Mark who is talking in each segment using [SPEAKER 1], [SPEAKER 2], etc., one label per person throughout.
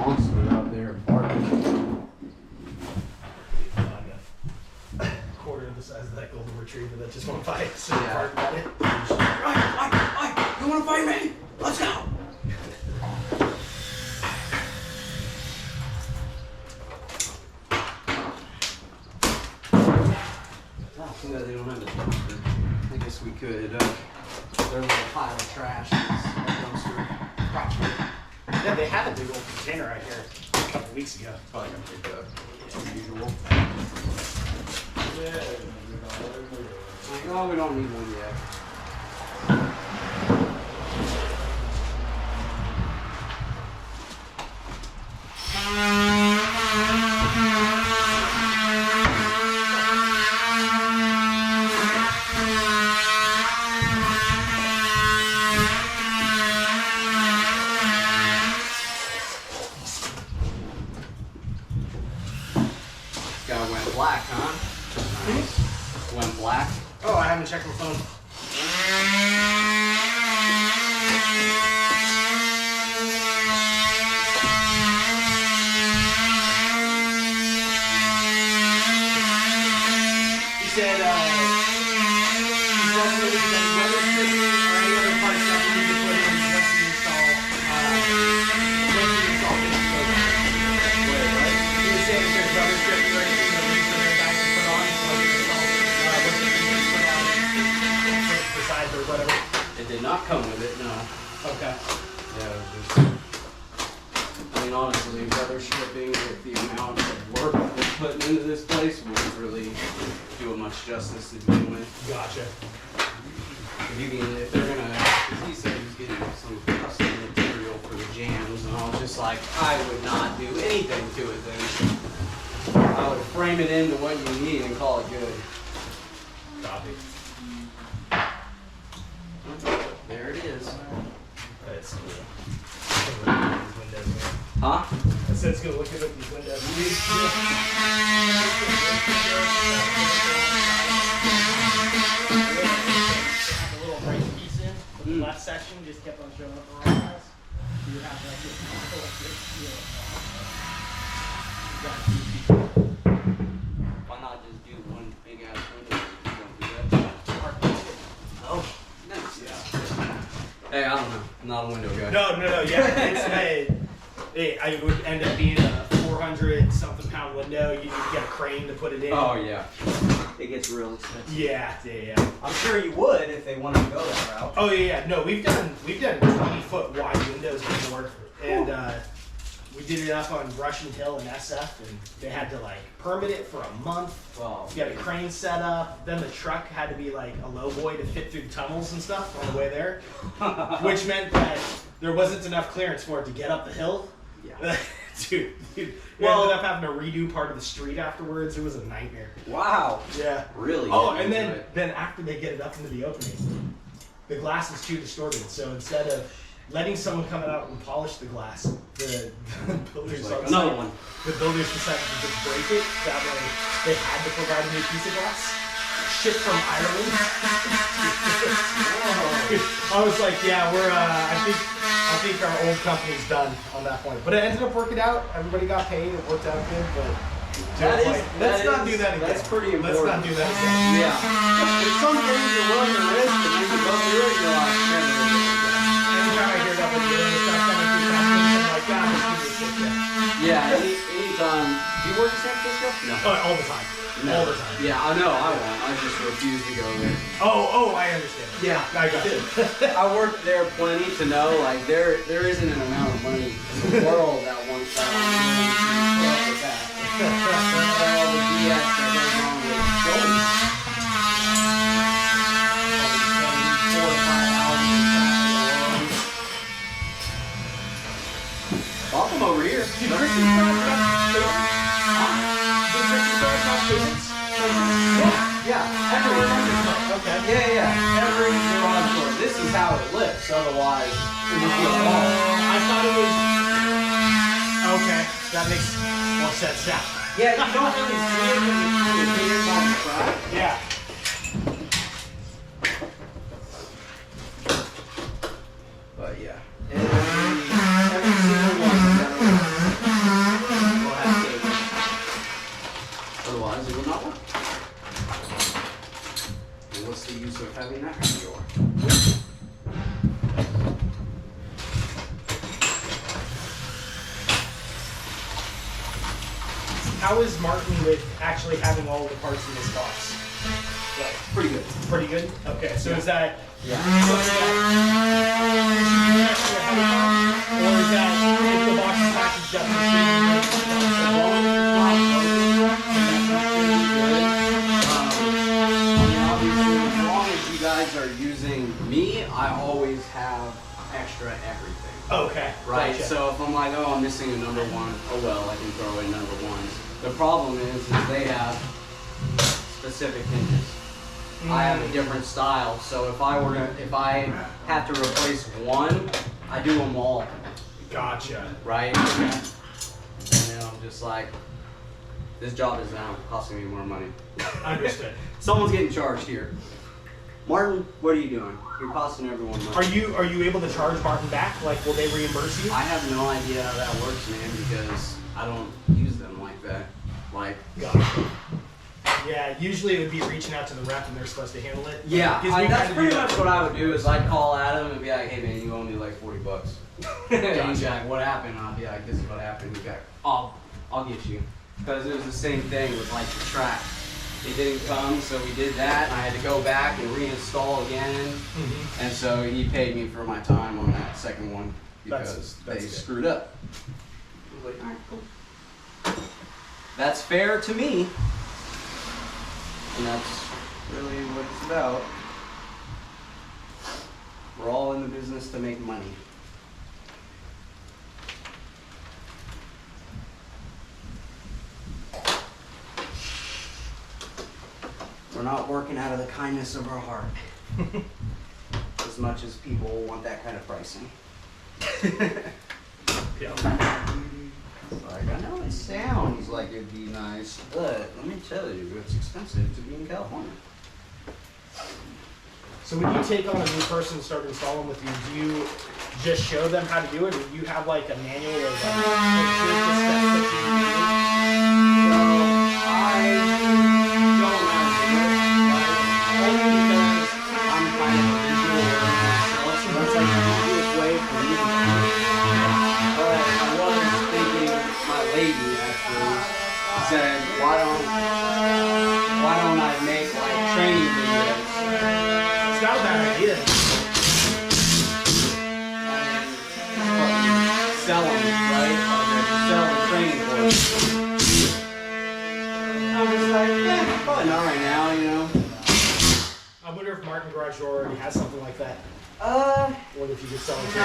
[SPEAKER 1] monster out there barking.
[SPEAKER 2] Quarter of the size of that golden retriever that just won't fight. So
[SPEAKER 1] Yeah.
[SPEAKER 2] bark at it.
[SPEAKER 1] Right, you wanna fight me? Let's go! Too bad they don't have a dumpster. I guess we could, there's a little pile of trash is a dumpster.
[SPEAKER 2] Probably. Yeah, they had a big old container right here a couple weeks ago.
[SPEAKER 1] Probably gonna pick up, as usual. Like, oh, we don't need one yet. Guy went black, huh? Nice. Went black.
[SPEAKER 2] Oh, I haven't checked my phone. He said, weather stripping or any other parts that we need to put in once we install this program.
[SPEAKER 1] Wait, what?
[SPEAKER 2] He was saying if there's weather stripping or anything that we need for their guys to put on, once we install the sides or whatever.
[SPEAKER 1] It did not come with it, no.
[SPEAKER 2] Okay.
[SPEAKER 1] Yeah, it was just, I mean, honestly, weather stripping with the amount of work they're putting into this place wouldn't really do it much justice to begin with.
[SPEAKER 2] Gotcha.
[SPEAKER 1] If they're gonna, he said he was getting some custom material for the jams, and I was just like, I would not do anything to it then. I would frame it into what you need and call it good.
[SPEAKER 2] Copy.
[SPEAKER 1] There it is.
[SPEAKER 2] That's cool. These windows, man.
[SPEAKER 1] Huh?
[SPEAKER 2] I said it's gonna look good with these windows. A little right piece in, but the left section just kept on showing up the wrong size. You would have like this.
[SPEAKER 1] Why not just do one big ass window? You don't do that.
[SPEAKER 2] Oh.
[SPEAKER 1] Nice. Yeah. Hey, I don't know. I'm not a window guy.
[SPEAKER 2] No, yeah. It would end up being a 400 something pound window. You need to get a crane to put it in.
[SPEAKER 1] Oh, yeah. It gets real expensive.
[SPEAKER 2] Yeah.
[SPEAKER 1] I'm sure you would if they wanted to go that route.
[SPEAKER 2] Oh yeah. No, we've done 20-foot wide windows before, and we did it up on Russian Hill in SF, and they had to like permit it for a month.
[SPEAKER 1] Well,
[SPEAKER 2] You got a crane set up. Then the truck had to be like a low boy to fit through the tunnels and stuff on the way there, which meant that there wasn't enough clearance for it to get up the hill.
[SPEAKER 1] yeah.
[SPEAKER 2] Dude, we ended up having to redo part of the street afterwards. It was a nightmare.
[SPEAKER 1] Wow.
[SPEAKER 2] Yeah.
[SPEAKER 1] Really?
[SPEAKER 2] Oh, and then after they get it up into the opening, the glass is too distorted. So instead of letting someone come out and polish the glass, the builders
[SPEAKER 1] Like
[SPEAKER 2] on
[SPEAKER 1] another
[SPEAKER 2] site-
[SPEAKER 1] one.
[SPEAKER 2] The builders decided to just break it. That way, they had to provide a new piece of glass. Shipped from Ireland. I was like, yeah, we're. I think our old company's done on that point. But it ended up working out. Everybody got paid. It worked out good. But let's not do that again.
[SPEAKER 1] That's pretty important.
[SPEAKER 2] Let's not do that again.
[SPEAKER 1] Yeah. There's some things you're willing to risk, and then you go through it, you're like,
[SPEAKER 2] Anytime I hear that with you, it's not coming through customs, I'm like, God, let's do this shit.
[SPEAKER 1] yeah, anytime. Do you work in San Francisco? No.
[SPEAKER 2] All the time.
[SPEAKER 1] No.
[SPEAKER 2] All the time.
[SPEAKER 1] Yeah, I know, I won't. I just refuse to go there.
[SPEAKER 2] Oh, I understand.
[SPEAKER 1] Yeah.
[SPEAKER 2] I got you.
[SPEAKER 1] I worked there plenty to know, like, there isn't an amount of money in the world that wants that. With that. All the BS that goes on with going. 4 to 5 hours of traffic. Bump them over here.
[SPEAKER 2] Did Christian start
[SPEAKER 1] Yeah, everywhere.
[SPEAKER 2] Okay.
[SPEAKER 1] Yeah. Every garage door. This is how it lifts. Otherwise, it would be a ball.
[SPEAKER 2] I thought it was. Okay, that makes more sense now.
[SPEAKER 1] Yeah, you don't really see it when you're here on the front.
[SPEAKER 2] Yeah.
[SPEAKER 1] But yeah, every single one.
[SPEAKER 2] how is Martin with actually having all of the parts in this box? Like,
[SPEAKER 1] Pretty good.
[SPEAKER 2] pretty good? Okay, so is that...
[SPEAKER 1] Yeah.
[SPEAKER 2] Or is that if the box is packaged up
[SPEAKER 1] Obviously, as long as you guys are using me, I always have extra everything.
[SPEAKER 2] Okay.
[SPEAKER 1] Right?
[SPEAKER 2] Gotcha.
[SPEAKER 1] So if I'm like, oh, I'm missing a number one, oh well, I can throw in number ones. The problem is they have specific hinges. I have a different style, so if I have to replace one, I do them all.
[SPEAKER 2] Gotcha.
[SPEAKER 1] Right? And then I'm just like, this job is now costing me more money.
[SPEAKER 2] Understood.
[SPEAKER 1] Someone's getting charged here. Martin, what are you doing? You're costing everyone money.
[SPEAKER 2] Are you able to charge Martin back? Like, will they reimburse you?
[SPEAKER 1] I have no idea how that works, man, because I don't use them like that. Like,
[SPEAKER 2] Gotcha. Yeah, usually it would be reaching out to the rep and they're supposed to handle it.
[SPEAKER 1] yeah,
[SPEAKER 2] Gives me
[SPEAKER 1] that's
[SPEAKER 2] time to
[SPEAKER 1] pretty
[SPEAKER 2] do
[SPEAKER 1] much
[SPEAKER 2] that.
[SPEAKER 1] what I would do is I'd call Adam and be like, hey man, you owe me like $40. And he'd be like, what happened? And I'd be like, this is what happened. He'd be like, I'll get you. Because it was the same thing with like the track. It didn't come, so we did that, and I had to go back and reinstall again.
[SPEAKER 2] Mm-hmm.
[SPEAKER 1] And so he paid me for my time on that second one because
[SPEAKER 2] That's
[SPEAKER 1] they
[SPEAKER 2] good.
[SPEAKER 1] screwed up. I was like, all right, cool. That's fair to me. And that's really what it's about. We're all in the business to make money. We're not working out of the kindness of our heart. As much as people want that kind of pricing.
[SPEAKER 2] Yeah.
[SPEAKER 1] Like, I know it sounds like it'd be nice, but let me tell you, it's expensive to be in California.
[SPEAKER 2] So when you take on a new person and start installing with you, do you just show them how to do it, or do you have like a manual of like, here's the steps that you need to do?
[SPEAKER 1] So, I don't know how to do it, right? Only because I'm kind of a visual learner myself, so that's like the easiest way for me to do it. But I was thinking, my lady actually said, why don't I make like training videos?
[SPEAKER 2] It's not a bad idea.
[SPEAKER 1] And sell them, right? Sell the training course. I was like, yeah, probably not right now, you know.
[SPEAKER 2] I wonder if Martin Garage Door already has something like that.
[SPEAKER 1] Uh,
[SPEAKER 2] Or if you could sell it to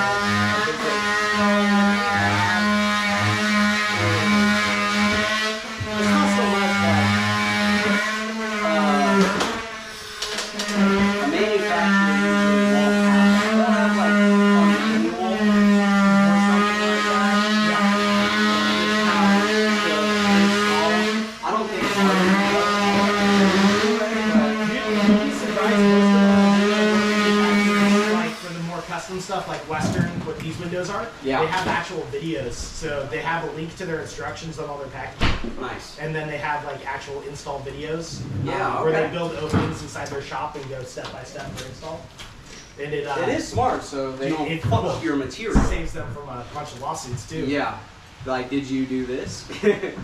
[SPEAKER 2] It's not so much like
[SPEAKER 1] a manufacturer usually won't have, they'll have like a manual or something like that. I don't think it's
[SPEAKER 2] You'd be surprised most of like for the more custom stuff like Western, what these windows are,
[SPEAKER 1] Yeah.
[SPEAKER 2] they have actual videos. So they have a link to their instructions on all their packaging.
[SPEAKER 1] nice.
[SPEAKER 2] And then they have like actual install videos
[SPEAKER 1] Yeah,
[SPEAKER 2] where they
[SPEAKER 1] okay.
[SPEAKER 2] build openings inside their shop and go step by step for install. And it
[SPEAKER 1] It is smart, so they don't
[SPEAKER 2] it
[SPEAKER 1] fuck up your material.
[SPEAKER 2] saves them from a bunch of lawsuits too.
[SPEAKER 1] Yeah. Like, did you do this?
[SPEAKER 2] Did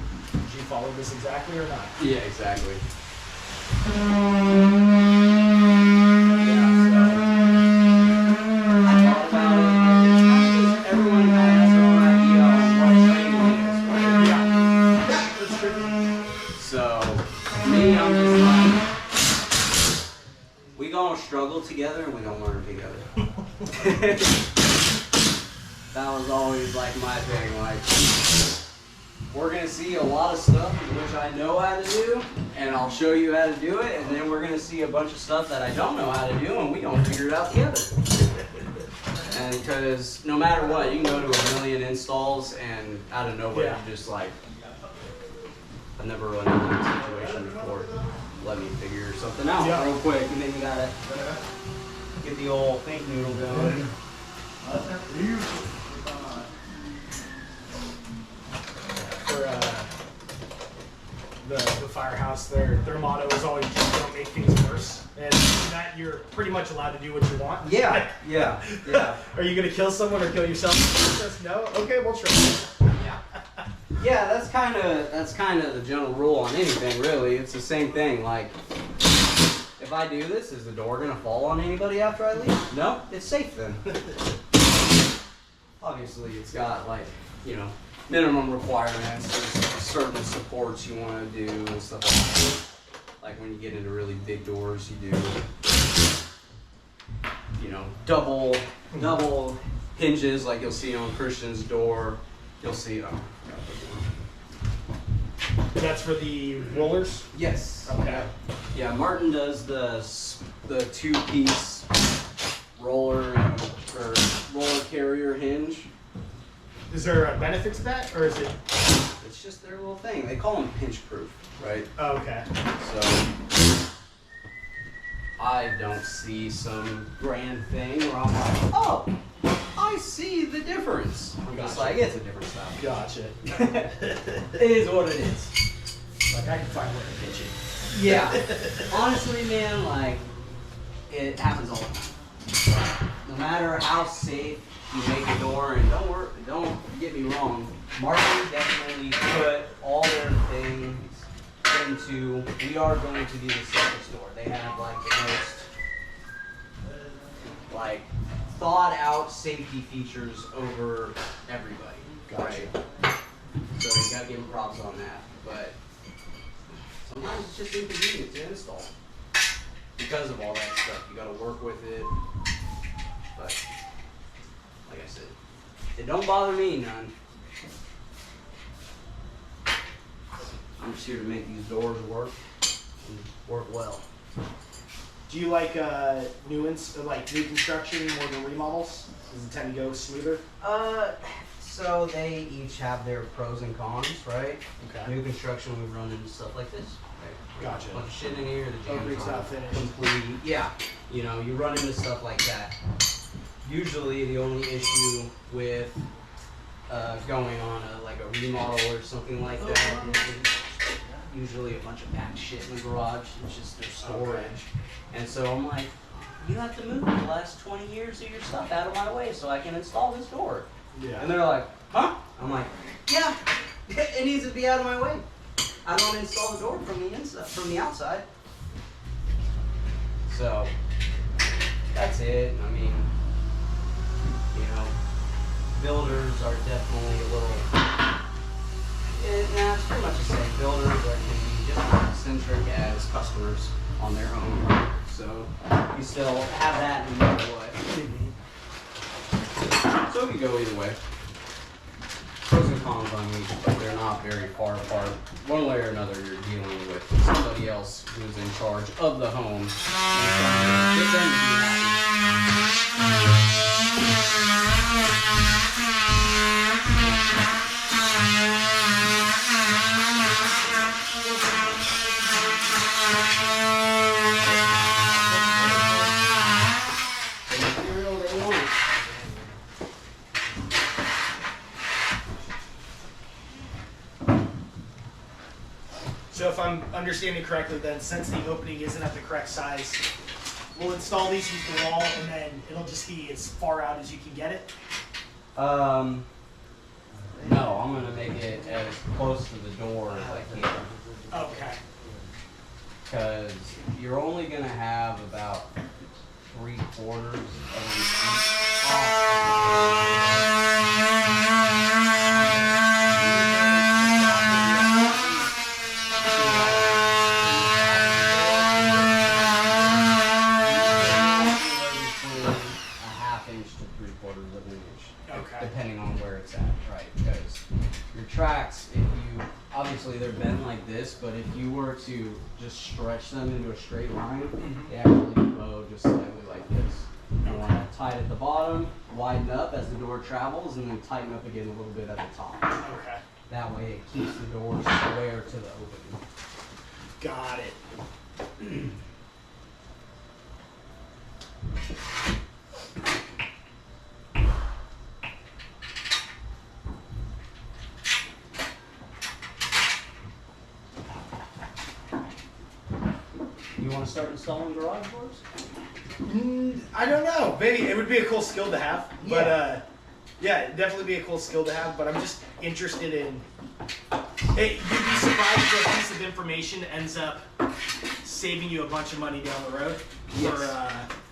[SPEAKER 2] you follow this exactly or not?
[SPEAKER 1] Yeah, exactly. Everyone kind of has their own idea on what training is, right?
[SPEAKER 2] Yeah. That's true.
[SPEAKER 1] So, me, I'm just like, we gonna struggle together and we gonna learn together. That was always like my thing, like, we're gonna see a lot of stuff which I know how to do, and I'll show you how to do it, and then we're gonna see a bunch of stuff that I don't know how to do, and we gonna figure it out together. And because no matter what, you can go to a million installs, and out of nowhere,
[SPEAKER 2] Yeah.
[SPEAKER 1] you're just like, I've never run into that situation before. Let me figure something out
[SPEAKER 2] Yeah.
[SPEAKER 1] real quick, and then you gotta get the old think noodle going.
[SPEAKER 2] For the firehouse, their motto is always just don't make things worse, and that you're pretty much allowed to do what you want.
[SPEAKER 1] Yeah.
[SPEAKER 2] Are you gonna kill someone or kill yourself? Just no. Okay, we'll try.
[SPEAKER 1] Yeah. Yeah, that's kind of the general rule on anything, really. It's the same thing. Like, if I do this, is the door gonna fall on anybody after I leave? No, it's safe then. Obviously, it's got like, you know, minimum requirements. There's certain supports you want to do and stuff like that. Like when you get into really big doors, you do, you know, double hinges, like you'll see on Christian's door. You'll see.
[SPEAKER 2] That's for the rollers?
[SPEAKER 1] Yes.
[SPEAKER 2] Okay.
[SPEAKER 1] Yeah, Martin does the two-piece roller or roller carrier hinge.
[SPEAKER 2] Is there a benefit to that, or is it?
[SPEAKER 1] It's just their little thing. They call them pinch-proof, right?
[SPEAKER 2] Oh, okay.
[SPEAKER 1] So I don't see some grand thing where I'm like, oh, I see the difference. I'm just like, it's a different style.
[SPEAKER 2] Gotcha.
[SPEAKER 1] It is what it is.
[SPEAKER 2] Like, I can find where to pitch it.
[SPEAKER 1] Yeah. Honestly, man, like, it happens all the time. No matter how safe you make a door, and don't get me wrong, Martin definitely put all their things into, we are going to do the safest door. They have, like, the most, like, thought out safety features over everybody.
[SPEAKER 2] Gotcha.
[SPEAKER 1] Right? So you gotta give them props on that. But sometimes it's just inconvenient to install because of all that stuff. You gotta work with it. But like I said, it don't bother me none. I'm just here to make these doors work and work well.
[SPEAKER 2] Do you like new construction more than remodels? Does it tend to go smoother?
[SPEAKER 1] So they each have their pros and cons, right?
[SPEAKER 2] Okay.
[SPEAKER 1] New construction, we run into stuff like this. Right?
[SPEAKER 2] Gotcha.
[SPEAKER 1] A bunch of shit in here, the jam's
[SPEAKER 2] Everything's not finished.
[SPEAKER 1] complete. Yeah, you know, you run into stuff like that. Usually, the only issue with going on a remodel or something like that is usually a bunch of packed shit in the garage. It's just their storage.
[SPEAKER 2] Okay.
[SPEAKER 1] And so I'm like, you have to move the last 20 years of your stuff out of my way so I can install this door.
[SPEAKER 2] Yeah.
[SPEAKER 1] And they're like, huh? I'm like, yeah, it needs to be out of my way. I don't install the door from the inside, from the outside. So that's it. I mean, you know, builders are definitely a little. It's pretty much the same. Builders can be just as eccentric as customers on their own. So you still have that no matter what. So it can go either way. Pros and cons on each, but they're not very far apart. One way or another, you're dealing with somebody else who's in charge of the home and trying to get them to be happy.
[SPEAKER 2] So if I'm understanding correctly, then since the opening isn't at the correct size, we'll install these into the wall, and then it'll just be as far out as you can get it.
[SPEAKER 1] No, I'm gonna make it as close to the door as I can.
[SPEAKER 2] Okay.
[SPEAKER 1] Because you're only gonna have about 3/4 of depending on where it's at, right? Because your tracks, if you, obviously they're bent like this, but if you were to just stretch them into a straight line, they actually bow just slightly like this. You want to tight at the bottom, widen up as the door travels, and then tighten up again a little bit at the top.
[SPEAKER 2] Okay.
[SPEAKER 1] That way it keeps the door square to the opening.
[SPEAKER 2] Got it.
[SPEAKER 1] You want to start installing garage doors?
[SPEAKER 2] I don't know. Maybe it would be a cool skill to have, but Yeah, it'd definitely be a cool skill to have, but I'm just interested in. Hey, you'd be surprised what piece of information ends up saving you a bunch of money down the road.
[SPEAKER 1] Yes.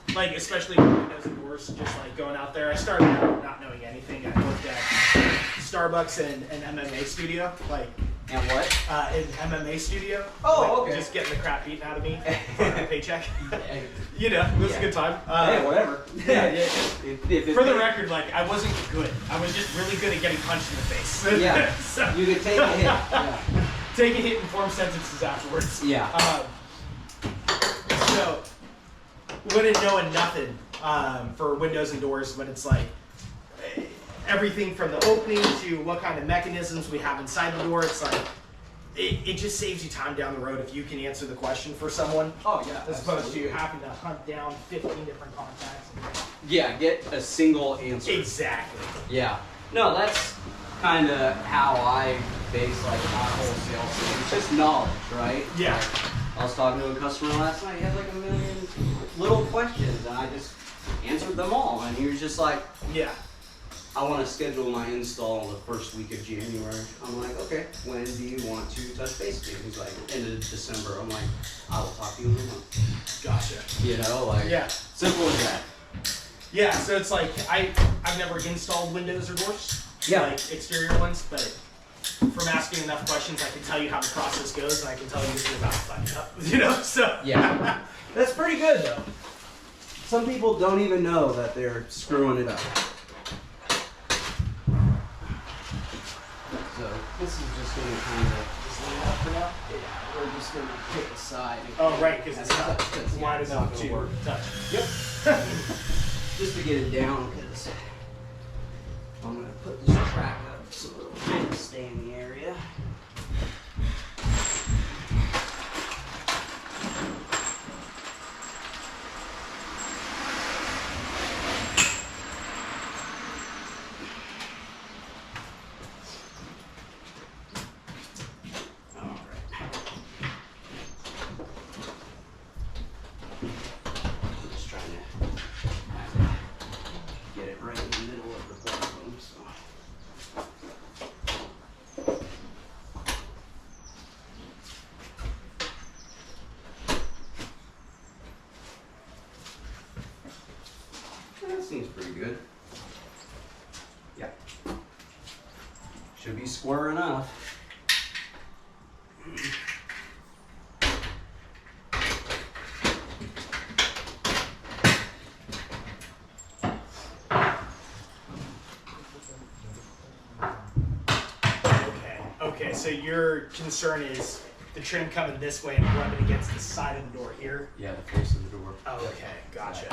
[SPEAKER 2] For, like, especially with Windows and doors, just like going out there. I started out not knowing anything. I worked at Starbucks and an MMA studio, like.
[SPEAKER 1] And what?
[SPEAKER 2] In MMA studio.
[SPEAKER 1] Oh,
[SPEAKER 2] like,
[SPEAKER 1] okay.
[SPEAKER 2] Just getting the crap beaten out of me for a paycheck. You know, it was a good time.
[SPEAKER 1] Hey, whatever.
[SPEAKER 2] Yeah.
[SPEAKER 1] If
[SPEAKER 2] For the record, like, I wasn't good. I was just really good at getting punched in the face.
[SPEAKER 1] Yeah.
[SPEAKER 2] So,
[SPEAKER 1] You could take a hit. Yeah.
[SPEAKER 2] take a hit and form sentences afterwards.
[SPEAKER 1] Yeah.
[SPEAKER 2] So, wouldn't knowing nothing for windows and doors when it's like everything from the opening to what kind of mechanisms we have inside the door. It's like it just saves you time down the road if you can answer the question for someone.
[SPEAKER 1] Oh yeah.
[SPEAKER 2] As opposed to having to hunt down 15 different contacts.
[SPEAKER 1] Yeah, get a single answer.
[SPEAKER 2] Exactly.
[SPEAKER 1] Yeah. No, that's kind of how I base like my whole sales thing. It's just knowledge, right?
[SPEAKER 2] Yeah.
[SPEAKER 1] Like, I was talking to a customer last night. He had like a million little questions, and I just answered them all. And he was just like,
[SPEAKER 2] Yeah.
[SPEAKER 1] I want to schedule my install the first week of January. I'm like, okay, when do you want to touch base with me? He's like, end of December. I'm like, I will talk to you in a month.
[SPEAKER 2] Gotcha.
[SPEAKER 1] You know, like,
[SPEAKER 2] Yeah.
[SPEAKER 1] simple as that.
[SPEAKER 2] Yeah, so it's like I've never installed windows or doors.
[SPEAKER 1] Yeah.
[SPEAKER 2] Like exterior ones, but from asking enough questions I can tell you how the process goes and I can tell you if you're about to fuck it up. You know? So
[SPEAKER 1] Yeah. That's pretty good though. Some people don't even know that they're screwing it up. So this is just gonna kind of just lay it up for now. Yeah, we're just gonna pick a side.
[SPEAKER 2] oh right, because it's not
[SPEAKER 1] That's
[SPEAKER 2] wide
[SPEAKER 1] it's
[SPEAKER 2] enough
[SPEAKER 1] not
[SPEAKER 2] to
[SPEAKER 1] gonna work.
[SPEAKER 2] touch.
[SPEAKER 1] Yep. Just to get it down, because I'm gonna put this track up so it'll stay in the area. Just trying to get it right in the middle of the platform. So. That seems pretty good. Yeah. Should be square enough.
[SPEAKER 2] Okay, so your concern is the trim coming this way and rubbing against the side of the door here?
[SPEAKER 1] Yeah, the face of the door.
[SPEAKER 2] Oh, okay, gotcha.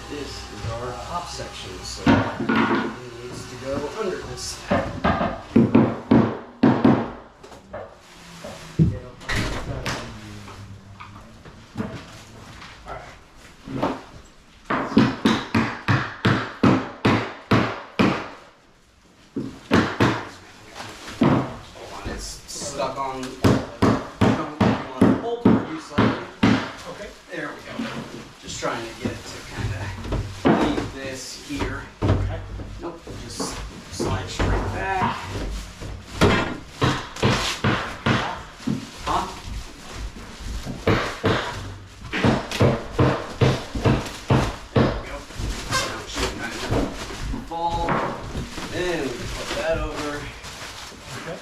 [SPEAKER 1] This is our top section, so it needs to go under this. Stuck on pull you slightly. Okay, there we go. Just trying to get it to kind of leave this here. Okay. Nope, just slide straight back. Huh? There we go. Now it should kind of fall. Then we can put that over. Okay.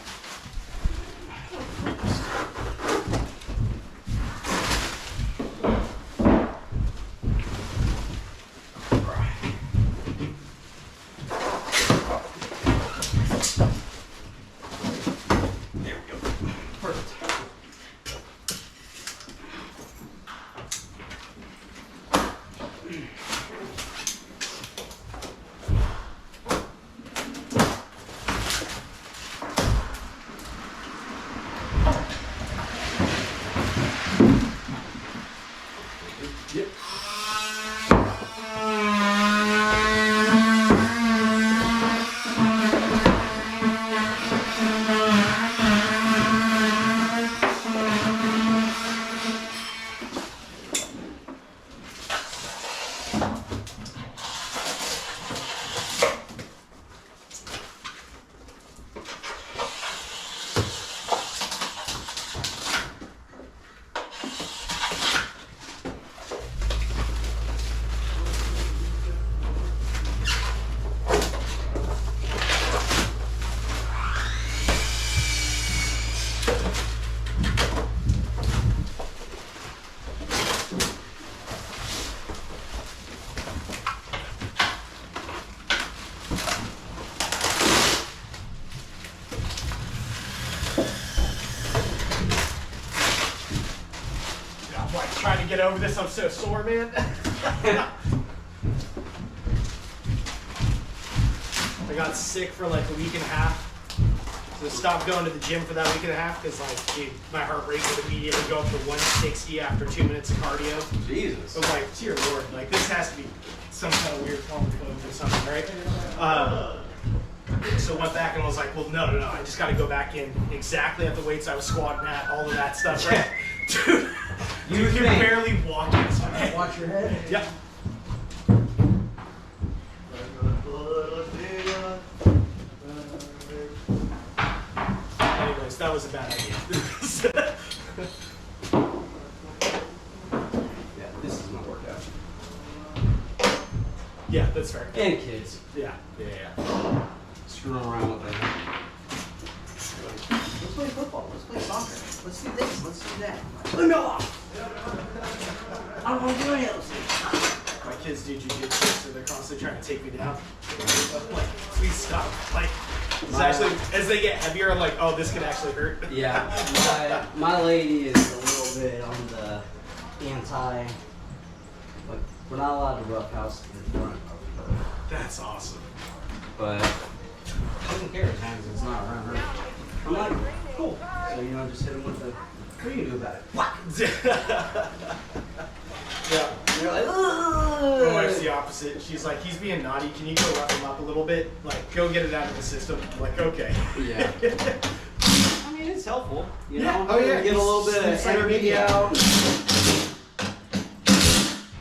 [SPEAKER 1] Yep.
[SPEAKER 2] Trying to get over this, I'm so sore, man. I got sick for like a week and a half. So stopped going to the gym for that week and a half because like, dude, my heart rate would immediately go up to 160 after 2 minutes of cardio.
[SPEAKER 1] Jesus.
[SPEAKER 2] I was like, dear Lord, like this has to be some kind of weird form of code or something, right? So went back and was like, well, no, I just got to go back in exactly at the weights I was squatting at, all of that stuff, right? Dude, you can barely walk inside.
[SPEAKER 1] Watch your head.
[SPEAKER 2] Yep. Anyways, that was a bad idea.
[SPEAKER 1] Yeah, this is my workout.
[SPEAKER 2] Yeah, that's fair.
[SPEAKER 1] And kids.
[SPEAKER 2] Yeah.
[SPEAKER 1] Screwing around with them. Let's play football. Let's play soccer. Let's do this. Let's do that. Leave me alone. I don't want to do any of those things.
[SPEAKER 2] My kids do jiu-jitsu, so they're constantly trying to take me down. I'm like, please stop. Like, it's actually, as they get heavier, I'm like, oh, this could actually hurt.
[SPEAKER 1] Yeah, my lady is a little bit on the anti, like, we're not allowed to roughhouse in front of her.
[SPEAKER 2] That's awesome.
[SPEAKER 1] But I don't care as long as it's not around her. I'm like, cool. So, you know, just hit him with the, what are you gonna do about it? What?
[SPEAKER 2] Yeah.
[SPEAKER 1] And they're like,
[SPEAKER 2] My
[SPEAKER 1] ugh.
[SPEAKER 2] wife's the opposite. She's like, he's being naughty. Can you go rough him up a little bit? Like, go get it out of the system. I'm like, okay.
[SPEAKER 1] Yeah. I mean, it's helpful. You
[SPEAKER 2] Yeah.
[SPEAKER 1] know?
[SPEAKER 2] Oh, yeah.
[SPEAKER 1] Get a little bit of
[SPEAKER 2] It's like
[SPEAKER 1] energy
[SPEAKER 2] a-
[SPEAKER 1] out.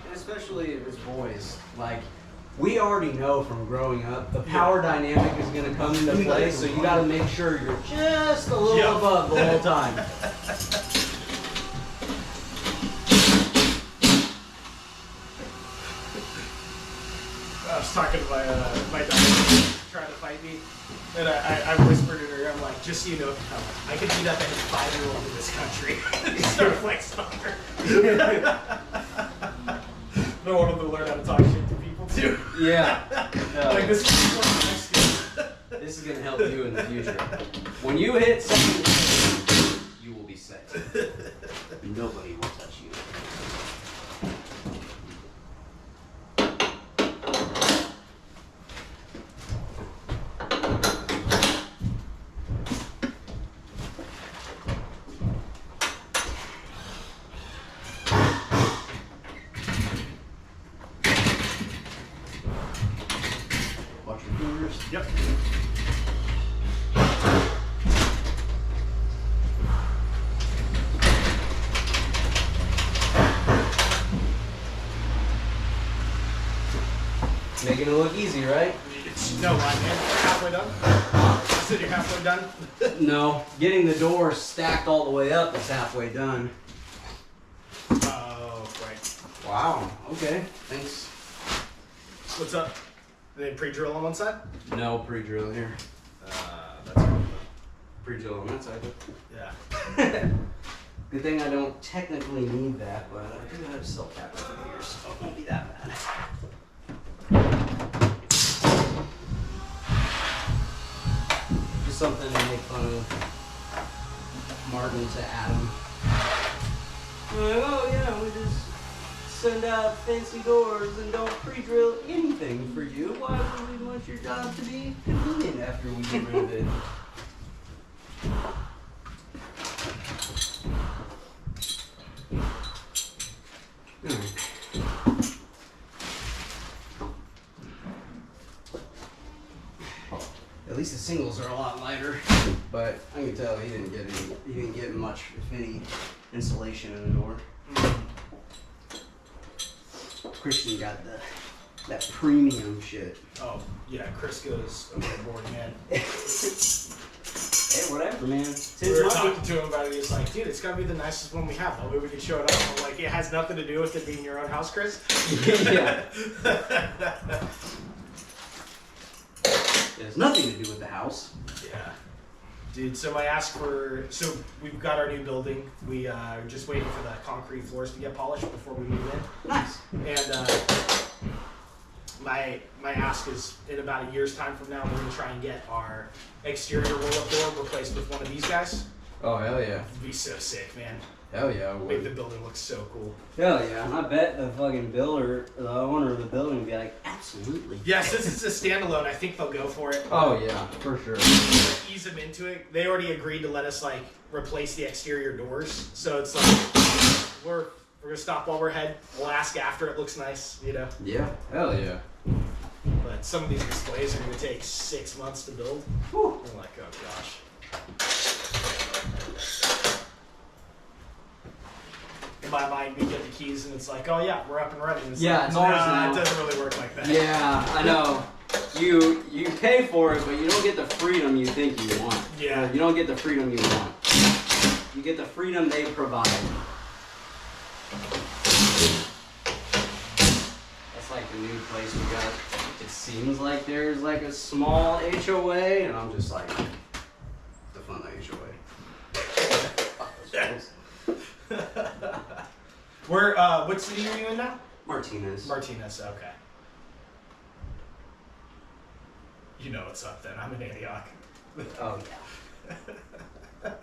[SPEAKER 1] And especially if it's boys. Like, we already know from growing up, the power dynamic is going to come into play, so you got to make sure you're just a little above the whole time.
[SPEAKER 2] I was talking to my daughter trying to fight me, and I whispered to her, I'm like, just so you know, I could beat up any 5-year-old in this country. Start flexing on her. I wanted to learn how to talk shit to people too.
[SPEAKER 1] Yeah.
[SPEAKER 2] Like this is one of my skills.
[SPEAKER 1] This is going to help you in the future. When you hit something, you will be set. Nobody will touch you.
[SPEAKER 2] Yep.
[SPEAKER 1] Making it look easy, right?
[SPEAKER 2] No, man. You're halfway done? You said you're halfway done?
[SPEAKER 1] No, getting the door stacked all the way up is halfway done.
[SPEAKER 2] Oh, right.
[SPEAKER 1] Wow, okay, thanks.
[SPEAKER 2] What's up? They pre-drill on one side?
[SPEAKER 1] No pre-drill here.
[SPEAKER 2] That's cool.
[SPEAKER 1] Pre-drill on that side.
[SPEAKER 2] Yeah.
[SPEAKER 1] Good thing I don't technically need that, but I do have self-cap over here, so it won't be that bad. Just something to make fun of Martin to Adam. Like, oh yeah, we just send out fancy doors and don't pre-drill anything for you. Why would we want your job to be convenient after we get rid of it? At least the singles are a lot lighter, but I can tell he didn't get much, if any, insulation in the door. Christian got that premium shit.
[SPEAKER 2] Oh, yeah, Chris goes overboard, man.
[SPEAKER 1] Hey, whatever, man. It's
[SPEAKER 2] We
[SPEAKER 1] his
[SPEAKER 2] were
[SPEAKER 1] money.
[SPEAKER 2] talking to him about it. He was like, dude, it's gotta be the nicest one we have. That way we can show it off. I'm like, it has nothing to do with it being your own house, Chris.
[SPEAKER 1] Yeah. It has nothing to do with the house.
[SPEAKER 2] Yeah. Dude, so I asked for, so we've got our new building. We are just waiting for the concrete floors to get polished before we move in.
[SPEAKER 1] Nice.
[SPEAKER 2] And my ask is in about a year's time from now, we're gonna try and get our exterior roll-up door replaced with one of these guys.
[SPEAKER 1] Oh, hell yeah.
[SPEAKER 2] It'd be so sick, man.
[SPEAKER 1] Hell yeah.
[SPEAKER 2] Make the building look so cool.
[SPEAKER 1] Hell yeah. I bet the fucking builder, the owner of the building would be like, absolutely.
[SPEAKER 2] Yeah, since it's a standalone, I think they'll go for it.
[SPEAKER 1] Oh yeah, for sure.
[SPEAKER 2] Ease them into it. They already agreed to let us like replace the exterior doors, so it's like we're gonna stop while we're ahead. We'll ask after it looks nice, you know.
[SPEAKER 1] Yeah. Hell yeah.
[SPEAKER 2] But some of these displays are gonna take 6 months to build.
[SPEAKER 1] Whew.
[SPEAKER 2] I'm like, oh gosh. In my mind, we get the keys and it's like, oh yeah, we're up and running. It's
[SPEAKER 1] Yeah,
[SPEAKER 2] like,
[SPEAKER 1] it's ours now.
[SPEAKER 2] It doesn't really work like that.
[SPEAKER 1] Yeah, I know. You pay for it, but you don't get the freedom you think you want.
[SPEAKER 2] Yeah.
[SPEAKER 1] You don't get the freedom you want. You get the freedom they provide. That's like the new place we got. It seems like there's like a small HOA, and I'm just like, the fun HOA.
[SPEAKER 2] Where? What city are you in now?
[SPEAKER 1] Martinez.
[SPEAKER 2] Martinez. Okay. You know what's up then. I'm in Antioch.
[SPEAKER 1] Oh yeah.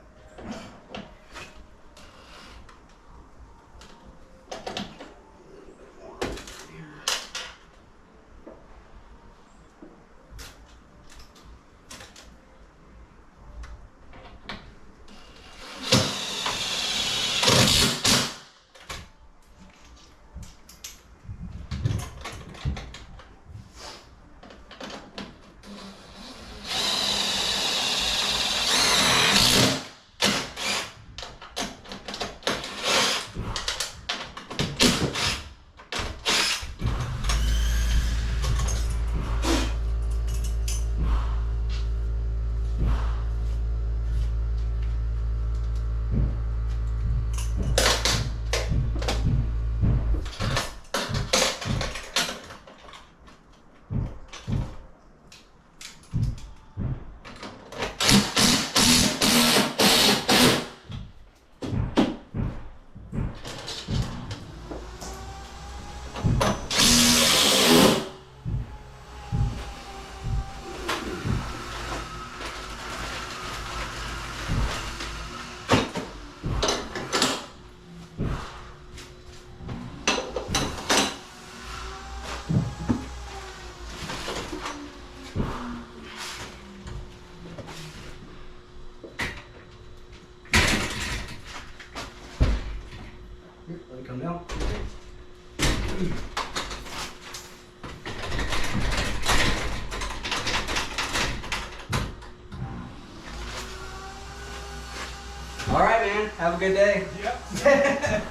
[SPEAKER 1] Let it come down. man. Have a good day.
[SPEAKER 2] Yep.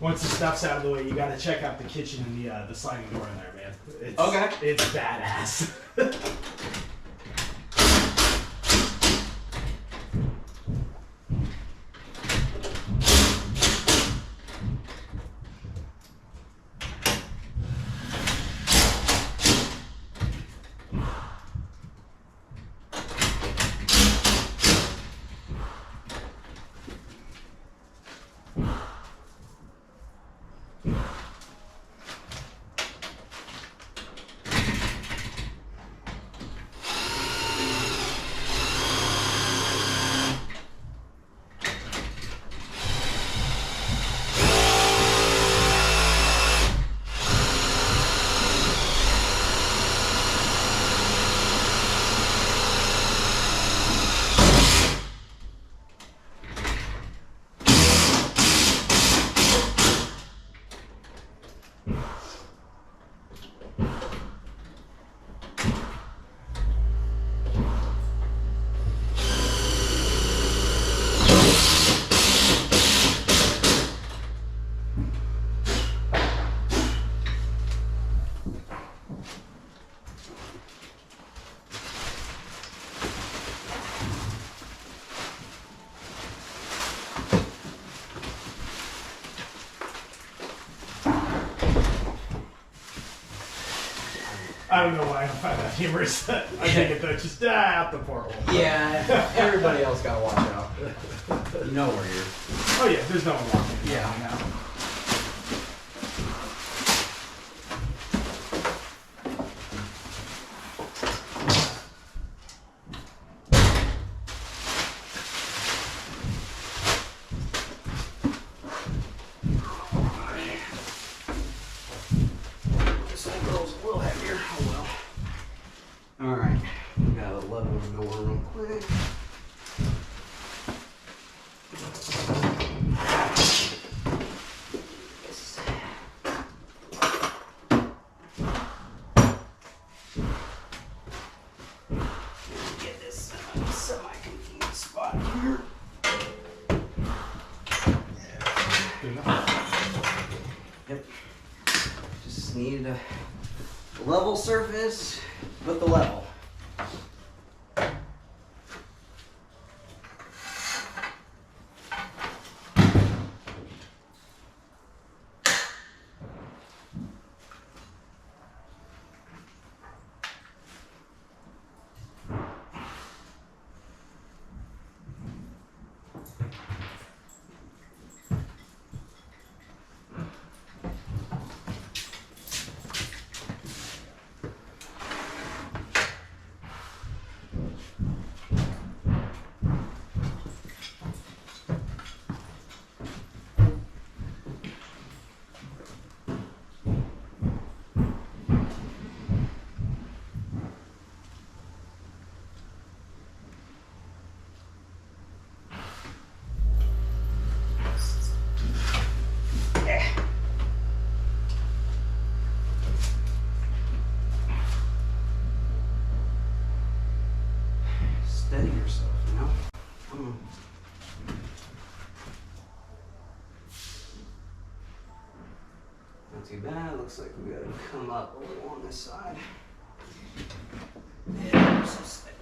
[SPEAKER 2] Once the stuff's out of the way, you gotta check out the kitchen and the sliding door in there, man. It's badass. I don't know why I find that humorous. I think it though, just out the porthole.
[SPEAKER 1] Yeah, everybody else gotta watch out. You know where you're.
[SPEAKER 2] Oh yeah, there's no one walking.
[SPEAKER 1] Yeah.
[SPEAKER 2] Now.
[SPEAKER 1] Alright, we gotta level the door real quick. Get this semi-confused spot here. Yep. Just needed a level surface with the level. Steady yourself, you know? Come on. Not too bad. Looks like we gotta come up a little on this side. Yeah, so steady.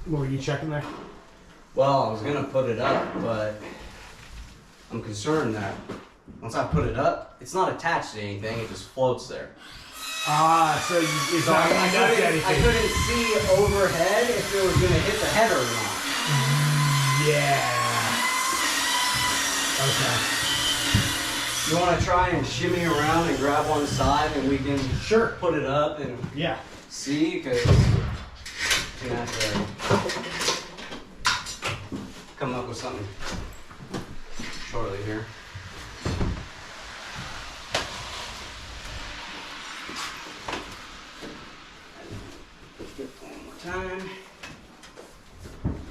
[SPEAKER 2] What were you checking there?
[SPEAKER 1] Well, I was gonna put it up, but I'm concerned that once I put it up, it's not attached to anything, it just floats there.
[SPEAKER 2] So it's not
[SPEAKER 1] I couldn't see overhead if it was gonna hit the header or not.
[SPEAKER 2] Yeah. Okay.
[SPEAKER 1] You wanna try and shimmy around and grab one side and we can put it up and see? Because I'm gonna have to come up with something shortly here. One more time.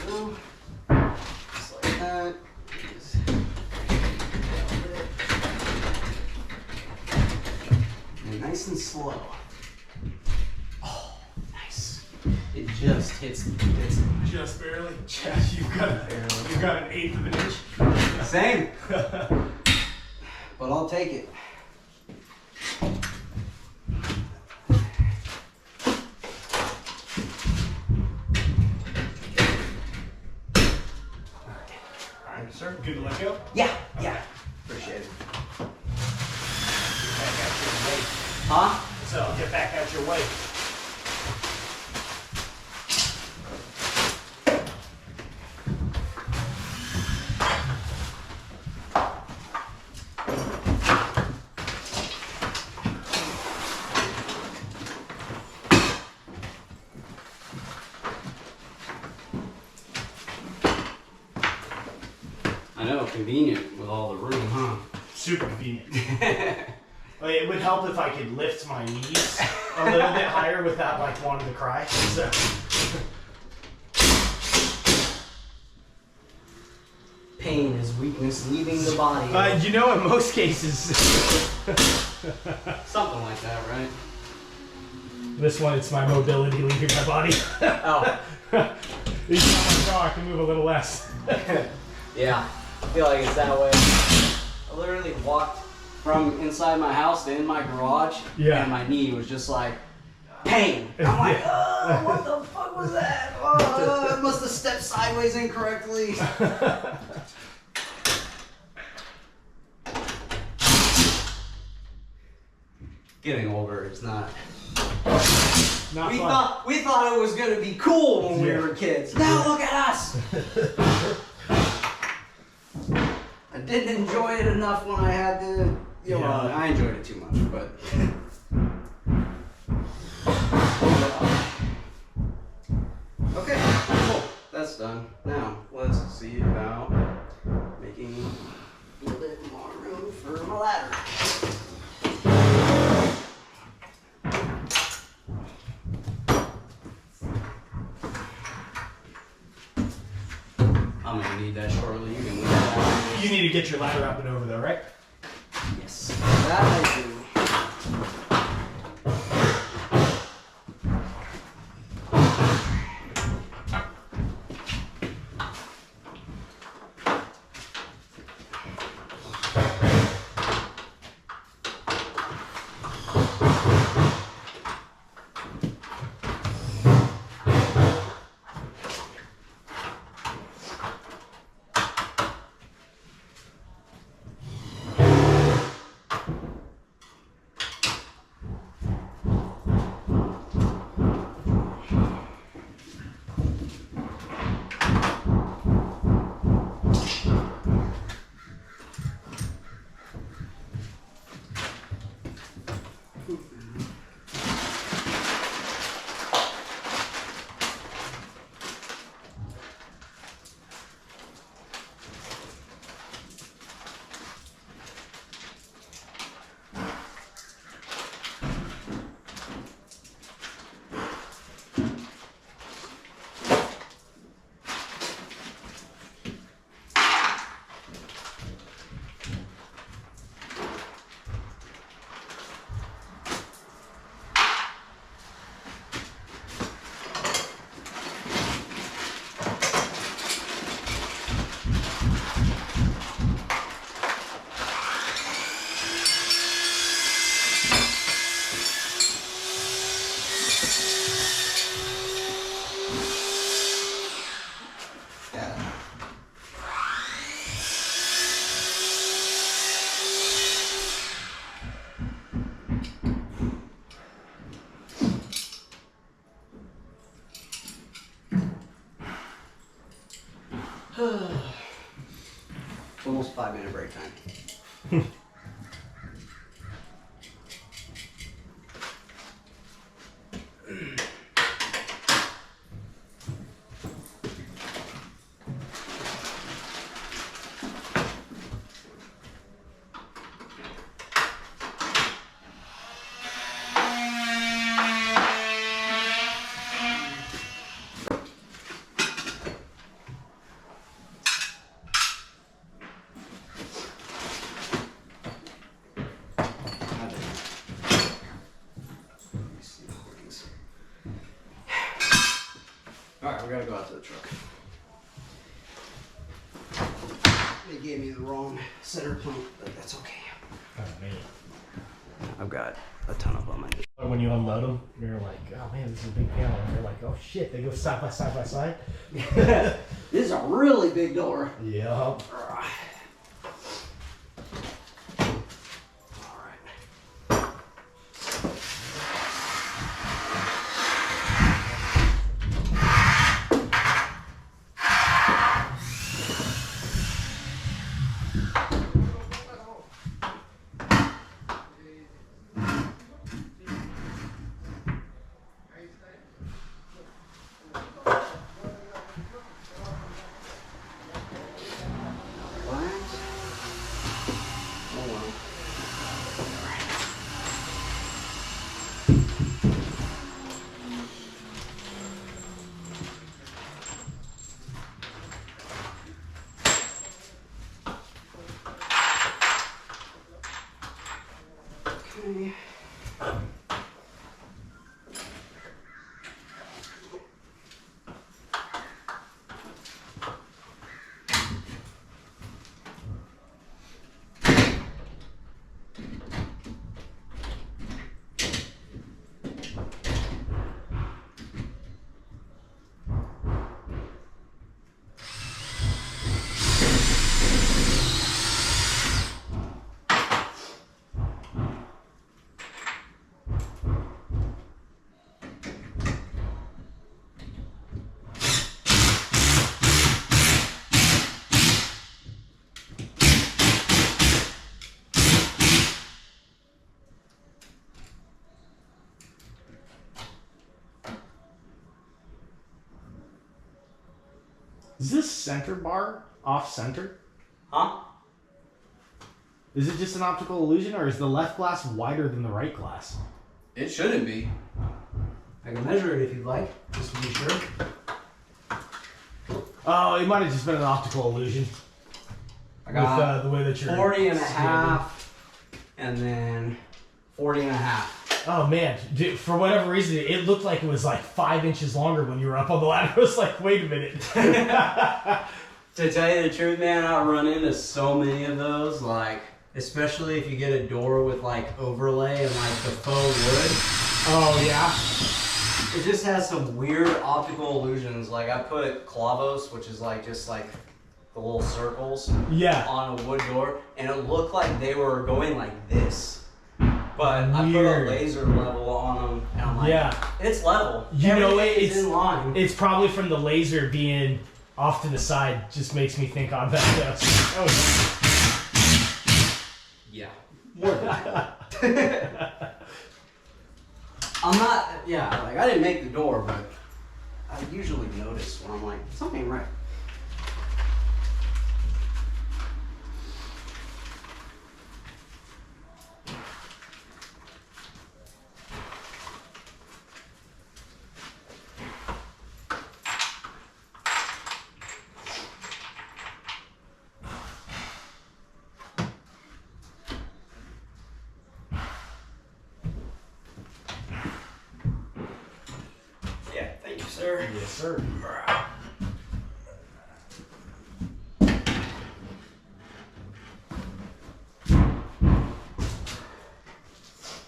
[SPEAKER 1] Go. Just like that. Just and nice and slow. Oh, nice. It just hits.
[SPEAKER 2] Just barely. You've got an eighth of an inch.
[SPEAKER 1] Same. But I'll take it. Alright, sir.
[SPEAKER 2] Good to let go?
[SPEAKER 1] Yeah, yeah. Appreciate it.
[SPEAKER 2] Back out your way.
[SPEAKER 1] Huh?
[SPEAKER 2] So I'll get back out your way.
[SPEAKER 1] I know, convenient with all the room, huh?
[SPEAKER 2] Super convenient. It would help if I could lift my knees a little bit higher without like wanting to cry. So.
[SPEAKER 1] Pain is weakness leaving the body.
[SPEAKER 2] In most cases.
[SPEAKER 1] Something like that, right?
[SPEAKER 2] This one, it's my mobility leaving my body.
[SPEAKER 1] Oh.
[SPEAKER 2] Each time I go, I can move a little less.
[SPEAKER 1] Yeah, I feel like it's that way. I literally walked from inside my house to in my garage, and my knee was just like, pain. I'm like, oh, what the fuck was that? Oh, I must have stepped sideways incorrectly. Getting older is not. We thought it was gonna be cool when we were kids. Now look at us. I didn't enjoy it enough when I had to. I enjoyed it too much, but. Okay, cool. That's done. Now let's see about making a little bit more room for my ladder. I'm gonna need that shortly. You can leave that.
[SPEAKER 2] You need to get your ladder up and over though, right?
[SPEAKER 1] Yes, that I do. almost 5-minute break time. Alright, we gotta go out to the truck. They gave me the wrong center pump, but that's okay.
[SPEAKER 2] Oh, man.
[SPEAKER 1] I've got a ton of them.
[SPEAKER 2] When you unload them, you're like, oh man, this is a big panel. And you're like, oh shit, they go side by side by side.
[SPEAKER 1] This is a really big door.
[SPEAKER 2] Yep. Okay. Is this center bar off center?
[SPEAKER 1] Huh?
[SPEAKER 2] Is it just an optical illusion, or is the left glass wider than the right glass?
[SPEAKER 1] It shouldn't be. I can measure it if you'd like, just to be sure.
[SPEAKER 2] Oh, it might have just been an optical illusion.
[SPEAKER 1] I got
[SPEAKER 2] with the way that you're
[SPEAKER 1] 40 and a half, and then 40 and a half.
[SPEAKER 2] Oh man, dude, for whatever reason, it looked like it was like 5 inches longer when you were up on the ladder. I was like, wait a minute.
[SPEAKER 1] To tell you the truth, man, I run into so many of those, like, especially if you get a door with like overlay and like the faux wood.
[SPEAKER 2] Oh yeah?
[SPEAKER 1] It just has some weird optical illusions. Like I put clavos, which is like just like the little circles on a wood door, and it looked like they were going like this. But I put a laser level on them, and I'm like, it's level.
[SPEAKER 2] You know, it's
[SPEAKER 1] in line.
[SPEAKER 2] It's probably from the laser being off to the side. Just makes me think on that. Oh
[SPEAKER 1] yeah, more than that. I'm not. Yeah, like I didn't make the door, but I usually notice when I'm like, something ain't right. Sir.
[SPEAKER 2] Yes, sir. Do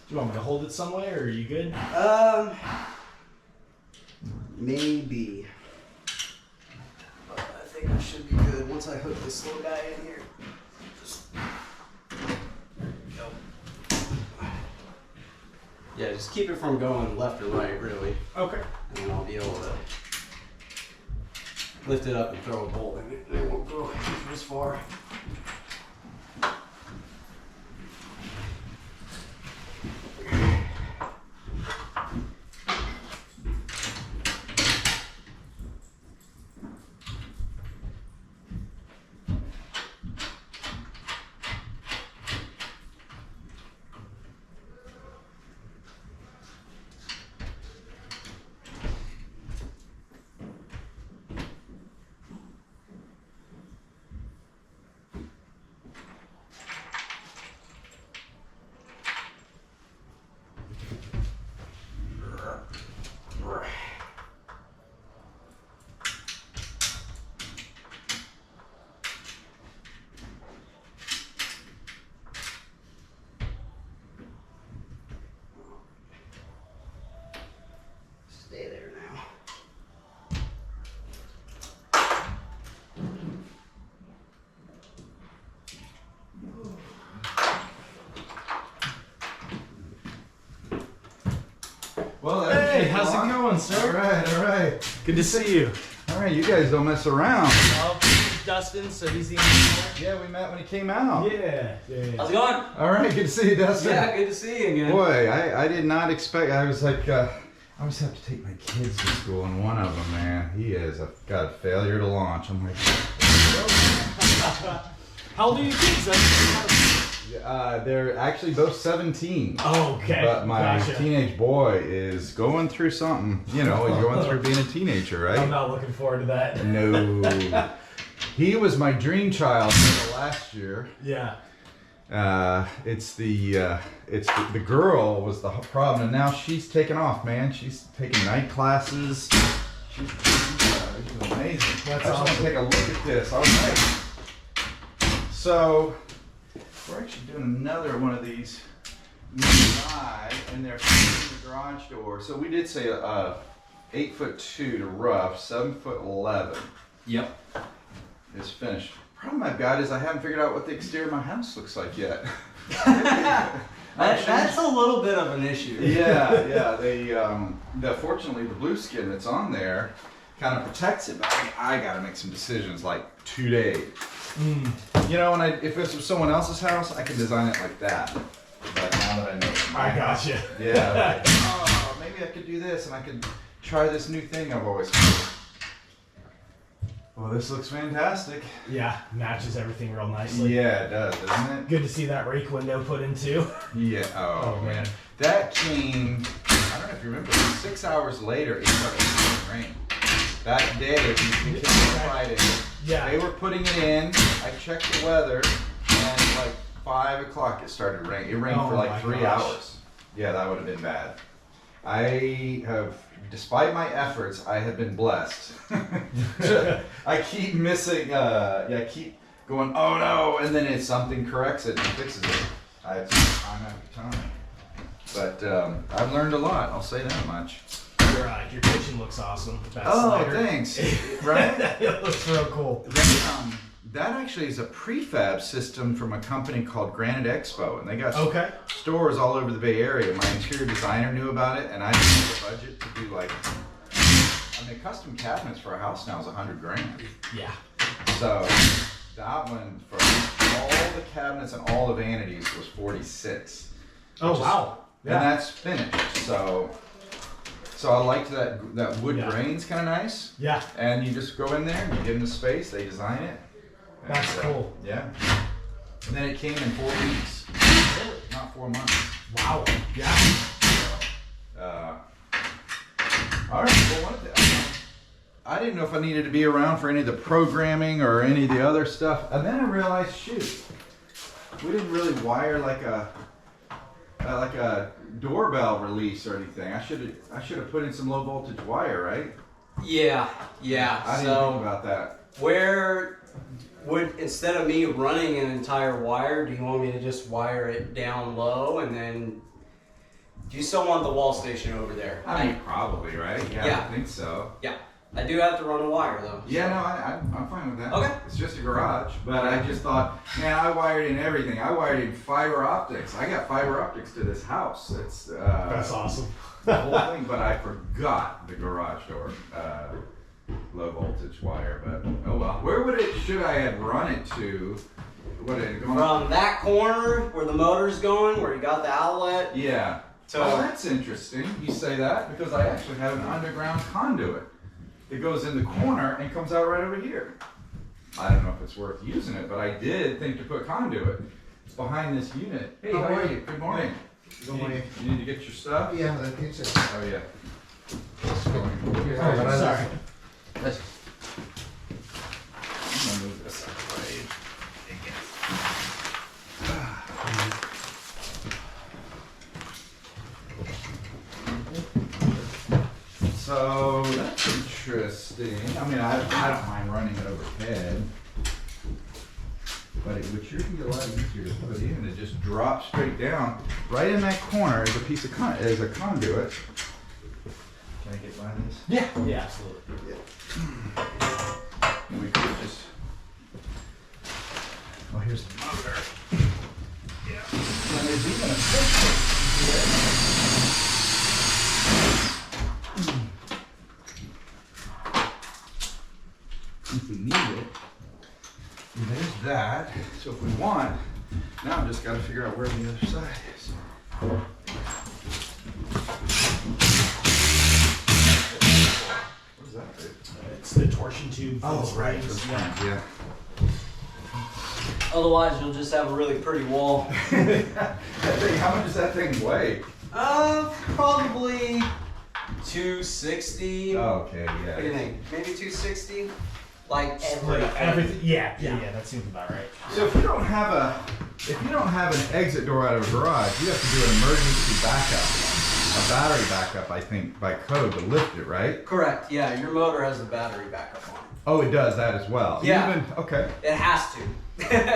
[SPEAKER 2] you want me to hold it some way, or are you good?
[SPEAKER 1] Maybe. But I think I should be good once I hook this little guy in here. Yeah, just keep it from going left or right, really.
[SPEAKER 2] Okay.
[SPEAKER 1] And then I'll be able to lift it up and throw a bolt in it, and it won't go as far.
[SPEAKER 3] Well,
[SPEAKER 4] Hey, how's it going, sir?
[SPEAKER 3] All right.
[SPEAKER 4] Good to see you.
[SPEAKER 3] All right, you guys don't mess around.
[SPEAKER 2] Oh, this is Dustin, so he's the engineer.
[SPEAKER 3] Yeah, we met when he came out.
[SPEAKER 4] Yeah.
[SPEAKER 1] How's it going?
[SPEAKER 3] All right, good to see you, Dustin.
[SPEAKER 1] Yeah, good to see you again.
[SPEAKER 3] Boy, I did not expect. I was like, I always have to take my kids to school, and one of them, man, he is got a failure to launch. I'm like,
[SPEAKER 4] How old are your kids?
[SPEAKER 3] they're actually both 17.
[SPEAKER 4] Okay.
[SPEAKER 3] But my
[SPEAKER 4] Gotcha.
[SPEAKER 3] teenage boy is going through something. You know, he's going through being a teenager, right?
[SPEAKER 4] I'm not looking forward to that.
[SPEAKER 3] No. He was my dream child for the last year.
[SPEAKER 4] Yeah.
[SPEAKER 3] It's the girl was the problem, and now she's taken off, man. She's taking night classes. She's amazing.
[SPEAKER 4] That's
[SPEAKER 3] I just want to
[SPEAKER 4] awesome.
[SPEAKER 3] take a look at this. All right. So we're actually doing another one of these live, and they're in the garage door. So we did say 8'2" to rough, 7'11"
[SPEAKER 1] Yep.
[SPEAKER 3] is finished. Problem I've got is I haven't figured out what the exterior of my house looks like yet.
[SPEAKER 1] That's a little bit of an issue.
[SPEAKER 3] Yeah. Fortunately, the blue skin that's on there kind of protects it, but I gotta make some decisions like today. You know, if this was someone else's house, I could design it like that. But now that I know it's my
[SPEAKER 4] I
[SPEAKER 3] house,
[SPEAKER 4] gotcha.
[SPEAKER 3] yeah, like, oh, maybe I could do this, and I could try this new thing I've always wanted. Well, this looks fantastic.
[SPEAKER 4] Yeah, matches everything real nicely.
[SPEAKER 3] Yeah, it does, doesn't it?
[SPEAKER 4] Good to see that rake window put in too.
[SPEAKER 3] Yeah. Oh,
[SPEAKER 4] Oh,
[SPEAKER 3] man.
[SPEAKER 4] man.
[SPEAKER 3] That came. I don't know if you remember. 6 hours later, it started pouring rain. That day, it came Friday.
[SPEAKER 4] Yeah.
[SPEAKER 3] They were putting it in. I checked the weather, and like 5 o'clock, it started raining. It rained
[SPEAKER 4] Oh
[SPEAKER 3] for
[SPEAKER 4] my
[SPEAKER 3] like 3
[SPEAKER 4] gosh.
[SPEAKER 3] hours. Yeah, that would have been bad. I have, despite my efforts, I have been blessed. I keep missing. I keep going. Oh no! And then something corrects it and fixes it. I have time after time. But I've learned a lot. I'll say that much.
[SPEAKER 4] Your kitchen looks awesome. That
[SPEAKER 3] Oh,
[SPEAKER 4] slider.
[SPEAKER 3] thanks. Right?
[SPEAKER 4] It looks real cool.
[SPEAKER 3] That actually is a prefab system from a company called Granite Expo, and they got
[SPEAKER 4] Okay.
[SPEAKER 3] stores all over the Bay Area. My interior designer knew about it, and I didn't have the budget to do custom cabinets for a house now is $100,000.
[SPEAKER 4] Yeah.
[SPEAKER 3] So that one for all the cabinets and all the vanities was $46,000.
[SPEAKER 4] Oh wow.
[SPEAKER 3] And that's finished. So I liked that wood
[SPEAKER 4] Yeah.
[SPEAKER 3] grain's kind of nice. Yeah. And you just go in there, you give them the space, they design it. And,
[SPEAKER 4] That's cool.
[SPEAKER 3] Yeah. And then it came in 4 weeks. Not 4 months.
[SPEAKER 4] Wow. Yeah.
[SPEAKER 3] All right. Well, I didn't know if I needed to be around for any of the programming or any of the other stuff. And then I realized, shoot, we didn't really wire like a doorbell release or anything. I should have put in some low voltage wire, right?
[SPEAKER 1] Yeah.
[SPEAKER 3] I didn't think about that.
[SPEAKER 1] Where would, instead of me running an entire wire, do you want me to just wire it down low and then, do you still want the wall station over there?
[SPEAKER 3] I mean, probably, right?
[SPEAKER 1] Yeah.
[SPEAKER 3] I think so.
[SPEAKER 1] Yeah. I do have to run a wire though.
[SPEAKER 3] Yeah, no, I'm fine with that.
[SPEAKER 1] Okay.
[SPEAKER 3] It's just a garage, but I just thought, man, I wired in everything. I wired in fiber optics. I got fiber optics to this house. It's
[SPEAKER 4] That's awesome.
[SPEAKER 3] the whole thing, but I forgot the garage door low voltage wire. But oh well. Where should I have run it to? What it going?
[SPEAKER 1] From that corner where the motor's going, where you got the outlet.
[SPEAKER 3] Yeah.
[SPEAKER 1] So
[SPEAKER 3] Oh, that's interesting. You say that because I actually have an underground conduit. It goes in the corner and comes out right over here. I don't know if it's worth using it, but I did think to put conduit. It's behind this unit. Hey, how are you? Good morning.
[SPEAKER 5] Good morning.
[SPEAKER 3] You need to get your stuff?
[SPEAKER 5] Yeah, the pizza.
[SPEAKER 3] Oh, yeah.
[SPEAKER 4] Oh, sorry.
[SPEAKER 3] I'm gonna move this out of the way. So that's interesting. I mean, I don't mind running it overhead, but it would sure be a lot easier to put in. It just drops straight down. Right in that corner is a piece of is a conduit. Can I get by this?
[SPEAKER 4] Yeah, absolutely.
[SPEAKER 3] And we could just. Well, here's the motor. Yeah. And there's even a switch here. gotta figure out where the other side is. What is that, dude?
[SPEAKER 4] It's the torsion tube. For the
[SPEAKER 3] right.
[SPEAKER 4] springs.
[SPEAKER 3] Yeah.
[SPEAKER 1] Otherwise, you'll just have a really pretty wall.
[SPEAKER 3] That thing, how much does that thing weigh?
[SPEAKER 1] Probably 260.
[SPEAKER 3] Okay,
[SPEAKER 1] What do you
[SPEAKER 3] yeah.
[SPEAKER 1] think? Maybe 260? Like
[SPEAKER 4] Everything. Yeah. That seems about right.
[SPEAKER 3] So if you don't have an exit door out of a garage, you have to do an emergency backup, a battery backup, I think, by code to lift it, right?
[SPEAKER 1] Correct. Yeah, your motor has the battery backup on it.
[SPEAKER 3] Oh, it does that as well.
[SPEAKER 1] Yeah.
[SPEAKER 3] Okay.
[SPEAKER 1] It has to.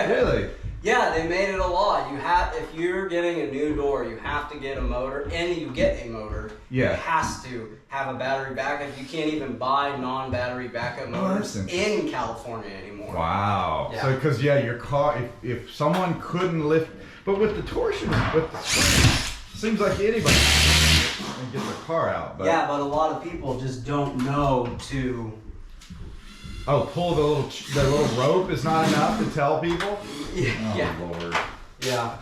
[SPEAKER 3] Really?
[SPEAKER 1] Yeah, they made it a law. You have, if you're getting a new door, you have to get a motor, and you get a motor.
[SPEAKER 3] Yeah.
[SPEAKER 1] It has to have a battery backup. You can't even buy non-battery backup
[SPEAKER 3] Oh,
[SPEAKER 1] motors
[SPEAKER 3] that's
[SPEAKER 1] in California anymore.
[SPEAKER 3] Wow.
[SPEAKER 1] Yeah.
[SPEAKER 3] So, because your car, if someone couldn't lift, but with the torsion, with the spring, seems like anybody can get the car out. But,
[SPEAKER 1] Yeah, but a lot of people just don't know to.
[SPEAKER 3] Oh, pull the little rope is not enough to tell people.
[SPEAKER 1] Yeah.
[SPEAKER 3] Oh Lord.
[SPEAKER 1] Yeah.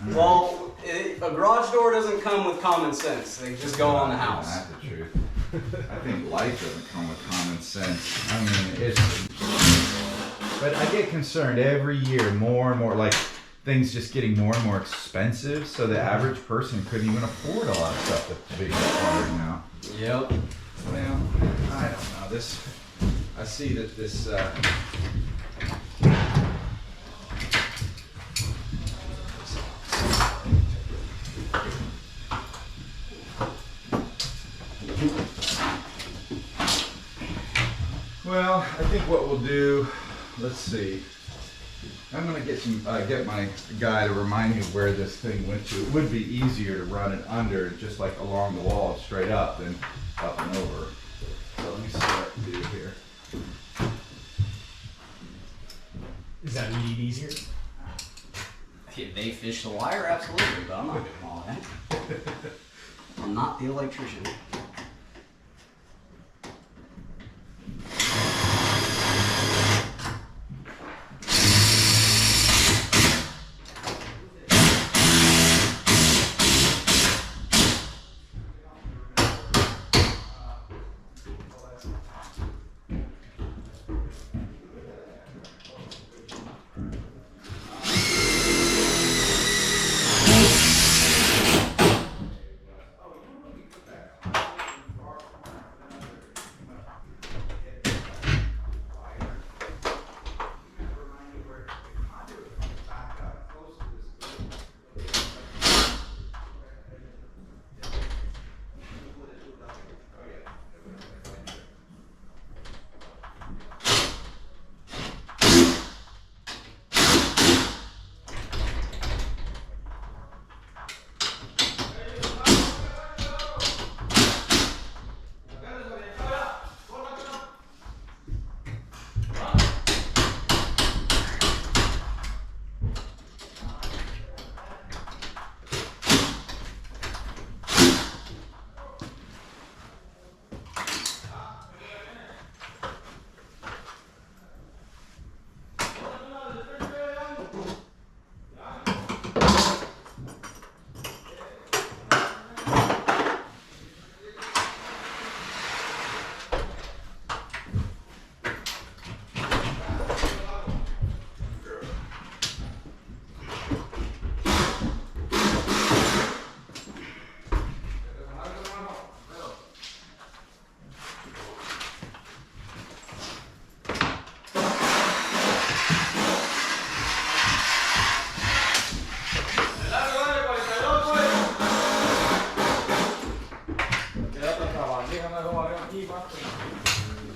[SPEAKER 1] Well, a garage door doesn't come with common sense. They just go on the house.
[SPEAKER 3] That's the truth. I think life doesn't come with common sense. I mean, it's. But I get concerned every year, more and more, like things just getting more and more expensive. So the average person couldn't even afford a lot of stuff that's being required now.
[SPEAKER 1] Yep.
[SPEAKER 3] Well, I don't know. This. I see that this. Well, I think what we'll do, let's see. I'm gonna get my guy to remind me where this thing went to. It would be easier to run it under, just like along the wall, straight up, than up and over. So let me see what I can do here.
[SPEAKER 4] Is that indeed easier?
[SPEAKER 1] If they fish the wire, absolutely, but I'm not doing all that. I'm not the electrician.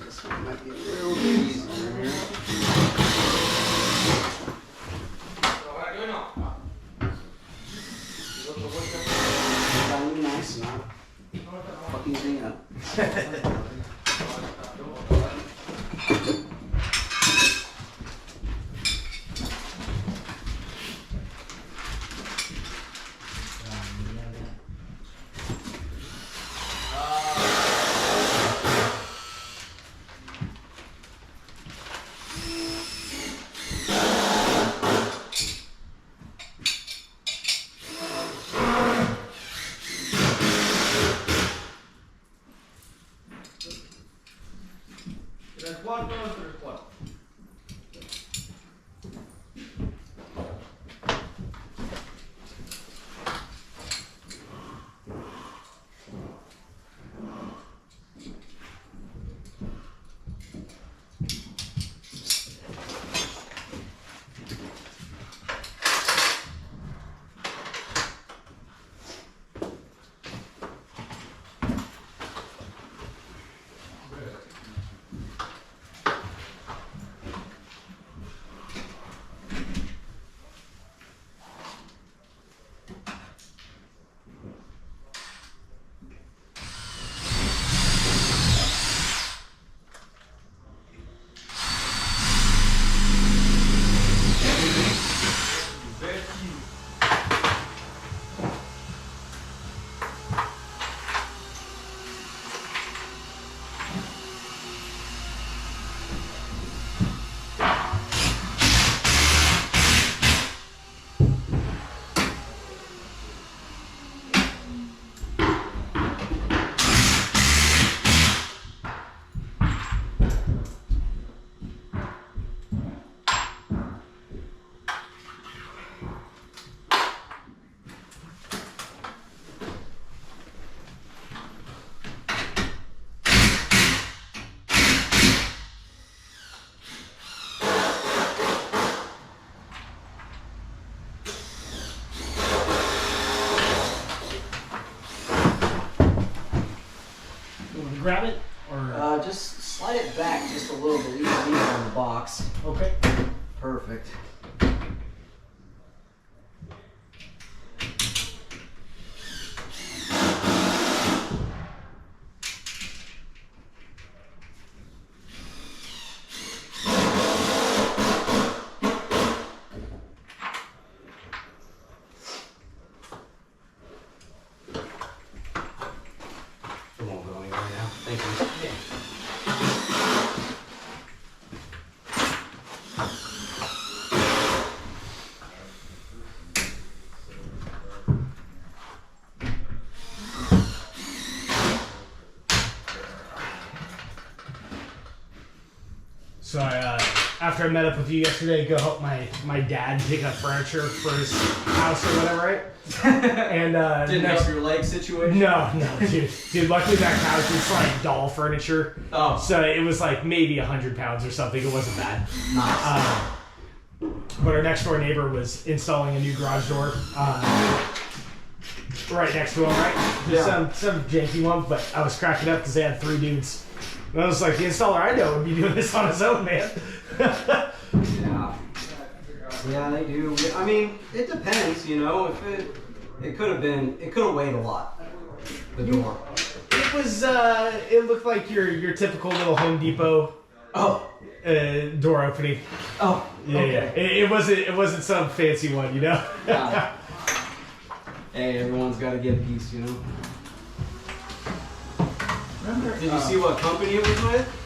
[SPEAKER 1] This one might be a little bit easier here. Sounding nice, not fucking thing up.
[SPEAKER 4] grab it? Or
[SPEAKER 1] Just slide it back just a little bit. Leave it on the box.
[SPEAKER 4] okay.
[SPEAKER 1] Perfect. It won't go anywhere now. Thank you.
[SPEAKER 4] So after I met up with you yesterday, go help my dad pick up furniture for his house or whatever, right? And
[SPEAKER 1] Didn't help your leg situation?
[SPEAKER 4] No, dude. Luckily that couch is like doll furniture.
[SPEAKER 1] Oh.
[SPEAKER 4] So it was like maybe 100 pounds or something. It wasn't bad.
[SPEAKER 1] Nice.
[SPEAKER 4] But our next door neighbor was installing a new garage door right next to him, right? Just some janky one, but I was cracking up because they had 3 dudes. And I was like, the installer I know would be doing this on his own, man.
[SPEAKER 1] Yeah. Yeah, they do. I mean, it depends, you know. If it could have weighed a lot. The door.
[SPEAKER 4] It was, it looked like your typical little Home Depot door opening.
[SPEAKER 1] Oh.
[SPEAKER 4] Yeah,
[SPEAKER 1] Okay.
[SPEAKER 4] It wasn't some fancy one, you know.
[SPEAKER 1] Hey, everyone's got to get a piece, you know.
[SPEAKER 3] Remember,
[SPEAKER 1] Did you see what company it was with?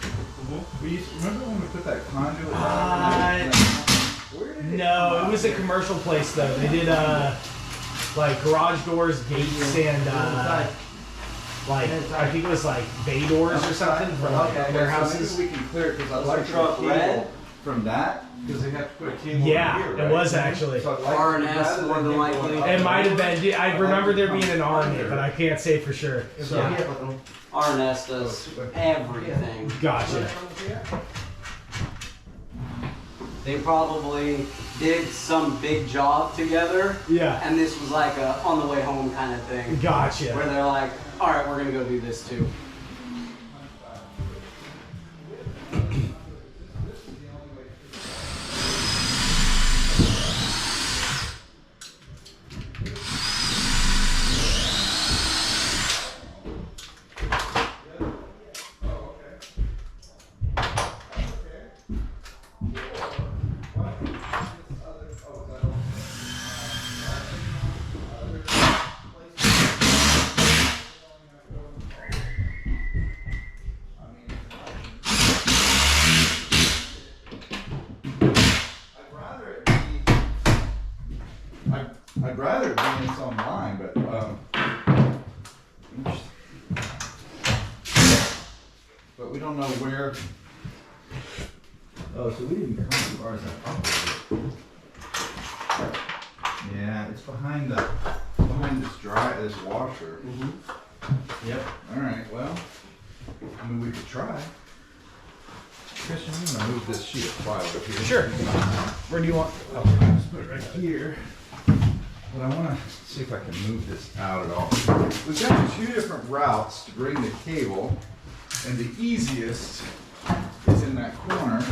[SPEAKER 3] remember when we put that conduit Where did
[SPEAKER 4] No, it was a commercial place though. They did like garage doors, gates, and like I think it was like bay doors or something for like warehouses.
[SPEAKER 3] So maybe we can clear it because I'd like to
[SPEAKER 1] truck
[SPEAKER 3] cable
[SPEAKER 1] red?
[SPEAKER 3] from that because they have to put a cable
[SPEAKER 4] Yeah,
[SPEAKER 3] over here,
[SPEAKER 4] it
[SPEAKER 3] right?
[SPEAKER 4] was actually.
[SPEAKER 3] So I'd like to-
[SPEAKER 1] R&S
[SPEAKER 3] rather than
[SPEAKER 1] more than
[SPEAKER 3] get
[SPEAKER 1] likely.
[SPEAKER 3] one
[SPEAKER 4] It
[SPEAKER 3] up
[SPEAKER 4] might have
[SPEAKER 3] there,
[SPEAKER 4] been. I remember there being an R in it, but I can't say for sure.
[SPEAKER 3] So
[SPEAKER 1] R&S does everything.
[SPEAKER 4] Gotcha.
[SPEAKER 1] They probably did some big job together,
[SPEAKER 4] Yeah.
[SPEAKER 1] and this was like a on the way home kind of thing. Where
[SPEAKER 4] Gotcha.
[SPEAKER 1] they're like, all right, we're gonna go do this too.
[SPEAKER 3] I'd rather it be in its own line, but we don't know where. Oh, so we didn't come to ours that far. Yeah, it's behind this washer.
[SPEAKER 4] Yep.
[SPEAKER 3] All right, well, I mean we could try. Christian, I'm gonna move this sheet of ply over here.
[SPEAKER 4] Sure. Where do you want?
[SPEAKER 3] I'll just put it right here. But I want to see if I can move this out at all. We've got 2 different routes to bring the cable, and the easiest is in that corner.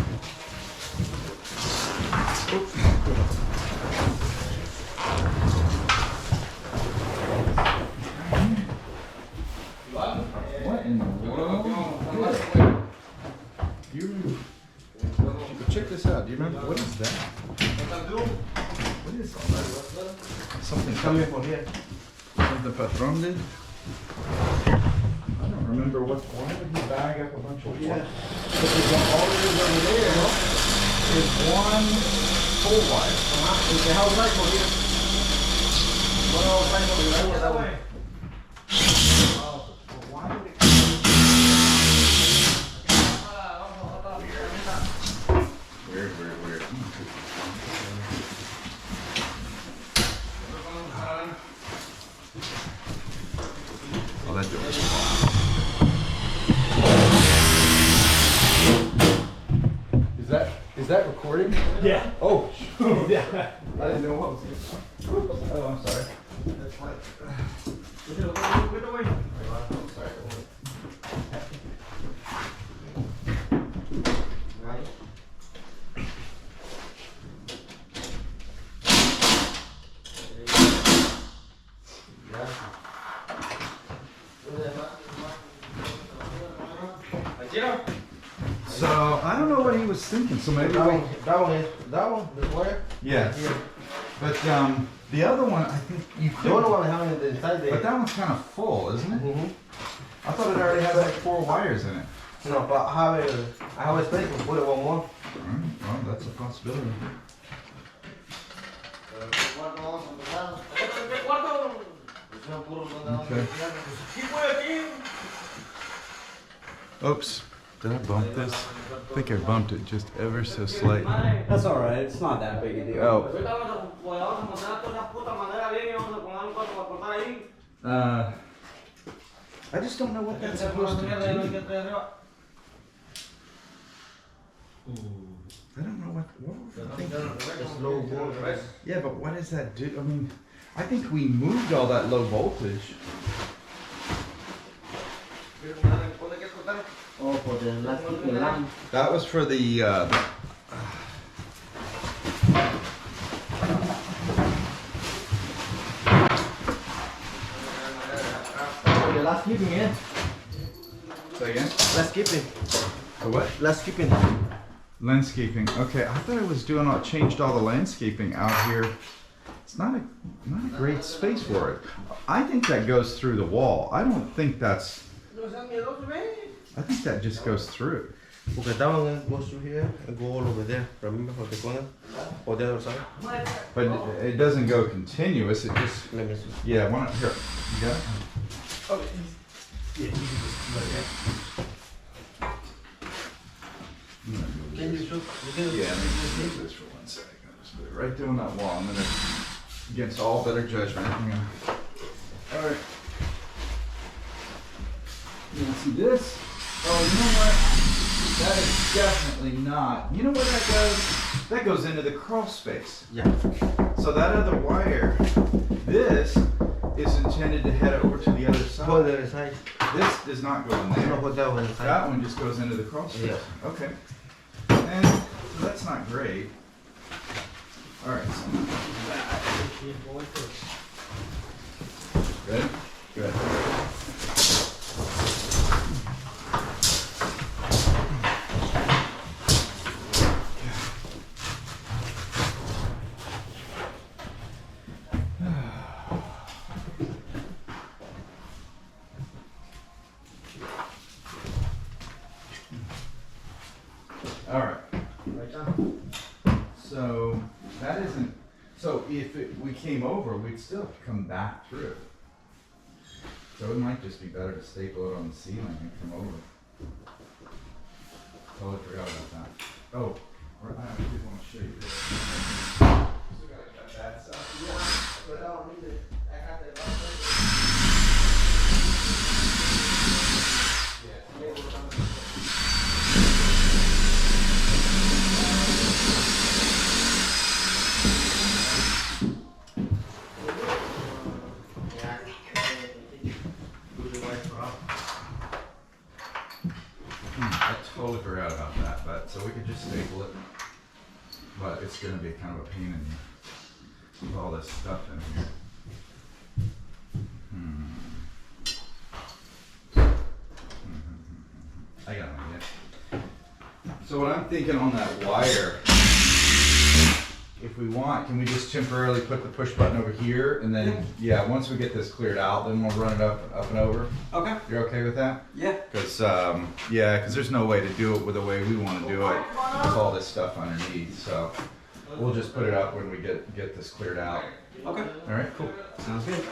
[SPEAKER 3] Oops. What in the world? Check this out. Do you remember what is that? What is all that? Something coming from here. Something patron did? I don't remember what. Why would he bag up a bunch of stuff? But there's all there is over there is one full wire. How's that going? Why would it Weird. Oh, that door is Is that recording?
[SPEAKER 4] Yeah.
[SPEAKER 3] Oh, shoot.
[SPEAKER 4] Yeah.
[SPEAKER 3] I didn't know what was going on. Oh, I'm sorry. That's fine. I'm sorry. So I don't know what he was thinking. So maybe
[SPEAKER 5] That
[SPEAKER 3] we,
[SPEAKER 5] one, the wire.
[SPEAKER 3] yeah. But the other one, I think you
[SPEAKER 5] The other
[SPEAKER 3] could.
[SPEAKER 5] one having it inside there.
[SPEAKER 3] But that one's kind of full, isn't it?
[SPEAKER 5] Mm-hmm.
[SPEAKER 3] I thought it already had like 4 wires in it.
[SPEAKER 5] No, but I have a space to put it one more.
[SPEAKER 3] Well, that's a possibility. Okay. Oops. Did I bump this? I think I bumped it just ever so slightly.
[SPEAKER 1] That's all right. It's not that big a deal.
[SPEAKER 3] Oh. I just don't know what that's supposed to do. I don't know what was I thinking? Yeah, but what does that do? I mean, I think we moved all that low voltage.
[SPEAKER 5] Oh, for the last keeping lamp.
[SPEAKER 3] That was for the
[SPEAKER 5] The last keeping, yeah.
[SPEAKER 3] say again?
[SPEAKER 5] Last keeping.
[SPEAKER 3] The what?
[SPEAKER 5] Last keeping.
[SPEAKER 3] Landscaping. Okay, I thought I was doing all changed all the landscaping out here. It's not a great space for it. I think that goes through the wall. I don't think that's. I think that just goes through.
[SPEAKER 5] Porque that one goes through here and go all over there. Remember for the corner? Or the other side?
[SPEAKER 3] But it doesn't go continuous. It just.
[SPEAKER 5] Let me see.
[SPEAKER 3] Yeah, one here. You got it?
[SPEAKER 4] Oh, yeah, you can just let it
[SPEAKER 5] Can you show?
[SPEAKER 3] Yeah, let me just move this for 1 second. I'll just put it right there on that wall. I'm gonna, against all better judgment, I'm gonna. All right. You wanna see this? Oh, you know what? That is definitely not. You know where that goes? That goes into the crawl space.
[SPEAKER 5] Yeah.
[SPEAKER 3] So that other wire, this is intended to head over to the other
[SPEAKER 5] For
[SPEAKER 3] side.
[SPEAKER 5] the other side.
[SPEAKER 3] This does not go in
[SPEAKER 5] No,
[SPEAKER 3] there.
[SPEAKER 5] put that one inside.
[SPEAKER 3] That one just goes into the crawl space.
[SPEAKER 5] Yeah.
[SPEAKER 3] Okay. And so that's not great. All right. So Ready? Good. All right. So that isn't. So if we came over, we'd still have to come back through. So it might just be better to staple it on the ceiling and come over. Totally forgot about that. Oh, I did want to show you this. Still gotta cut that stuff.
[SPEAKER 5] But I don't need it. I got it.
[SPEAKER 3] I totally forgot about that, but so we could just staple it. But it's gonna be kind of a pain in with all this stuff in here. I got an idea. So what I'm thinking on that wire, if we want, can we just temporarily put the push button over here and then, yeah, once we get this cleared out, then we'll run it up and over?
[SPEAKER 1] Okay.
[SPEAKER 3] You're okay with that?
[SPEAKER 1] Yeah.
[SPEAKER 3] Because, yeah, because there's no way to do it with the way we want to do it with all this stuff underneath. So we'll just put it up when we get this cleared out.
[SPEAKER 1] Okay.
[SPEAKER 3] All right, cool.
[SPEAKER 1] Sounds good.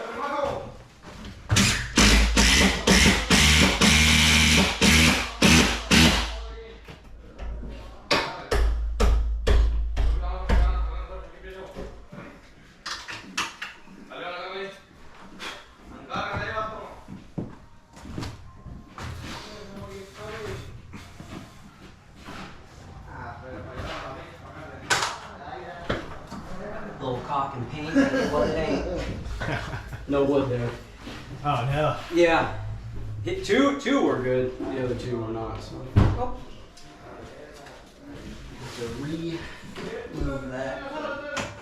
[SPEAKER 1] Little cock and paint. What it ain't. No wood there.
[SPEAKER 4] Oh no.
[SPEAKER 1] Yeah. Hit two were good. The other two were not. So. Oh. To remove that.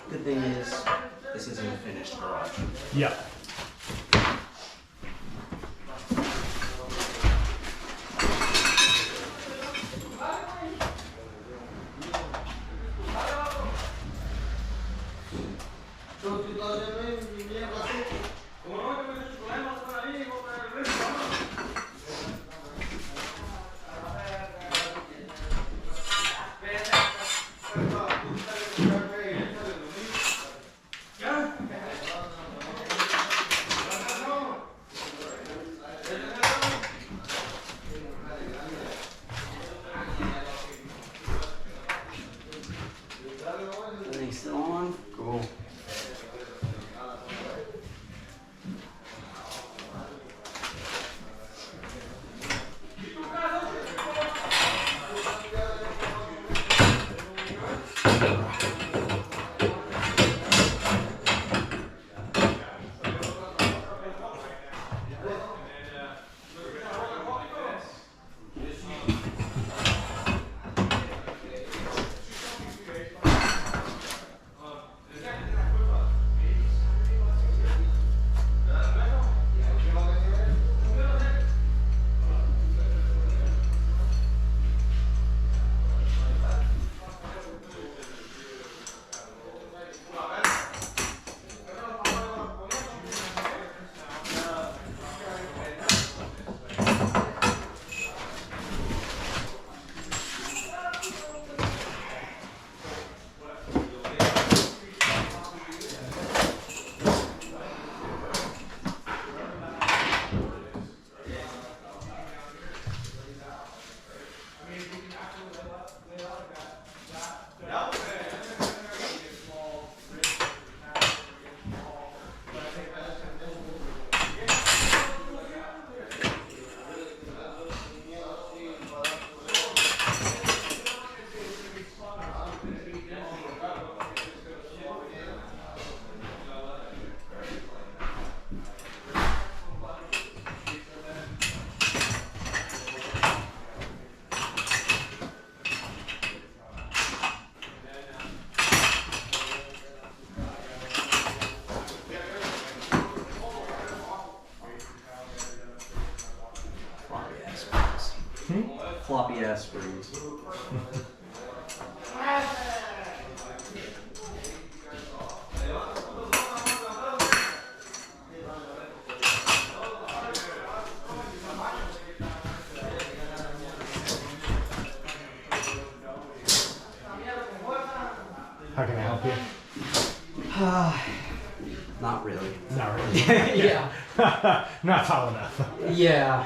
[SPEAKER 1] Good thing is, this isn't a finished garage.
[SPEAKER 4] Yeah.
[SPEAKER 1] Floppy ass springs.
[SPEAKER 4] How can I help you?
[SPEAKER 1] Not really.
[SPEAKER 4] Not really.
[SPEAKER 1] Yeah.
[SPEAKER 4] Not tall enough.
[SPEAKER 1] Yeah.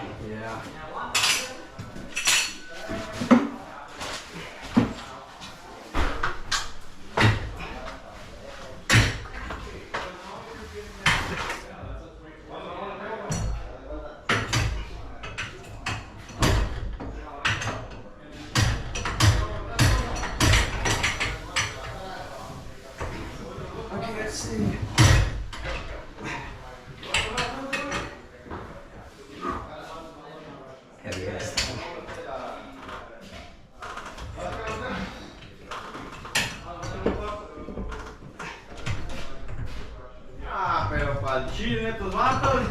[SPEAKER 1] Okay, let's see. Heavy ass thing.
[SPEAKER 5] Ah, pero para el chile estos vatos.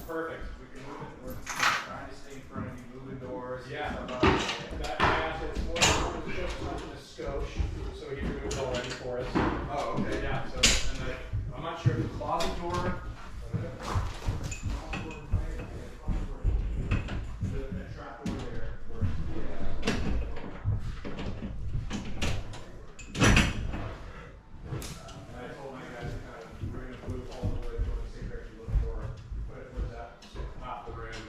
[SPEAKER 6] Perfect. We can move it. We're trying to stay in front of you, moving doors. Yeah. That pass is more just touching a skosh, so he moved already for us. Oh, okay. Yeah. So, and I'm not sure if the closet door. The trap door there. I told my guys to kind of, we're going to move all the way to the same direction you look for. But it was that top the room.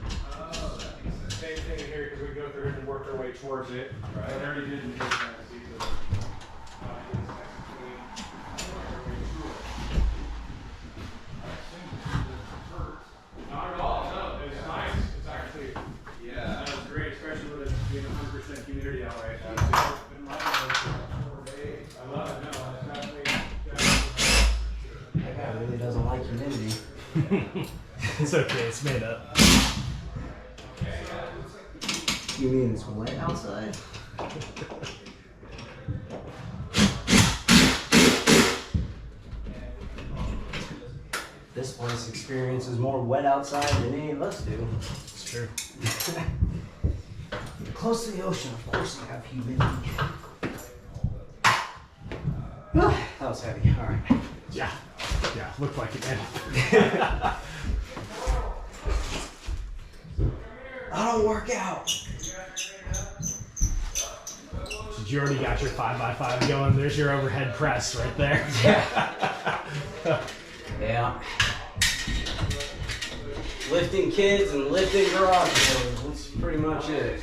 [SPEAKER 6] Same thing in here because we go through it and work our way towards it. Right. I already did in here kind of see the. Not at all. No, it's nice. It's actually. Yeah. That was great, especially with it being 100% humidity out right now. I love it. No, it's definitely.
[SPEAKER 1] That guy really doesn't like humidity.
[SPEAKER 4] It's okay, it's made up.
[SPEAKER 1] You mean it's wet outside? This place experiences more wet outside than any of us do.
[SPEAKER 4] It's true.
[SPEAKER 1] Close to the ocean, of course, you have humidity. That was heavy. All right.
[SPEAKER 4] Yeah. Yeah, looked like it did.
[SPEAKER 1] I don't work out.
[SPEAKER 4] You already got your 5x5 going. There's your overhead press right there.
[SPEAKER 1] Yeah. Lifting kids and lifting garage doors. That's pretty much it.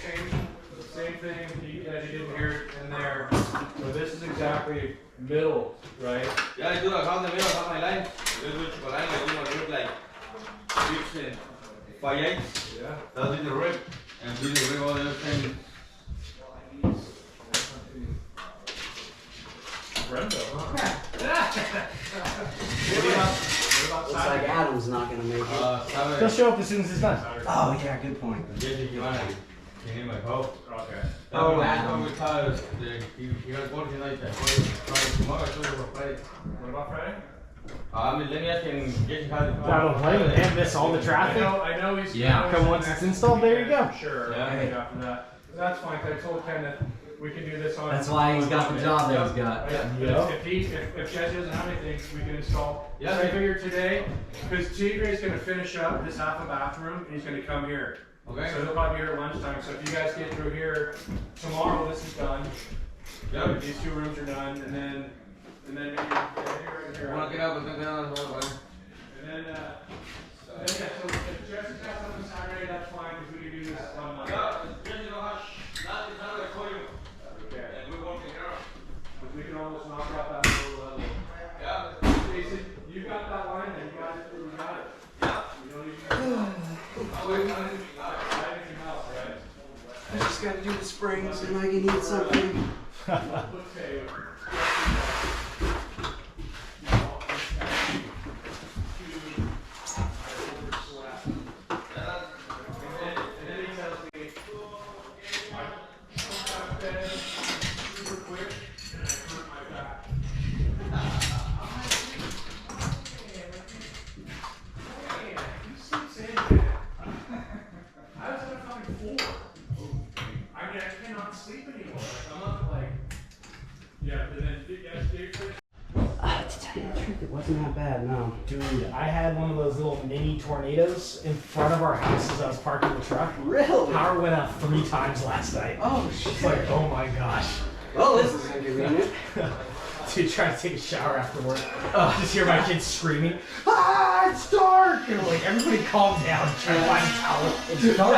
[SPEAKER 6] Same thing, as you didn't hear it in there. So this is exactly middle, right?
[SPEAKER 5] Yeah, I do the house in the middle of my line. This is what I do like 6 and 5/8.
[SPEAKER 6] Yeah.
[SPEAKER 5] That's the rib. And this is the rib all the other thing.
[SPEAKER 6] Brendo.
[SPEAKER 1] Looks like Adam's not gonna make it.
[SPEAKER 4] He'll show up as soon as it's done.
[SPEAKER 1] Oh yeah, good point.
[SPEAKER 6] Okay.
[SPEAKER 1] Oh, Adam.
[SPEAKER 5] Because he was working like that. Tomorrow I told you about Friday.
[SPEAKER 6] What about Friday?
[SPEAKER 5] Let me ask him, get you how
[SPEAKER 4] I don't blame him, man. Miss all the traffic.
[SPEAKER 6] I know he's.
[SPEAKER 1] Yeah.
[SPEAKER 6] I know
[SPEAKER 4] Come
[SPEAKER 6] he's
[SPEAKER 4] once
[SPEAKER 6] in
[SPEAKER 4] it's
[SPEAKER 6] next
[SPEAKER 4] installed, there you
[SPEAKER 6] weekend,
[SPEAKER 4] go.
[SPEAKER 6] Sure.
[SPEAKER 5] Yeah.
[SPEAKER 6] Yeah. After that. That's fine. 'Cause I told Ken that we can do this on.
[SPEAKER 1] That's why he's got the job that he's got.
[SPEAKER 6] Yeah. If Jesse doesn't have anything, we can install.
[SPEAKER 5] Yeah.
[SPEAKER 6] So I figured today, because Tigre's gonna finish up his half a bathroom, and he's gonna come here.
[SPEAKER 5] Okay.
[SPEAKER 6] So he'll probably be here at lunchtime. So if you guys get through here tomorrow, this is done.
[SPEAKER 5] Yeah.
[SPEAKER 6] These 2 rooms are done, and then maybe right here.
[SPEAKER 5] Wanna get up and then
[SPEAKER 6] And then yeah. So if Jesse's got something Saturday, that's fine. Because we can do this on Monday.
[SPEAKER 1] I just gotta do the springs and I can eat something. To tell you the truth, it wasn't that bad, no.
[SPEAKER 4] Dude, I had one of those little mini tornadoes in front of our house as I was parking the truck.
[SPEAKER 1] Really?
[SPEAKER 4] Power went out 3 times last night.
[SPEAKER 1] Oh, shit.
[SPEAKER 4] It's like, oh my gosh.
[SPEAKER 1] Well, this is inconvenient.
[SPEAKER 4] Dude, trying to take a shower after work. Just hear my kids screaming, ah, it's dark! And like, everybody calm down, try to find a towel.
[SPEAKER 1] It's dark.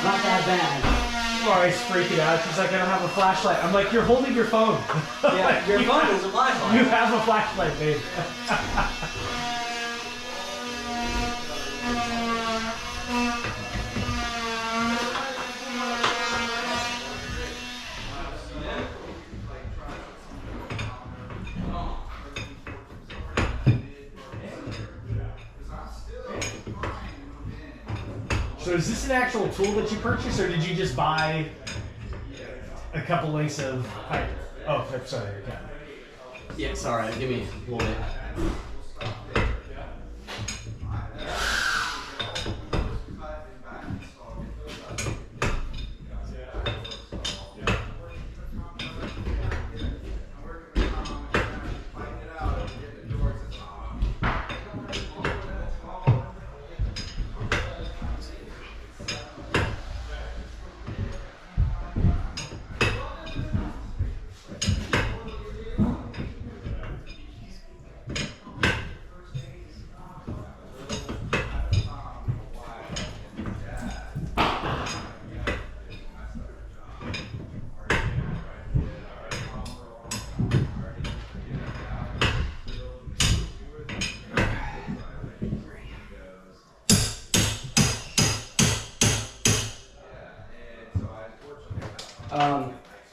[SPEAKER 1] Not that bad.
[SPEAKER 4] Laurie's freaking out. She's like, I don't have a flashlight. I'm like, you're holding your phone.
[SPEAKER 1] Yeah, your phone is a flashlight.
[SPEAKER 4] You have a flashlight, babe. So is this an actual tool that you purchased, or did you just buy a couple lengths of pipe? Oh, sorry. Okay.
[SPEAKER 1] Yeah, it's alright. Give me a little bit.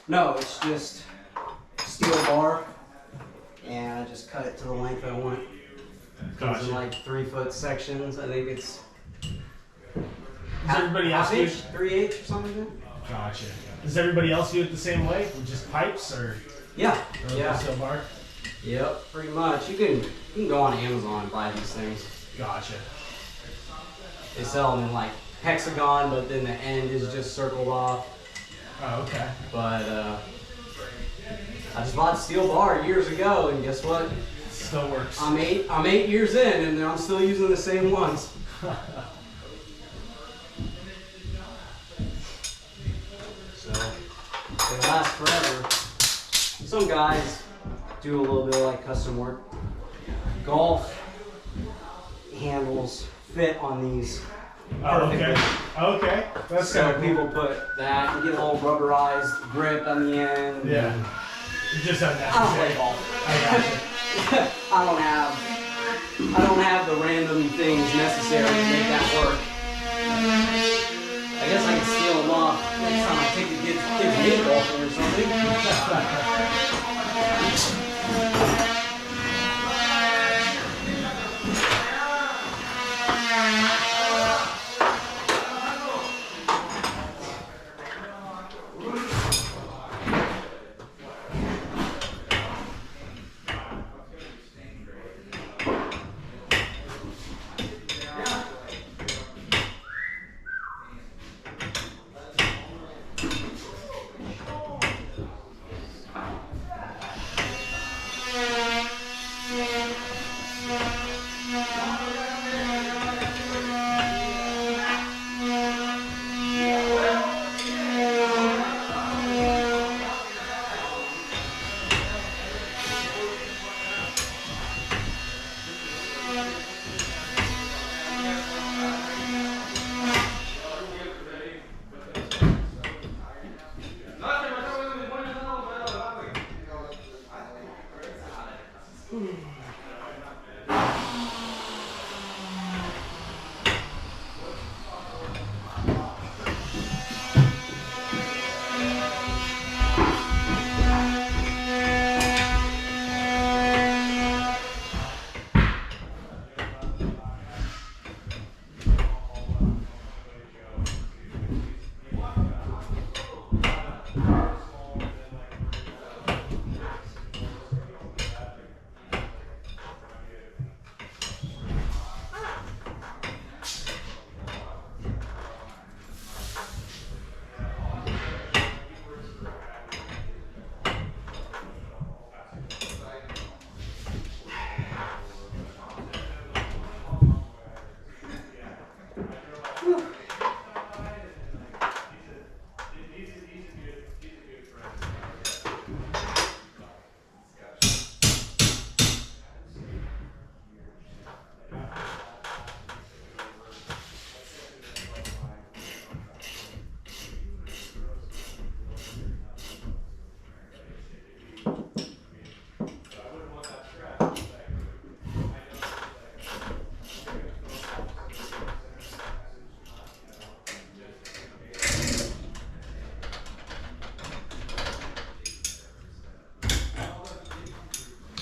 [SPEAKER 1] No, it's just steel bar, and I just cut it to the length I want. Comes in like 3-foot sections. I think it's
[SPEAKER 4] Does everybody else do it?
[SPEAKER 1] 3/8 or something.
[SPEAKER 4] Gotcha. Does everybody else do it the same way, with just pipes, or
[SPEAKER 1] Yeah,
[SPEAKER 4] yeah, steel bar?
[SPEAKER 1] Yep, pretty much. You can go on Amazon and buy these things.
[SPEAKER 4] Gotcha.
[SPEAKER 1] They sell them in like hexagon, but then the end is just circled off.
[SPEAKER 4] Oh, okay.
[SPEAKER 1] But I just bought steel bar years ago, and guess what?
[SPEAKER 4] Still works.
[SPEAKER 1] I'm 8 years in, and I'm still using the same ones. So they last forever. Some guys do a little bit of like custom work. Golf handles fit on these.
[SPEAKER 4] Oh, okay. Okay. That's
[SPEAKER 1] So
[SPEAKER 4] kind of
[SPEAKER 1] people put that and get a little rubberized grip on the end.
[SPEAKER 4] Yeah. You just have that.
[SPEAKER 1] I don't play golf.
[SPEAKER 4] I gotcha.
[SPEAKER 1] I don't have the random things necessary to make that work. I guess I can steal them off next time I take the kids mini golfing or something.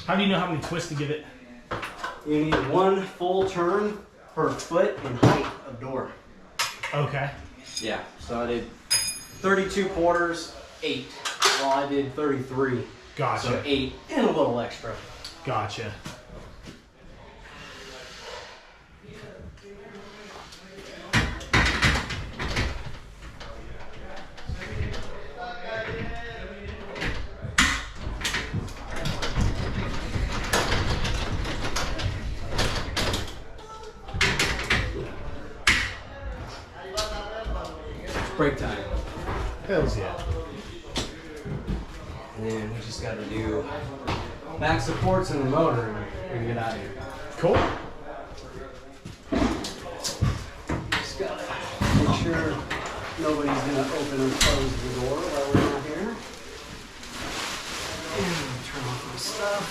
[SPEAKER 4] How do you know how many twists to give it?
[SPEAKER 1] You need 1 full turn per foot in height of door.
[SPEAKER 4] Okay.
[SPEAKER 1] Yeah, so I did 32 quarters, 8. Well, I did 33.
[SPEAKER 4] Gotcha.
[SPEAKER 1] So 8 and a little extra.
[SPEAKER 4] Gotcha.
[SPEAKER 1] Break time.
[SPEAKER 4] Hells yeah.
[SPEAKER 1] And then we just got to do back supports and the motor and we can get out of here.
[SPEAKER 4] Cool.
[SPEAKER 1] Just got to make sure nobody's going to open and close the door while we're not here. And turn off my stuff.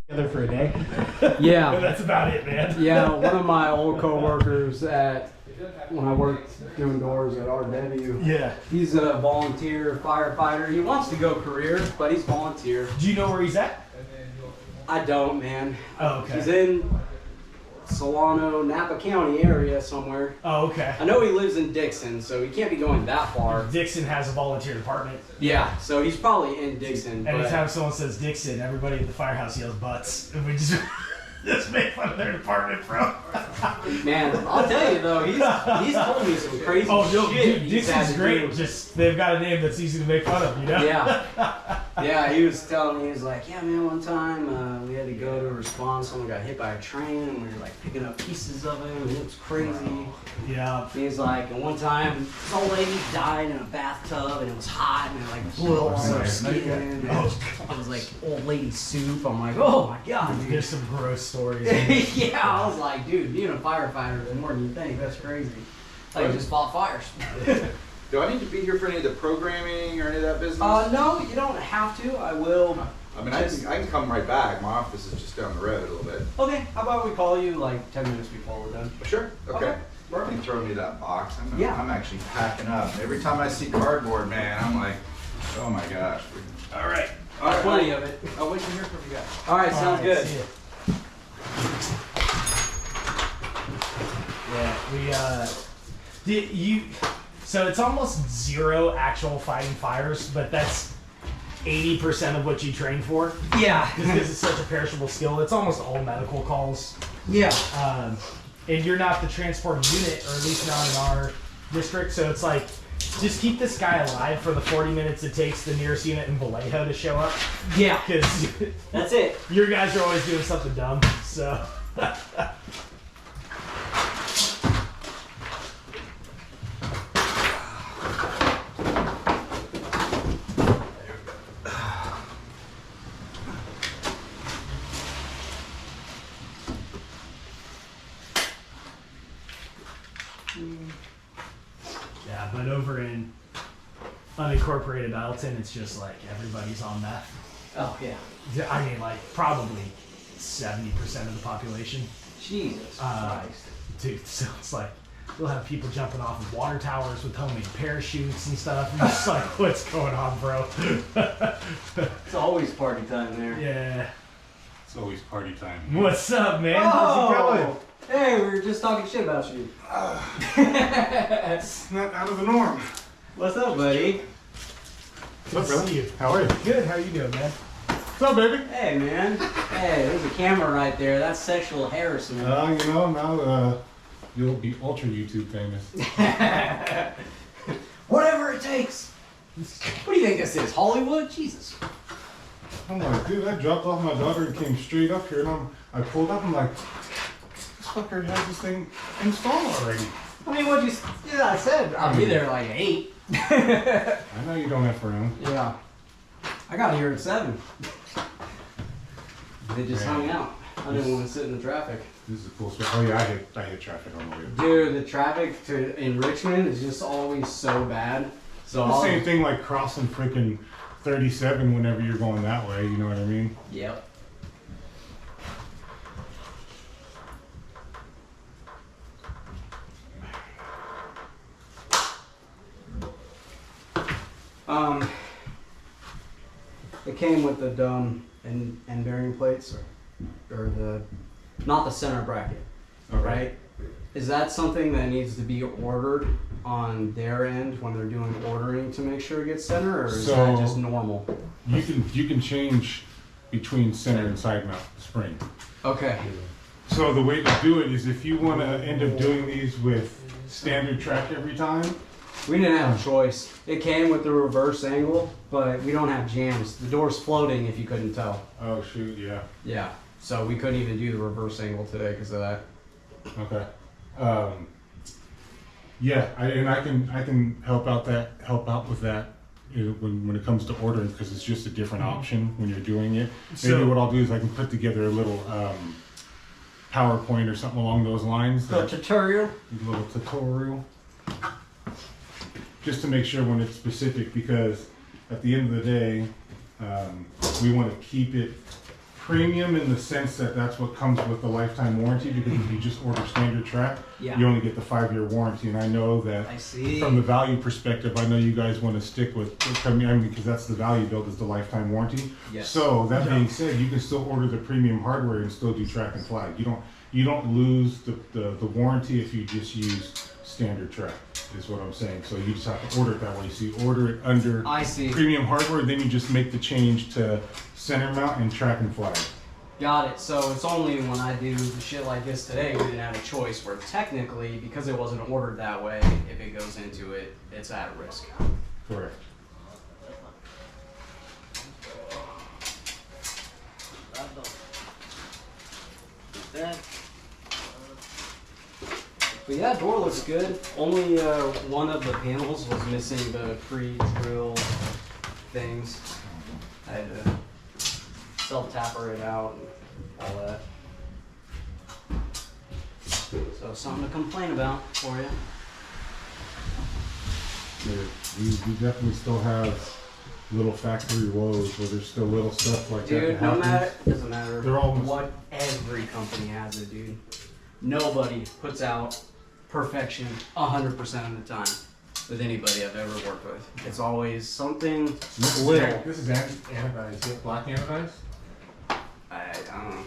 [SPEAKER 4] Together for a day.
[SPEAKER 1] Yeah.
[SPEAKER 4] That's about it, man.
[SPEAKER 1] Yeah, one of my old coworkers when I worked doing doors at RW.
[SPEAKER 4] Yeah.
[SPEAKER 1] He's a volunteer firefighter. He wants to go career, but he's volunteer.
[SPEAKER 4] Do you know where he's at?
[SPEAKER 1] I don't, man.
[SPEAKER 4] Oh, okay.
[SPEAKER 1] He's in Solano, Napa County area somewhere.
[SPEAKER 4] Oh, okay.
[SPEAKER 1] I know he lives in Dixon, so he can't be going that far.
[SPEAKER 4] Dixon has a volunteer department.
[SPEAKER 1] Yeah, so he's probably in Dixon.
[SPEAKER 4] Anytime someone says Dixon, everybody at the firehouse yells butts. And we just make fun of their department, bro.
[SPEAKER 1] Man, I'll tell you though, he's told me some crazy
[SPEAKER 4] Oh, no,
[SPEAKER 1] shit.
[SPEAKER 4] dude,
[SPEAKER 1] he's had
[SPEAKER 4] Dixon's
[SPEAKER 1] to
[SPEAKER 4] great.
[SPEAKER 1] do.
[SPEAKER 4] Just, they've got a name that's easy to make fun of, you know?
[SPEAKER 1] Yeah. Yeah, he was telling me, he was like, yeah, man, one time we had to go to respond. Someone got hit by a train and we were like picking up pieces of him and it was crazy.
[SPEAKER 4] Yeah.
[SPEAKER 1] He's like, and one time this old lady died in a bathtub and it was hot and it like blew up on her skin. And it was like old lady soup. I'm like, oh my God, dude.
[SPEAKER 4] There's some gross stories.
[SPEAKER 1] Yeah, I was like, dude, being a firefighter is more than you think. That's crazy. Like, just fought fires.
[SPEAKER 3] Do I need to be here for any of the programming or any of that business?
[SPEAKER 1] No, you don't have to. I will.
[SPEAKER 3] I mean, I can come right back. My office is just down the road a little bit.
[SPEAKER 1] Okay, how about we call you like 10 minutes before we're done?
[SPEAKER 3] Sure. Okay.
[SPEAKER 1] Okay.
[SPEAKER 3] You can throw me that box.
[SPEAKER 1] Yeah.
[SPEAKER 3] I'm actually packing up. Every time I see cardboard, man, I'm like, oh my gosh.
[SPEAKER 4] All right.
[SPEAKER 1] Plenty of it.
[SPEAKER 3] I'll wait to hear from you guys.
[SPEAKER 1] All right, sounds good.
[SPEAKER 4] See ya. Yeah, so it's almost 0 actual fighting fires, but that's 80% of what you train for.
[SPEAKER 1] Yeah.
[SPEAKER 4] Because this is such a perishable skill. It's almost all medical calls.
[SPEAKER 1] Yeah.
[SPEAKER 4] And you're not the transport unit, or at least not in our district, so it's like, just keep this guy alive for the 40 minutes it takes the nearest unit in Vallejo to show up.
[SPEAKER 1] Yeah.
[SPEAKER 4] Because
[SPEAKER 1] That's it.
[SPEAKER 4] your guys are always doing something dumb, so. Yeah, but over in unincorporated Alton, it's just like everybody's on meth.
[SPEAKER 1] Oh, yeah.
[SPEAKER 4] I mean, like, probably 70% of the population.
[SPEAKER 1] Jesus Christ.
[SPEAKER 4] Dude, so it's like, we'll have people jumping off of water towers with homemade parachutes and stuff. And it's like, what's going on, bro?
[SPEAKER 1] It's always party time there.
[SPEAKER 4] Yeah.
[SPEAKER 6] It's always party time.
[SPEAKER 4] What's up, man? How's it going?
[SPEAKER 1] Hey, we were just talking shit about you.
[SPEAKER 6] It's not out of the norm.
[SPEAKER 1] What's up, buddy?
[SPEAKER 4] Good to see you.
[SPEAKER 6] How are you?
[SPEAKER 4] Good. How you doing, man?
[SPEAKER 6] What's up, baby?
[SPEAKER 1] Hey, man. Hey, there's a camera right there. That's sexual harassment.
[SPEAKER 6] You know, now you'll be ultra YouTube famous.
[SPEAKER 1] Whatever it takes. What do you think this is? Hollywood? Jesus.
[SPEAKER 6] I'm like, dude, I dropped off my daughter and came straight up here, and I pulled up, I'm like, fucker has this thing installed already.
[SPEAKER 1] I mean, what'd you? Yeah, I said I'll be there like 8.
[SPEAKER 6] I know you don't have room.
[SPEAKER 1] Yeah. I got here at 7. They just
[SPEAKER 6] Man.
[SPEAKER 1] hung out. I didn't want to sit in the traffic.
[SPEAKER 6] This is a cool spot. Oh yeah, I hit traffic on the way.
[SPEAKER 1] Dude, the traffic in Richmond is just always so bad. So
[SPEAKER 6] The same thing like crossing freaking 37 whenever you're going that way. You know what I mean?
[SPEAKER 1] Yep. It came with the dome and bearing plates, or the, not the center bracket, right? Is that something that needs to be ordered on their end when they're doing ordering to make sure it gets center, or is that just normal?
[SPEAKER 6] You can change between center and side mount spring.
[SPEAKER 1] Okay.
[SPEAKER 6] So the way to do it is if you want to end up doing these with standard track every time.
[SPEAKER 1] We didn't have a choice. It came with the reverse angle, but we don't have jams. The door's floating if you couldn't tell.
[SPEAKER 6] Oh shoot, yeah.
[SPEAKER 1] Yeah. So we couldn't even do the reverse angle today because of that.
[SPEAKER 6] Okay. Yeah, I can help out with that, you know, when it comes to ordering, because it's just a different option when you're doing it. Maybe what I'll do is I can put together a little PowerPoint or something along those lines.
[SPEAKER 1] The tutorial?
[SPEAKER 6] A little tutorial. Just to make sure when it's specific, because at the end of the day, we want to keep it premium in the sense that that's what comes with the lifetime warranty, because if you just order standard track,
[SPEAKER 1] Yeah.
[SPEAKER 6] you only get the 5-year warranty. And I know that
[SPEAKER 1] I see.
[SPEAKER 6] from the value perspective, I know you guys want to stick with, I mean, because that's the value build, is the lifetime warranty.
[SPEAKER 1] Yes.
[SPEAKER 6] So that being said, you can still order the premium hardware and still do track and flag. You don't lose the warranty if you just use standard track, is what I'm saying. So you just have to order it that way. So you order it under
[SPEAKER 1] I see.
[SPEAKER 6] premium hardware, then you just make the change to center mount and track and flag.
[SPEAKER 1] Got it. So it's only when I do shit like this today, we didn't have a choice, where technically, because it wasn't ordered that way, if it goes into it, it's at risk.
[SPEAKER 6] Correct.
[SPEAKER 1] But yeah, door looks good. Only one of the panels was missing the pre-drill things. I had to self-tapper it out and all that. So something to complain about for you.
[SPEAKER 6] We definitely still have little factory woes where there's still little stuff like that.
[SPEAKER 1] Dude,
[SPEAKER 6] that
[SPEAKER 1] no
[SPEAKER 6] happens.
[SPEAKER 1] matter, doesn't matter
[SPEAKER 6] They're all-
[SPEAKER 1] what, every company has it, dude. Nobody puts out perfection 100% of the time with anybody I've ever worked with. It's always something little.
[SPEAKER 6] This is anodized. Is it black anodized?
[SPEAKER 1] I don't know.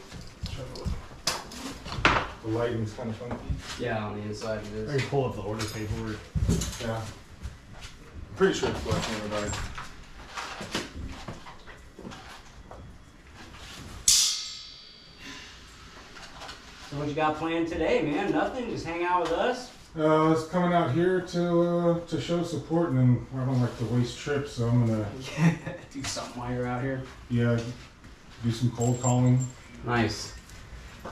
[SPEAKER 6] The lighting's kind of funky.
[SPEAKER 1] Yeah, on the inside it
[SPEAKER 4] Or
[SPEAKER 1] is.
[SPEAKER 4] you pull up the order paperwork.
[SPEAKER 6] Yeah. Pretty sure it's black anodized.
[SPEAKER 1] So what you got planned today, man? Nothing? Just hang out with us?
[SPEAKER 6] I was coming out here to show support, and then I don't like to waste trips, so I'm gonna
[SPEAKER 1] Do something while you're out here.
[SPEAKER 6] do some cold calling,
[SPEAKER 1] Nice.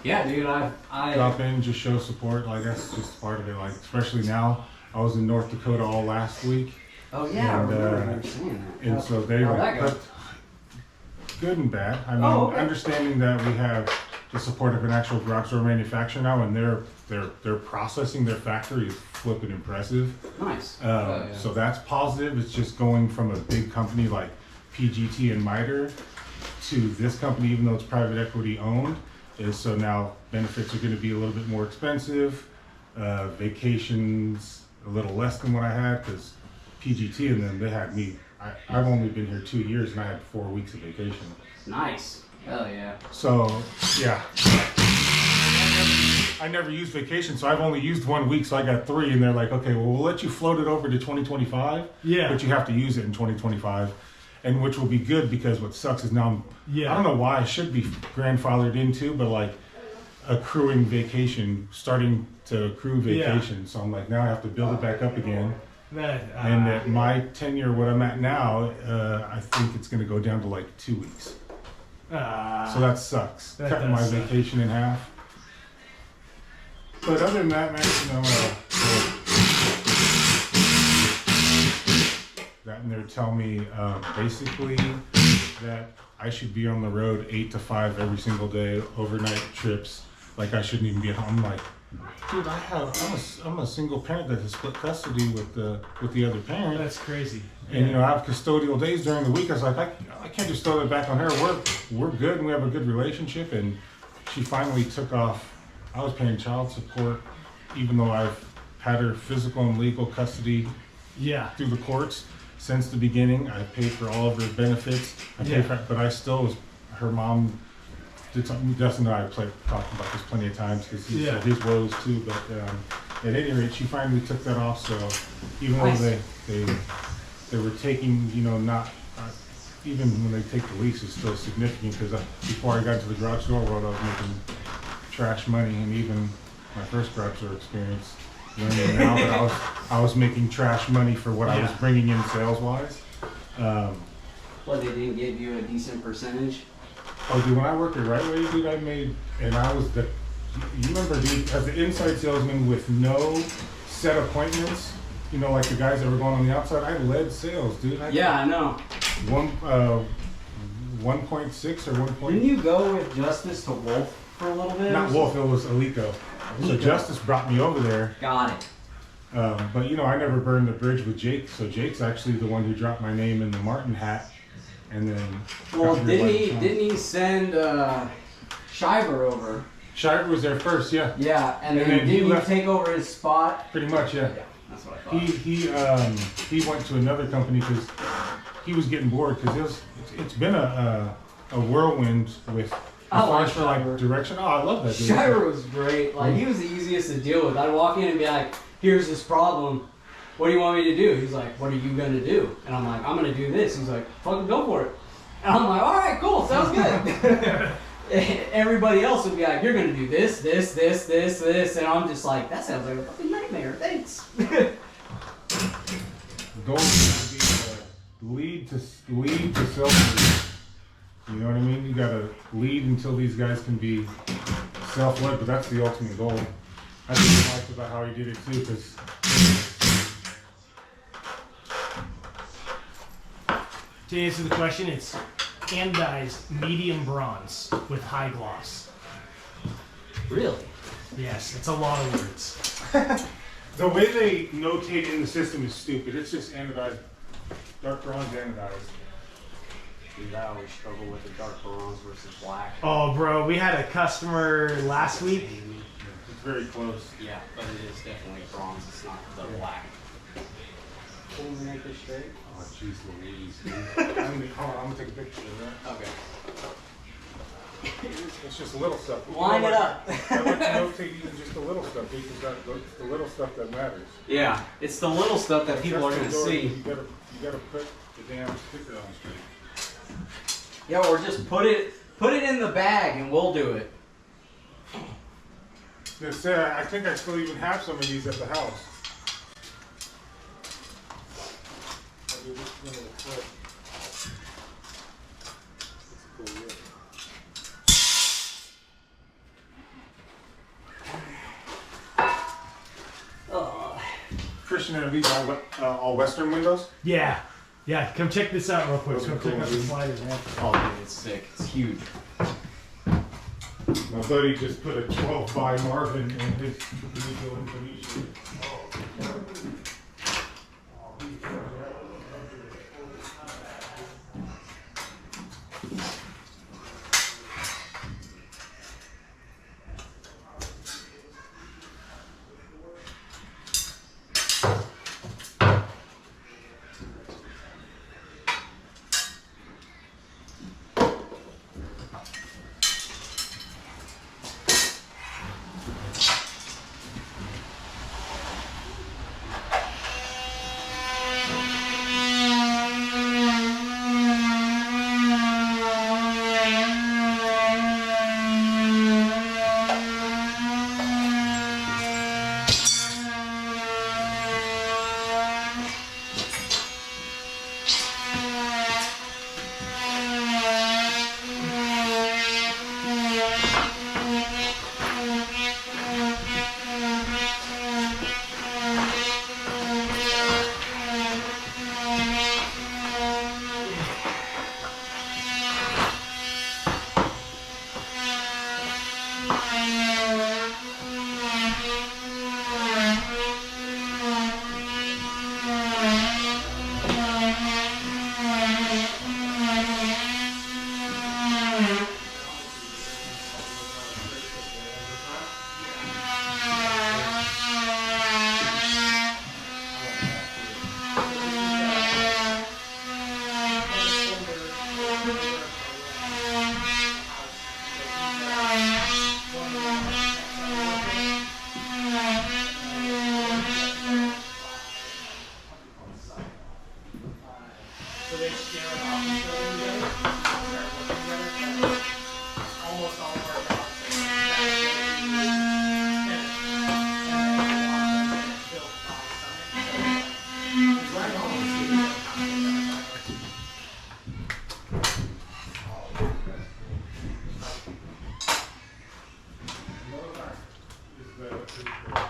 [SPEAKER 1] Yeah, dude, I
[SPEAKER 6] drop in, just show support. Like that's just part of it. Like especially now, I was in North Dakota all last week,
[SPEAKER 1] oh yeah, I
[SPEAKER 6] and,
[SPEAKER 1] remember you saying that.
[SPEAKER 6] and so they
[SPEAKER 1] How'd
[SPEAKER 6] like
[SPEAKER 1] that go?
[SPEAKER 6] put good and bad. I mean,
[SPEAKER 1] Oh, okay.
[SPEAKER 6] understanding that we have the support of an actual garage door manufacturer now, and their processing, their factory is flipping impressive.
[SPEAKER 1] Nice.
[SPEAKER 6] Yeah. So that's positive. It's just going from a big company like PGT and MITRE to this company, even though it's private equity owned, is so now benefits are going to be a little bit more expensive. Vacations a little less than what I had, because PGT and them, they had me. I've only been here 2 years and I had 4 weeks of vacation.
[SPEAKER 1] Nice. Hell yeah.
[SPEAKER 6] So yeah. I never used vacation, so I've only used 1 week, so I got 3, and they're like, okay, well, we'll let you float it over to 2025,
[SPEAKER 4] Yeah.
[SPEAKER 6] but you have to use it in 2025, and which will be good, because what sucks is now I don't know why I should be grandfathered into, but like accruing vacation, starting to accrue vacation, so I'm like, now I have to build it back up again, and at my tenure, what I'm at now, I think it's going to go down to like 2 weeks. So that sucks.
[SPEAKER 4] That
[SPEAKER 6] Cutting my
[SPEAKER 4] does suck.
[SPEAKER 6] vacation in half.
[SPEAKER 7] But other than that, man, that and they're telling me basically that I should be on the road 8 to 5 every single day, overnight trips. Like I shouldn't even be at home. I'm like, dude, I'm a single parent that has split custody with the other parent.
[SPEAKER 4] That's crazy.
[SPEAKER 7] And you know, I have custodial days during the week. I was like, I can't just throw that back on her. We're good and we have a good relationship. And she finally took off. I was paying child support, even though I've had her physical and legal custody through the courts since the beginning. I paid for all of her benefits. But I still was her mom. Dustin and I have talked about this plenty of times because he's had his woes too. But at any rate, she finally took that off. So even though they were taking, you know, not even when they take the lease, it's still significant because before I got into the garage door world, I was making trash money, and even my first garage door experience, learning now that I was making trash money for what I was bringing in sales wise.
[SPEAKER 1] Well, they didn't give you a decent percentage.
[SPEAKER 7] Oh, dude, when I worked the right way, dude, I made, and I was you remember, dude, as the inside salesman with no set appointments, you know, like the guys that were going on the outside, I led sales, dude.
[SPEAKER 1] I know.
[SPEAKER 7] 1.6 or 1.
[SPEAKER 1] Didn't you go with Justice to Wolf for a little bit?
[SPEAKER 7] Not Wolf, it was Alico. So Justice brought me over there.
[SPEAKER 1] Got it.
[SPEAKER 7] But you know, I never burned the bridge with Jake, so Jake's actually the one who dropped my name in the Martin hat. And then,
[SPEAKER 1] well, didn't he send Shiver over?
[SPEAKER 7] Shiver was there first, yeah.
[SPEAKER 1] Yeah, and then didn't he take over his spot?
[SPEAKER 7] Pretty much, yeah.
[SPEAKER 1] Yeah, that's what I thought.
[SPEAKER 7] He went to another company because he was getting bored because it's been a whirlwind with direction. Oh, I love that dude.
[SPEAKER 1] Shiver was great. Like he was the easiest to deal with. I'd walk in and be like, "Here's this problem. What do you want me to do?" He's like, "What are you gonna do?" And I'm like, "I'm gonna do this." He's like, "Fucking go for it." And I'm like, "All right, cool, sounds good." Everybody else would be like, "You're gonna do this, this, this, this, this," and I'm just like, "That sounds like a fucking nightmare. Thanks."
[SPEAKER 7] The goal is to be lead to self-lead. You know what I mean? You gotta lead until these guys can be self-led, but that's the ultimate goal. I think he liked about how he did it too, because
[SPEAKER 4] to answer the question, it's anodized medium bronze with high gloss.
[SPEAKER 1] Really?
[SPEAKER 4] Yes, it's a lot of words.
[SPEAKER 7] the way they notate in the system is stupid. It's just anodized, dark bronze anodized.
[SPEAKER 1] Dude, I always struggle with the dark bronze versus black.
[SPEAKER 4] Oh, bro, we had a customer last week.
[SPEAKER 7] It's very close.
[SPEAKER 1] Yeah, but it is definitely bronze. It's not the black. Can we make this straight?
[SPEAKER 7] Oh, jeez Louise, dude. Hold on, I'm gonna take a picture of that.
[SPEAKER 1] Okay.
[SPEAKER 7] It's just little stuff.
[SPEAKER 1] Line it up.
[SPEAKER 7] I like to notate even just the little stuff because it's the little stuff that matters.
[SPEAKER 1] Yeah, it's the little stuff that people are gonna see.
[SPEAKER 7] You gotta put the damn sticker on straight.
[SPEAKER 1] Yeah, or just put it in the bag and we'll do it.
[SPEAKER 7] I think I still even have some of these at the house. I'll do this one real quick. That's cool, yeah. Christian, are these all Western windows?
[SPEAKER 4] Yeah. Yeah, come check this out real quick.
[SPEAKER 7] Those
[SPEAKER 4] So
[SPEAKER 7] are
[SPEAKER 4] come check
[SPEAKER 7] cool,
[SPEAKER 4] out the
[SPEAKER 7] dude.
[SPEAKER 4] sliders, man.
[SPEAKER 1] Oh, dude, it's sick. It's huge.
[SPEAKER 7] My buddy just put a 12 by Marvin in his legal information.
[SPEAKER 4] Yeah,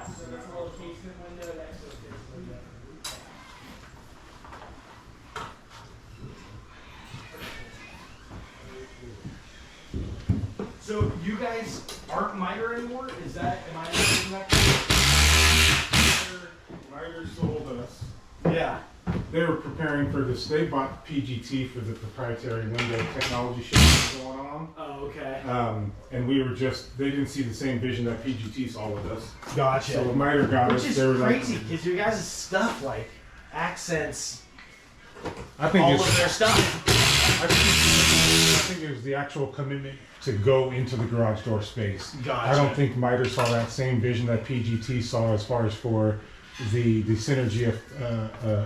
[SPEAKER 4] so that's a little casement window next to the casement window. So you guys aren't miter anymore? Is that, am I understanding that correctly?
[SPEAKER 7] Miter sold us.
[SPEAKER 4] Yeah.
[SPEAKER 7] They were preparing for this. They bought PGT for the proprietary window technology shit that was going on.
[SPEAKER 4] Oh, okay.
[SPEAKER 7] And we were just, they didn't see the same vision that PGT saw with us.
[SPEAKER 4] Gotcha.
[SPEAKER 7] So Miter got
[SPEAKER 4] Which
[SPEAKER 7] us.
[SPEAKER 4] is
[SPEAKER 7] They were
[SPEAKER 4] crazy
[SPEAKER 7] like,
[SPEAKER 4] because your guys' stuff like accents
[SPEAKER 7] I think
[SPEAKER 4] all
[SPEAKER 7] it's,
[SPEAKER 4] of their stuff.
[SPEAKER 7] I think it was the actual commitment to go into the garage door space.
[SPEAKER 4] Gotcha.
[SPEAKER 7] I don't think Miter saw that same vision that PGT saw as far as for the synergy of,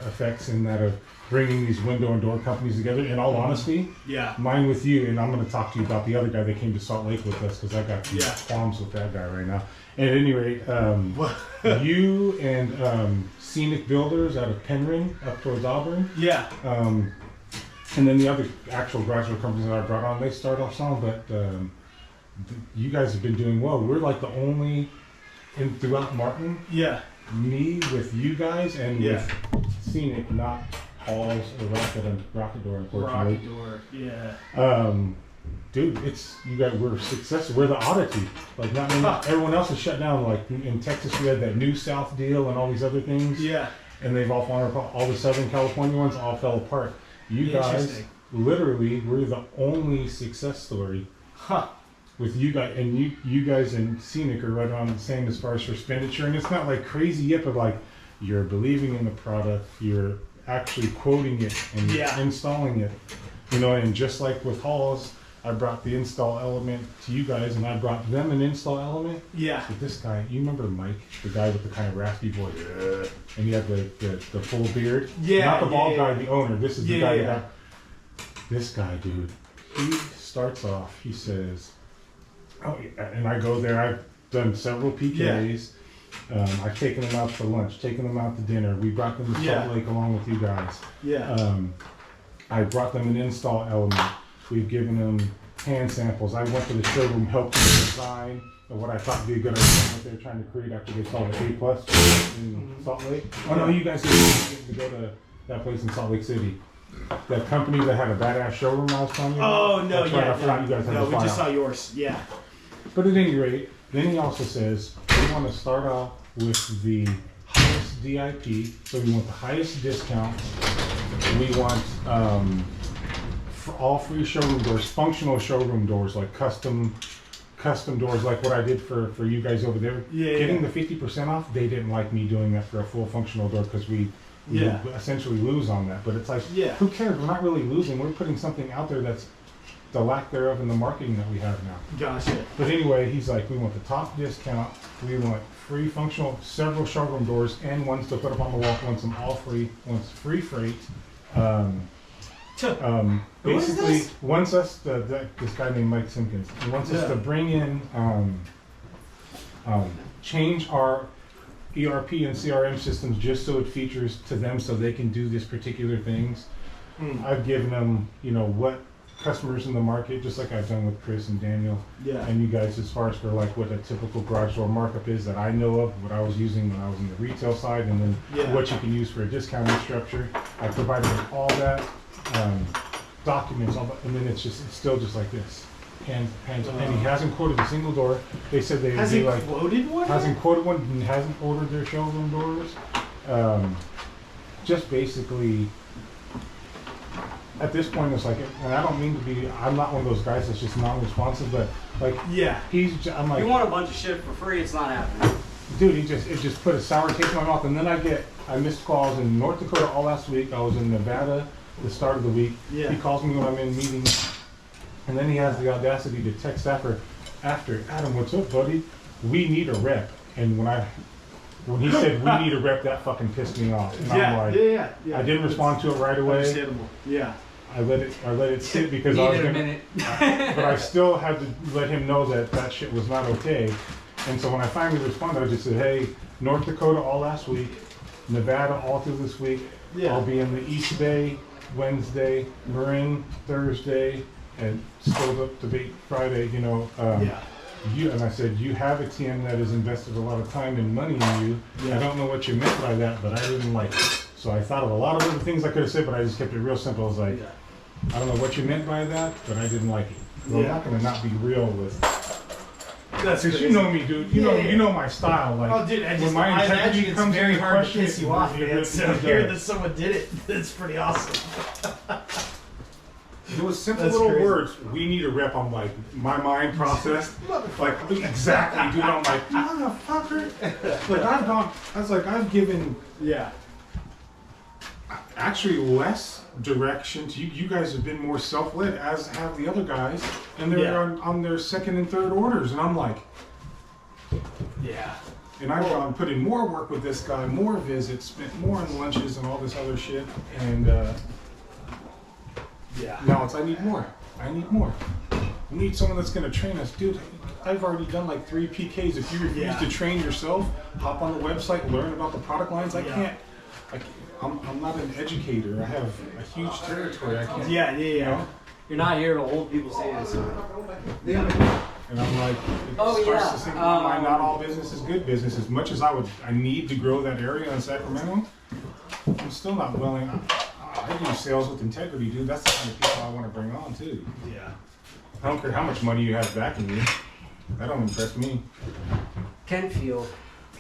[SPEAKER 7] effects in that of bringing these window and door companies together. In all honesty,
[SPEAKER 4] Yeah.
[SPEAKER 7] mine with you, and I'm going to talk to you about the other guy that came to Salt Lake with us because I got some
[SPEAKER 4] Yeah.
[SPEAKER 7] qualms with that guy right now. At any rate, you and Scenic Builders out of Penryn up towards Auburn,
[SPEAKER 4] Yeah.
[SPEAKER 7] and then the other actual garage door companies that I brought on, they start off strong, but you guys have been doing well. We're like the only throughout Martin,
[SPEAKER 4] Yeah.
[SPEAKER 7] me with you guys and
[SPEAKER 4] Yeah.
[SPEAKER 7] with Scenic, not Halls or Rocket Door, unfortunately.
[SPEAKER 4] Rocket door. Yeah.
[SPEAKER 7] Dude, it's you guys. We're successful. We're the oddity. Like not everyone else is shut down. Like in Texas, we had that New South deal and all these other things.
[SPEAKER 4] Yeah.
[SPEAKER 7] And they've all fallen apart. All the Southern California ones all fell apart. You guys,
[SPEAKER 4] Interesting.
[SPEAKER 7] literally, we're the only success story
[SPEAKER 4] Huh.
[SPEAKER 7] with you guys. And you guys and Scenic are right around the same as far as for expenditure. And it's not like crazy yet, but like you're believing in the product. You're actually quoting it and
[SPEAKER 4] Yeah.
[SPEAKER 7] installing it. You know, and just like with Halls, I brought the install element to you guys, and I brought them an install element.
[SPEAKER 4] Yeah.
[SPEAKER 7] But this guy, you remember Mike, the guy with the kind of raspy voice, and he had the full beard?
[SPEAKER 4] Yeah,
[SPEAKER 7] Not the bald
[SPEAKER 4] yeah,
[SPEAKER 7] guy,
[SPEAKER 4] yeah.
[SPEAKER 7] the owner. This is the
[SPEAKER 4] Yeah,
[SPEAKER 7] guy
[SPEAKER 4] yeah.
[SPEAKER 7] that this guy, dude. He starts off, he says, oh, yeah, and I go there, I've done several PKs. I've taken them out for lunch, taken them out to dinner. We brought them to
[SPEAKER 4] Yeah.
[SPEAKER 7] Salt Lake along with you guys.
[SPEAKER 4] Yeah.
[SPEAKER 7] I brought them an install element. We've given them hand samples. I went to the showroom, helped them design of what I thought would be a good idea, what they're trying to create after they saw the A+ in Salt Lake. Oh no, you guys didn't get to go to that place in Salt Lake City. That company that had a badass showroom I was telling you about.
[SPEAKER 2] Oh, no,
[SPEAKER 7] That's right,
[SPEAKER 2] yeah.
[SPEAKER 7] I forgot you guys had
[SPEAKER 2] No,
[SPEAKER 7] to
[SPEAKER 2] we
[SPEAKER 7] fly
[SPEAKER 2] just
[SPEAKER 7] out.
[SPEAKER 2] saw yours. Yeah.
[SPEAKER 7] But at any rate, then he also says we want to start off with the highest DIP, so we want the highest discount. We want all free showroom doors, functional showroom doors, like custom doors, like what I did for you guys over there.
[SPEAKER 2] Yeah,
[SPEAKER 7] Getting
[SPEAKER 2] yeah.
[SPEAKER 7] the 50% off, they didn't like me doing that for a full functional door because we
[SPEAKER 2] Yeah.
[SPEAKER 7] essentially lose on that. But it's like,
[SPEAKER 2] Yeah.
[SPEAKER 7] who cares? We're not really losing. We're putting something out there that's the lack thereof in the marketing that we have now.
[SPEAKER 2] Gotcha.
[SPEAKER 7] But anyway, he's like, we want the top discount, we want free functional, several showroom doors, and ones to put up on the wall, wants them all free, wants free freight.
[SPEAKER 2] Who is
[SPEAKER 7] Basically,
[SPEAKER 2] this?
[SPEAKER 7] wants us, this guy named Mike Simpkins, he wants us to bring in, change our ERP and CRM systems just so it features to them so they can do this particular things. I've given them, you know, what customers in the market, just like I've done with Chris and Daniel,
[SPEAKER 2] Yeah.
[SPEAKER 7] and you guys, as far as for like what a typical garage door markup is that I know of, what I was using when I was in the retail side, and then
[SPEAKER 2] Yeah.
[SPEAKER 7] what you can use for a discounting structure. I provided them all that, documents, all that, and then it's still just like this. And he hasn't quoted a single door. They said they would
[SPEAKER 2] Has
[SPEAKER 7] be
[SPEAKER 2] he
[SPEAKER 7] like,
[SPEAKER 2] quoted one?
[SPEAKER 7] hasn't quoted one, and hasn't ordered their showroom doors. Just basically, at this point, it's like, and I don't mean to be, I'm not one of those guys that's just non-responsive, but like,
[SPEAKER 2] Yeah.
[SPEAKER 7] I'm like,
[SPEAKER 1] You want a bunch of shit for free, it's not happening.
[SPEAKER 7] dude, it just put a sour taste in my mouth. And then I missed calls in North Dakota all last week. I was in Nevada the start of the week.
[SPEAKER 2] Yeah.
[SPEAKER 7] He calls me when I'm in meetings, and then he has the audacity to text after, Adam, what's up, buddy? We need a rep. And when he said we need a rep, that fucking pissed me off. And I'm
[SPEAKER 2] Yeah.
[SPEAKER 7] like,
[SPEAKER 2] Yeah.
[SPEAKER 7] I didn't respond to it right away.
[SPEAKER 2] Understandable. Yeah.
[SPEAKER 7] I let it sit because I was
[SPEAKER 1] Needed a
[SPEAKER 7] gonna,
[SPEAKER 1] minute.
[SPEAKER 7] but I still had to let him know that shit was not okay. And so when I finally responded, I just said, hey, North Dakota all last week, Nevada all through this week.
[SPEAKER 2] Yeah.
[SPEAKER 7] I'll be in the East Bay Wednesday, Marin Thursday, and still up to date Friday, you know.
[SPEAKER 2] Yeah.
[SPEAKER 7] I said, you have a TM that has invested a lot of time and money in you. I don't know what you meant by that, but I didn't like it. So I thought of a lot of other things I could have said, but I just kept it real simple. I was like, I don't know what you meant by that, but I didn't like it. So I'm not gonna not be real with. Because you know me, dude. You know my style. Like,
[SPEAKER 2] Oh, dude,
[SPEAKER 7] when my
[SPEAKER 2] I
[SPEAKER 7] integrity
[SPEAKER 2] imagine it's
[SPEAKER 7] comes
[SPEAKER 2] very
[SPEAKER 7] into
[SPEAKER 2] hard to
[SPEAKER 7] question,
[SPEAKER 2] piss you off,
[SPEAKER 7] it
[SPEAKER 2] man.
[SPEAKER 7] really
[SPEAKER 2] So
[SPEAKER 7] does.
[SPEAKER 2] hear that someone did it, it's pretty awesome.
[SPEAKER 7] It was simple
[SPEAKER 2] That's
[SPEAKER 7] little
[SPEAKER 2] crazy.
[SPEAKER 7] words. We need a rep. I'm like, my mind processed. Like, exactly, dude. I'm like, motherfucker. Like, I've given actually less direction to you. You guys have been more self-led, as have the other guys. And they're on their second and third orders. And I'm like, and I've gone put in more work with this guy, more visits, spent more on lunches and all this other shit. And, now it's, I need more. We need someone that's going to train us. Dude, I've already done like 3 PKs. If you refuse to train yourself, hop on the website, learn about the product lines. I can't. I'm not an educator. I have a huge territory. I can't. You know?
[SPEAKER 1] You're not here to hold people's hands.
[SPEAKER 7] And I'm like, it starts to sink in my mind, not all business is good business. As much as I need to grow that area in Sacramento, I'm still not willing. I do sales with integrity, dude. That's the kind of people I want to bring on, too. I don't care how much money you have backing you. That don't impress me.
[SPEAKER 1] Kentfield.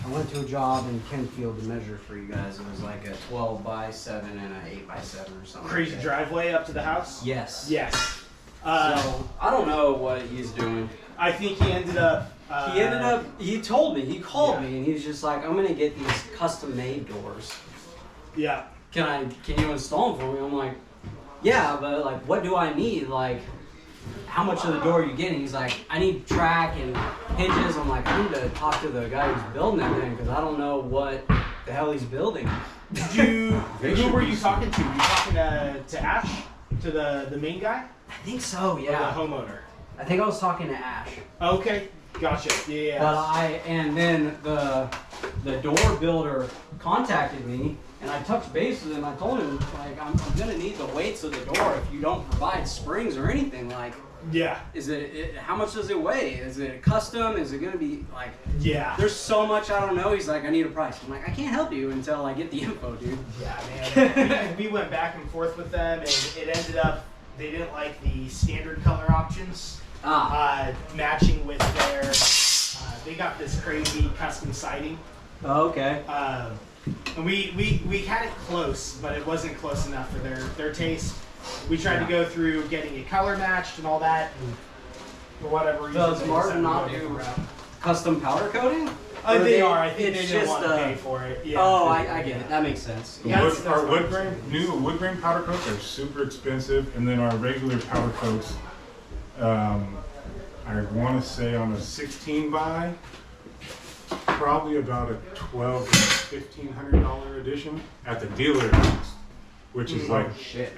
[SPEAKER 1] I went to a job in Kentfield to measure for you guys. It was like a 12x7 and an 8x7 or something.
[SPEAKER 2] Crazy driveway up to the house?
[SPEAKER 1] Yes.
[SPEAKER 2] Yes.
[SPEAKER 1] So I don't know what he's doing.
[SPEAKER 2] I think he ended up.
[SPEAKER 1] He told me, he called me, and he was just like, I'm gonna get these custom made doors.
[SPEAKER 2] Yeah.
[SPEAKER 1] Can you install them for me? I'm like, yeah, but like, what do I need? Like, how much of the door are you getting? He's like, I need track and hinges. I'm like, I need to talk to the guy who's building that thing because I don't know what the hell he's building.
[SPEAKER 2] Who were you talking to? You talking to Ash? To the main guy?
[SPEAKER 1] I think so,
[SPEAKER 2] Or
[SPEAKER 1] yeah.
[SPEAKER 2] the homeowner?
[SPEAKER 1] I think I was talking to Ash.
[SPEAKER 2] Okay. Gotcha. Yeah.
[SPEAKER 1] But then the door builder contacted me, and I touched base with him. I told him, like, I'm gonna need the weights of the door if you don't provide springs or anything. Like, is it how much does it weigh? Is it custom? Is it gonna be like? There's so much I don't know. He's like, I need a price. I'm like, I can't help you until I get the info, dude.
[SPEAKER 2] Yeah, man. we went back and forth with them, and it ended up they didn't like the standard color options. Matching with their, they got this crazy custom siding.
[SPEAKER 1] Oh, okay.
[SPEAKER 2] And we had it close, but it wasn't close enough for their taste. We tried to go through getting it color matched and all that, and for whatever reason.
[SPEAKER 1] Does
[SPEAKER 2] they
[SPEAKER 1] Martin
[SPEAKER 2] decided to
[SPEAKER 1] not
[SPEAKER 2] go a different
[SPEAKER 1] do
[SPEAKER 2] route.
[SPEAKER 1] custom powder coating?
[SPEAKER 2] They are. I think they
[SPEAKER 1] it's
[SPEAKER 2] didn't
[SPEAKER 1] just,
[SPEAKER 2] want to pay for it. Yeah.
[SPEAKER 1] Oh, I get it. That makes sense.
[SPEAKER 7] Our wood grain powder coats are super expensive, and then our regular powder coats, I want to say on a 16 by, probably about a $1,200 to $1,500 edition at the dealer cost, which is like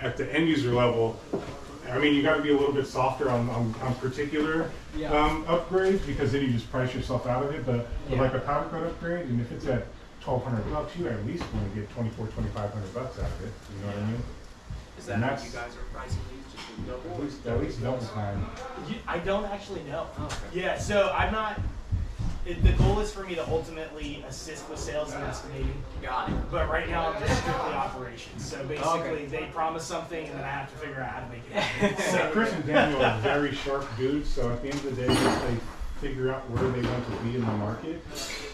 [SPEAKER 7] at the end user level. I mean, you got to be a little bit softer on particular upgrades because then you just price yourself out of it. But for like a powder coat upgrade, and if it's at $1,200, you at least want to get $2,400 to $2,500 out of it. You know what I mean?
[SPEAKER 1] Is that what you guys are pricing these? Just double?
[SPEAKER 7] At least double time.
[SPEAKER 2] I don't actually know.
[SPEAKER 1] Oh, okay.
[SPEAKER 2] Yeah, so I'm not. The goal is for me to ultimately assist with sales and estimating.
[SPEAKER 1] Got it.
[SPEAKER 2] But right now I'm just strictly operations. So basically they promise something and then I have to figure out how to make it happen.
[SPEAKER 7] So Chris and Daniel are very sharp dudes, so at the end of the day, once they figure out where they want to be in the market,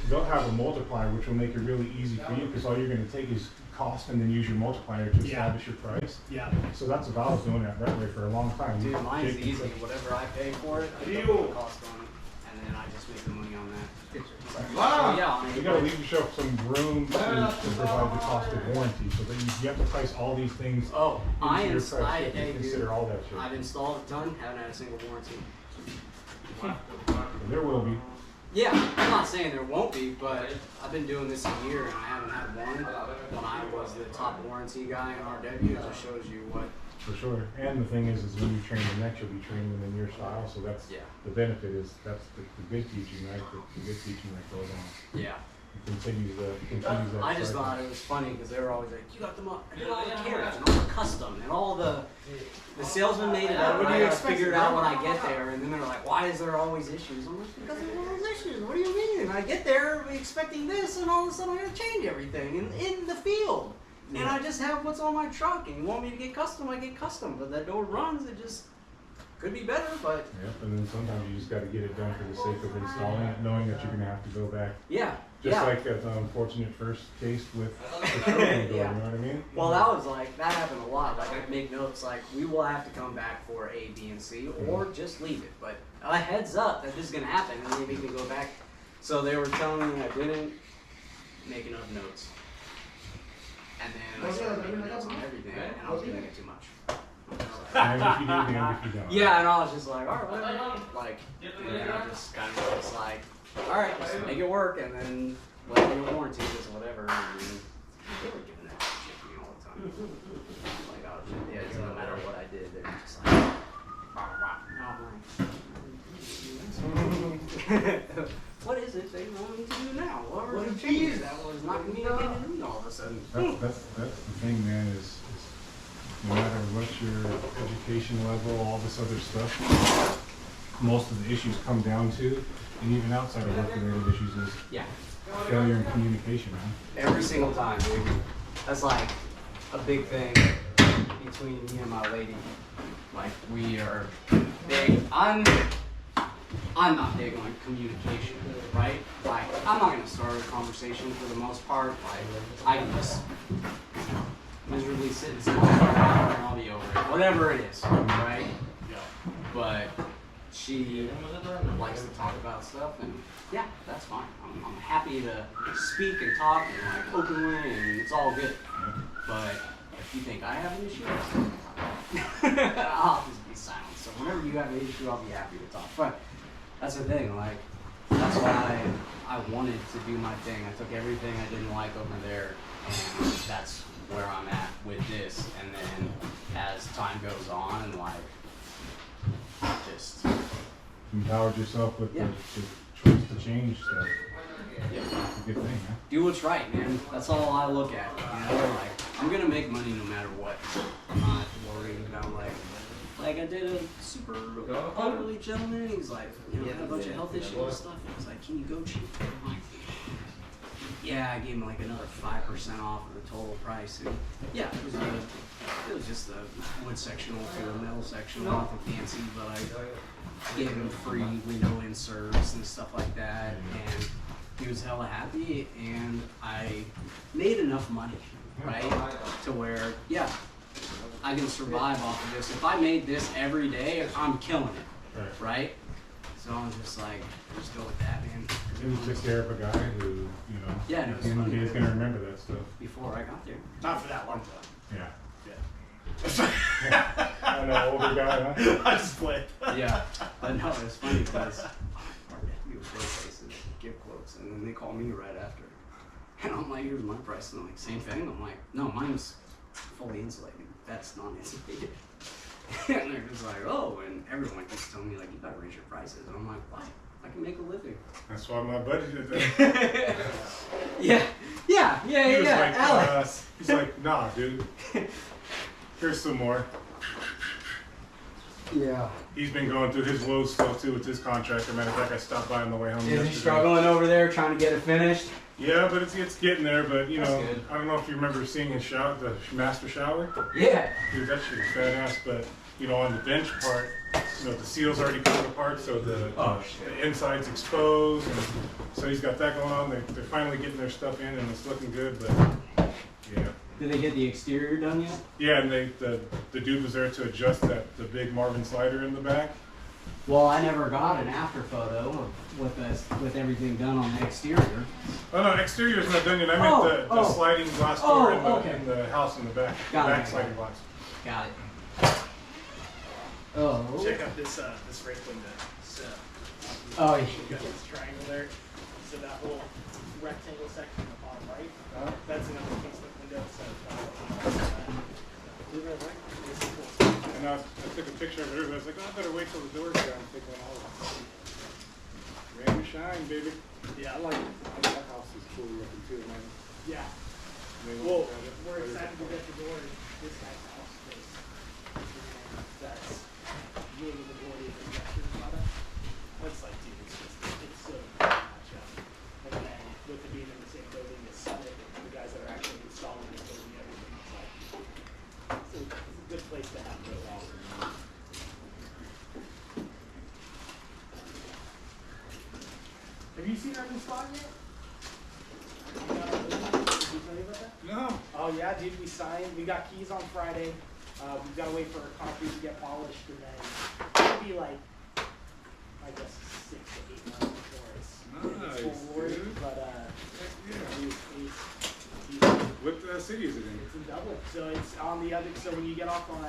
[SPEAKER 7] they'll have a multiplier which will make it really easy for you because all you're going to take is cost and then use your multiplier to establish your price.
[SPEAKER 2] Yeah.
[SPEAKER 7] So that's what I was doing that way for a long time.
[SPEAKER 1] Dude, mine's easy. Whatever I pay for it, I put the cost on it, and then I just make the money on that.
[SPEAKER 5] Wow.
[SPEAKER 1] So, yeah,
[SPEAKER 7] You got to leave yourself some room to provide the cost of warranty, so that you have to price all these things.
[SPEAKER 1] Oh,
[SPEAKER 7] into your price. You have to consider all that shit.
[SPEAKER 1] I've installed a ton, haven't had a single warranty.
[SPEAKER 7] There will be.
[SPEAKER 1] Yeah, I'm not saying there won't be, but I've been doing this a year and I haven't had one. When I was the top warranty guy in RW, it just shows you what.
[SPEAKER 7] For sure. And the thing is when you train the next, you'll be training them in your style. So that's the benefit is that's the good teaching, right? The good teaching that goes on.
[SPEAKER 1] Yeah.
[SPEAKER 7] continues that.
[SPEAKER 1] I just
[SPEAKER 7] cycle.
[SPEAKER 1] thought it was funny because they were always like, you got them all, I did all the carrots and all the custom and all the salesman made it up.
[SPEAKER 2] What do
[SPEAKER 1] And
[SPEAKER 2] you
[SPEAKER 1] I gotta
[SPEAKER 2] expect?
[SPEAKER 1] figure it out when I get there. And then they're like, why is there always issues? I'm like, because there's always issues. What do you mean? And I get there expecting this, and all of a sudden I gotta change everything in the field. And I just have what's on my truck. And you want me to get custom, I get custom. But that door runs, it just could be better, but
[SPEAKER 7] Yep, and then sometimes you just got to get it done for the sake of installing it, knowing that you're going to have to go back.
[SPEAKER 1] yeah.
[SPEAKER 7] Just
[SPEAKER 1] yeah.
[SPEAKER 7] like that unfortunate first case with the trophy door,
[SPEAKER 1] Yeah.
[SPEAKER 7] you know what I mean?
[SPEAKER 1] Well, that was like, that happened a lot. Like, I'd make notes like, we will have to come back for A, B, and C, or just leave it. But a heads up that this is going to happen, and they make me go back. So they were telling me I didn't make enough notes. And then I started making notes on everything, and I was doing it too much.
[SPEAKER 7] And if you do, damn if you don't.
[SPEAKER 1] Yeah, and I was just like, all right, whatever. Like, and then I just kind of was like, all right, just make it work, and then whatever your warranty is, or whatever. And they were giving that shit to me all the time. Like, I was just, yeah, so no matter what I did, they were just like, rah, rah. And I'm like, what is it they want me to do now? What did you use that was not communicated to me all of a sudden?
[SPEAKER 7] That's the thing, man, is no matter what your education level, all this other stuff, most of the issues come down to, and even outside of work-related issues, is
[SPEAKER 1] Yeah.
[SPEAKER 7] failure in communication, man.
[SPEAKER 1] Every single time, dude. That's like a big thing between me and my lady. Like, we are big. I'm not big on communication, right? Like, I'm not gonna start a conversation for the most part. Like, I can just miserably sit and sit and I'll be over it. Whatever it is, right? But she likes to talk about stuff, and yeah, that's fine. I'm happy to speak and talk and like openly, and it's all good. But if you think I have an issue, I'll just be silent. So whenever you have an issue, I'll be happy to talk. But that's the thing, like, that's why I wanted to do my thing. I took everything I didn't like over there, and that's where I'm at with this. And then as time goes on, like, just
[SPEAKER 7] Empowered yourself with
[SPEAKER 1] Yeah.
[SPEAKER 7] the choice to change stuff.
[SPEAKER 1] yeah,
[SPEAKER 7] It's a good thing, man.
[SPEAKER 1] do what's right, man. That's all I look at. You know, like, I'm gonna make money no matter what. I'm not worried about like I did a super elderly gentleman. He's like, you know, had a bunch of health issues and stuff. And he's like, can you go cheap? I'm like, yeah, I gave him like another 5% off of the total price. And yeah, it was just a wood sectional for the metal sectional, nothing fancy, but I gave him free window inserts and stuff like that. And he was hella happy, and I made enough money, right, to where, yeah, I can survive off of this. If I made this every day, I'm killing it, right? So I'm just like, just go with that, man.
[SPEAKER 7] You took care of a guy who, you know,
[SPEAKER 1] Yeah, no, it's
[SPEAKER 7] in the
[SPEAKER 1] funny.
[SPEAKER 7] day is going to remember that stuff.
[SPEAKER 1] Before I got there.
[SPEAKER 2] Not for that long though.
[SPEAKER 7] Yeah.
[SPEAKER 2] Yeah.
[SPEAKER 7] I know, older guy, huh?
[SPEAKER 2] I just played.
[SPEAKER 1] Yeah, but no, it's funny because our nephew would go places, give quotes, and then they call me right after. And I'm like, here's my price. And I'm like, same thing? I'm like, no, mine's fully insulated. That's non-insulated. And they're just like, oh, and everyone keeps telling me, like, you gotta raise your prices. And I'm like, why? I can make a living.
[SPEAKER 7] That's why my buddy did that.
[SPEAKER 1] Yeah,
[SPEAKER 7] He was like,
[SPEAKER 1] Alex.
[SPEAKER 7] he's like, nah, dude. Here's some more.
[SPEAKER 1] Yeah.
[SPEAKER 7] He's been going through his woes still too with his contractor. Matter of fact, I stopped by on the way home
[SPEAKER 1] Is
[SPEAKER 7] yesterday.
[SPEAKER 1] he struggling over there trying to get it finished?
[SPEAKER 7] Yeah, but it's getting there. But you
[SPEAKER 1] That's
[SPEAKER 7] know,
[SPEAKER 1] good.
[SPEAKER 7] I don't know if you remember seeing his shower, the master shower.
[SPEAKER 1] Yeah.
[SPEAKER 7] Dude, that shit is badass. But you know, on the bench part, you know, the seal's already coming apart, so the inside's exposed, and so he's got that going on. They're finally getting their stuff in, and it's looking good. But yeah.
[SPEAKER 1] Did they get the exterior done yet?
[SPEAKER 7] Yeah, and the dude was there to adjust the big Marvin slider in the back.
[SPEAKER 1] Well, I never got an after photo of with everything done on the exterior.
[SPEAKER 7] Oh no, exterior's not done yet. I meant the sliding glass door in the house in the back.
[SPEAKER 1] Got
[SPEAKER 7] Back
[SPEAKER 1] it.
[SPEAKER 7] sliding glass.
[SPEAKER 1] Got it. Oh.
[SPEAKER 2] Check out this rake window. So
[SPEAKER 1] Oh, yeah.
[SPEAKER 2] you got this triangle there. So that whole rectangle section on the bottom right, that's another casement window. So this is cool.
[SPEAKER 7] And I took a picture of it. I was like, oh, I better wait till the door's down and take one all of it. Rain shine, baby.
[SPEAKER 2] Yeah, I like it.
[SPEAKER 7] That house is cool looking too, man.
[SPEAKER 2] Yeah.
[SPEAKER 7] They
[SPEAKER 2] Well,
[SPEAKER 7] look at it.
[SPEAKER 2] we're excited to get the door in this guy's house because that's really the majority of the Western product. It's like, dude, it's so much up. And then with it being in the same building as Summit, the guys that are actually installing it, building everything, it's like, it's a good place to have it all. Have you seen our new spot yet? Did he tell you about that?
[SPEAKER 7] No.
[SPEAKER 2] Oh yeah, dude, we signed. We got keys on Friday. We've got to wait for our concrete to get polished, and then it'll be like, I guess, 6 to 8 months before it's full glory.
[SPEAKER 7] Dude.
[SPEAKER 2] But
[SPEAKER 7] Yeah.
[SPEAKER 2] he's
[SPEAKER 7] What city is it in?
[SPEAKER 2] it's in Dublin, so it's on the other. So when you get off on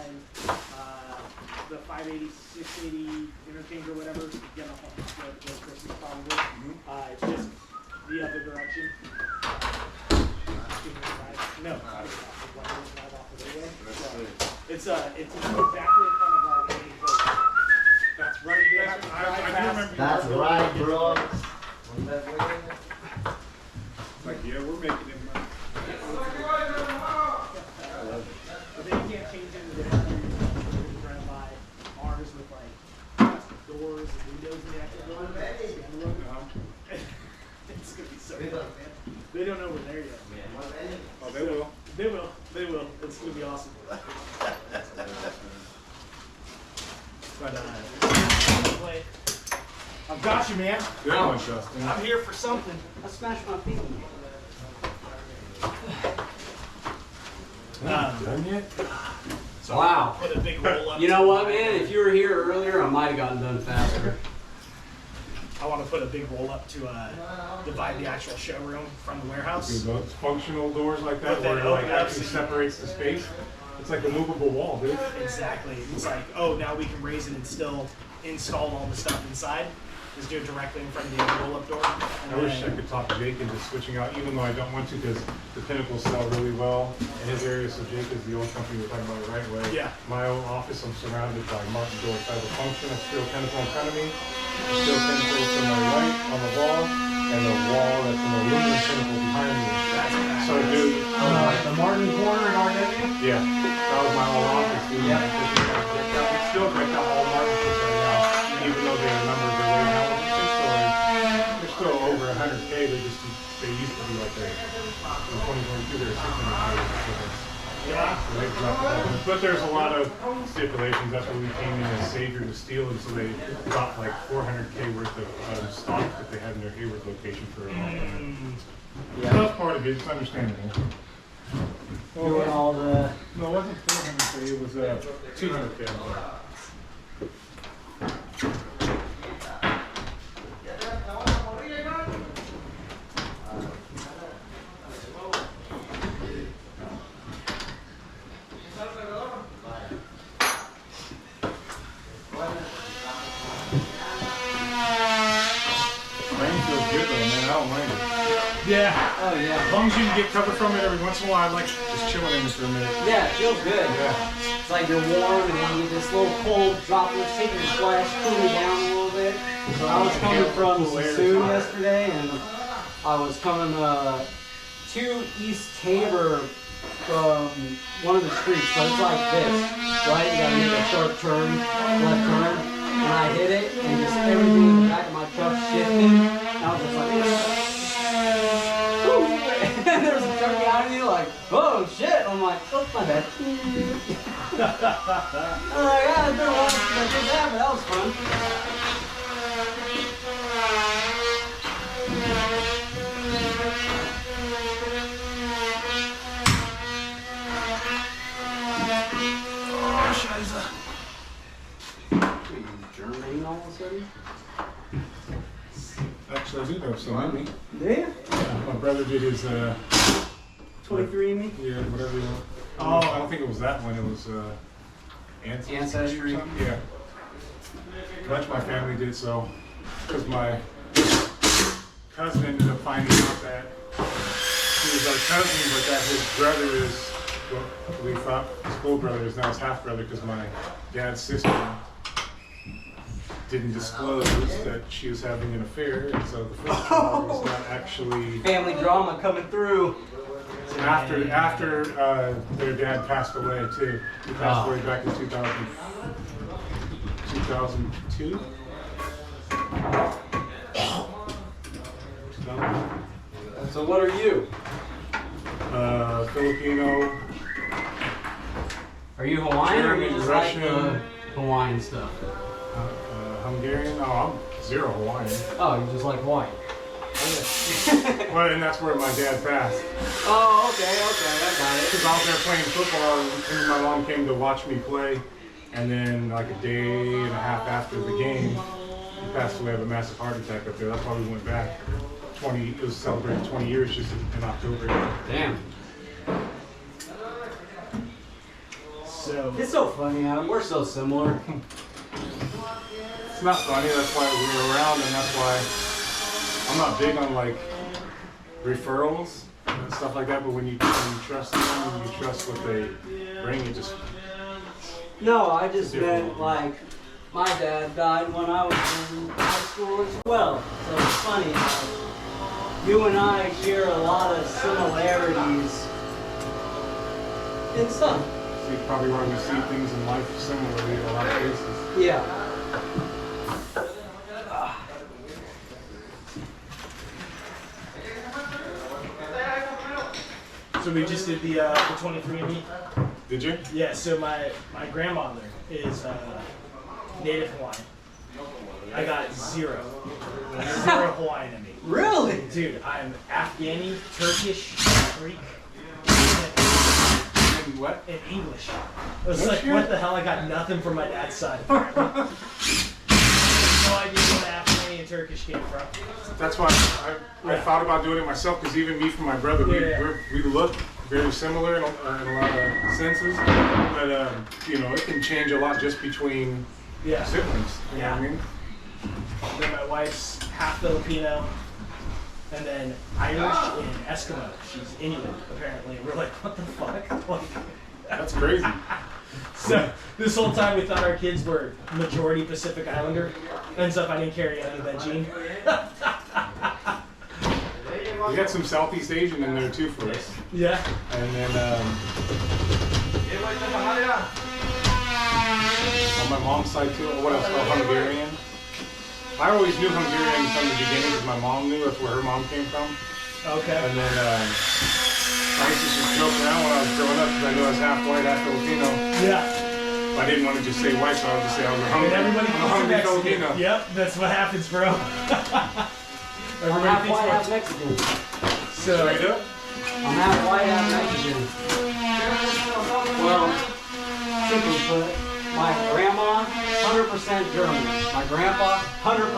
[SPEAKER 2] the 580, 680 interchange or whatever, you get off on the Christmas probably. It's just the other direction. No, drive off of the way. So it's exactly in front of our main building.
[SPEAKER 7] That's right. You guys, I do remember.
[SPEAKER 8] That's right, bro.
[SPEAKER 7] Like, yeah, we're making it money.
[SPEAKER 2] But then you can't change into the trying to buy ours with like custom doors and windows in the actual building. It's gonna be so fun, man. They don't know we're there yet.
[SPEAKER 7] Oh, they will.
[SPEAKER 2] They will. They will. It's gonna be awesome. But anyway, I've got you, man.
[SPEAKER 7] Good one, Justin.
[SPEAKER 2] I'm here for something.
[SPEAKER 1] I smashed my feet.
[SPEAKER 7] Done yet?
[SPEAKER 2] So
[SPEAKER 1] Wow.
[SPEAKER 2] Put a big roll up.
[SPEAKER 1] You know what, man? If you were here earlier, I might have gotten done faster.
[SPEAKER 2] I want to put a big roll up to divide the actual showroom from the warehouse.
[SPEAKER 7] Do those functional doors like that,
[SPEAKER 2] But then
[SPEAKER 7] where it like
[SPEAKER 2] open up
[SPEAKER 7] actually
[SPEAKER 2] so-
[SPEAKER 7] separates the space. It's like a movable wall, dude.
[SPEAKER 2] Exactly. It's like, oh, now we can raise it and still install all the stuff inside. Just do it directly in front of the roll-up door.
[SPEAKER 7] I wish I could talk to Jake into switching out, even though I don't want to, because the Pinnacles sell really well in his area. So Jake is the old company we're talking about the right way.
[SPEAKER 2] Yeah.
[SPEAKER 7] My own office, I'm surrounded by Martin door type of function, a steel pinnacle in front of me, a steel pinnacle to my right on the wall, and a wall that's an aluminum pinnacle behind me. So dude,
[SPEAKER 1] The Martin corner in RW?
[SPEAKER 7] yeah, that was my old office. Dude.
[SPEAKER 1] Yeah.
[SPEAKER 7] It's still break out all Martin right now, even though their numbers are way down. They're still over 100K. They used to be like in 2022 they were 600K.
[SPEAKER 2] Yeah.
[SPEAKER 7] So they dropped it down. But there's a lot of stipulations. That's why we came in as Savior to Steel, and so they dropped like 400K worth of stock that they had in their Hayward location for a long time.
[SPEAKER 1] Yeah.
[SPEAKER 7] That's part of it. It's understandable.
[SPEAKER 1] Doing all the.
[SPEAKER 7] No, it wasn't 400K. It was 200K. I'm sorry. Rain feels good though, man. I don't mind it.
[SPEAKER 2] Yeah.
[SPEAKER 1] Oh, yeah.
[SPEAKER 7] As long as you can get cover from it every once in a while, I like just chilling in it for a minute.
[SPEAKER 1] Yeah, it feels good.
[SPEAKER 7] Yeah.
[SPEAKER 1] It's like you're warm and then you get this little cold droplet hitting your flesh, cooling down a little bit. I was coming from Sassoon yesterday and I was coming to East Tabor from one of the streets, but it's like this, right? You gotta make a sharp turn, left turn, and I hit it and just everything in the back of my truck shifted. And I was just like, whoo! And there was a truck behind me like, oh shit! I'm like, oh my bad. I'm like, yeah, it's been a while since I did that, but that was fun. Germany all of a sudden?
[SPEAKER 7] Actually, I do know some in me.
[SPEAKER 1] Do you?
[SPEAKER 7] My brother did his,
[SPEAKER 1] 23andMe?
[SPEAKER 7] yeah, whatever you want.
[SPEAKER 2] Oh.
[SPEAKER 7] I don't think it was that one. It was Ancestry or something. Yeah. A bunch of my family did so. Because my cousin ended up finding out that he was our cousin, but that his brother is, what we thought his full brother is now his half brother, because my dad's sister didn't disclose that she was having an affair, and so the first child was not actually
[SPEAKER 1] Family drama coming through.
[SPEAKER 7] after their dad passed away too. He passed away back in 2002.
[SPEAKER 1] So what are you?
[SPEAKER 7] Filipino,
[SPEAKER 1] Are you Hawaiian or are you
[SPEAKER 7] German,
[SPEAKER 1] just
[SPEAKER 7] Russian.
[SPEAKER 1] like the Hawaiian stuff?
[SPEAKER 7] Hungarian. Oh, I'm zero Hawaiian.
[SPEAKER 1] Oh, you just like Hawaii.
[SPEAKER 7] Well, and that's where my dad passed.
[SPEAKER 1] Oh, okay, I got it.
[SPEAKER 7] Because I was there playing football, and my mom came to watch me play, and then like a day and a half after the game, he passed away of a massive heart attack up there. That's why we went back. It was celebrated 20 years just in October.
[SPEAKER 1] Damn.
[SPEAKER 2] So
[SPEAKER 1] It's so funny, Adam. We're so similar.
[SPEAKER 7] It's not funny, that's why we were around, and that's why I'm not big on like referrals and stuff like that, but when you trust them and you trust what they bring, you just
[SPEAKER 1] No, I just meant like my dad died when I was in high school as well. So it's funny how you and I share a lot of similarities in some.
[SPEAKER 7] so you probably want to see things in life similarly in a lot of cases.
[SPEAKER 1] Yeah.
[SPEAKER 2] So we just did the 23andMe.
[SPEAKER 7] Did you?
[SPEAKER 2] Yeah. So my grandmother is native Hawaiian. I got 0 Hawaiian in me.
[SPEAKER 1] Really?
[SPEAKER 2] Dude, I'm Afghani, Turkish, Greek,
[SPEAKER 7] And what?
[SPEAKER 2] and English. I was
[SPEAKER 7] No
[SPEAKER 2] like,
[SPEAKER 7] shit.
[SPEAKER 2] what the hell? I got nothing from my dad's side. Apparently. No idea where Afghani and Turkish came from.
[SPEAKER 7] That's why I thought about doing it myself, because even me from my brother, we look very similar in a lot of senses, but you know, it can change a lot just between
[SPEAKER 2] Yeah.
[SPEAKER 7] siblings. You know what I mean?
[SPEAKER 2] Then my wife's half Filipino, and then Irish and Eskimo. She's Inuit, apparently. And we're like, what the fuck? Like,
[SPEAKER 7] That's crazy.
[SPEAKER 2] so this whole time we thought our kids were majority Pacific Islander. Ends up I didn't carry any of that gene.
[SPEAKER 7] We got some Southeast Asian in there too for us,
[SPEAKER 2] Yeah.
[SPEAKER 7] and then on my mom's side too. What else? Oh, Hungarian. I always knew Hungarian from the beginning because my mom knew that's where her mom came from.
[SPEAKER 2] Okay.
[SPEAKER 7] And then I used to just joke around when I was growing up because I knew I was half white, half Filipino.
[SPEAKER 2] Yeah.
[SPEAKER 7] I didn't want to just say white, so I would just say I was a
[SPEAKER 2] And
[SPEAKER 7] hungry,
[SPEAKER 2] everybody
[SPEAKER 7] I'm a
[SPEAKER 2] thinks
[SPEAKER 7] hungry
[SPEAKER 2] they're Mexican.
[SPEAKER 7] Filipino.
[SPEAKER 2] Yep, that's what happens, bro.
[SPEAKER 1] I'm
[SPEAKER 2] Everybody
[SPEAKER 1] half
[SPEAKER 2] thinks
[SPEAKER 1] white,
[SPEAKER 2] we're-
[SPEAKER 1] half Mexican.
[SPEAKER 2] So,
[SPEAKER 7] Straight up.
[SPEAKER 1] I'm half white, half Mexican. Well, simply put, my grandma, 100% German. My grandpa, 100%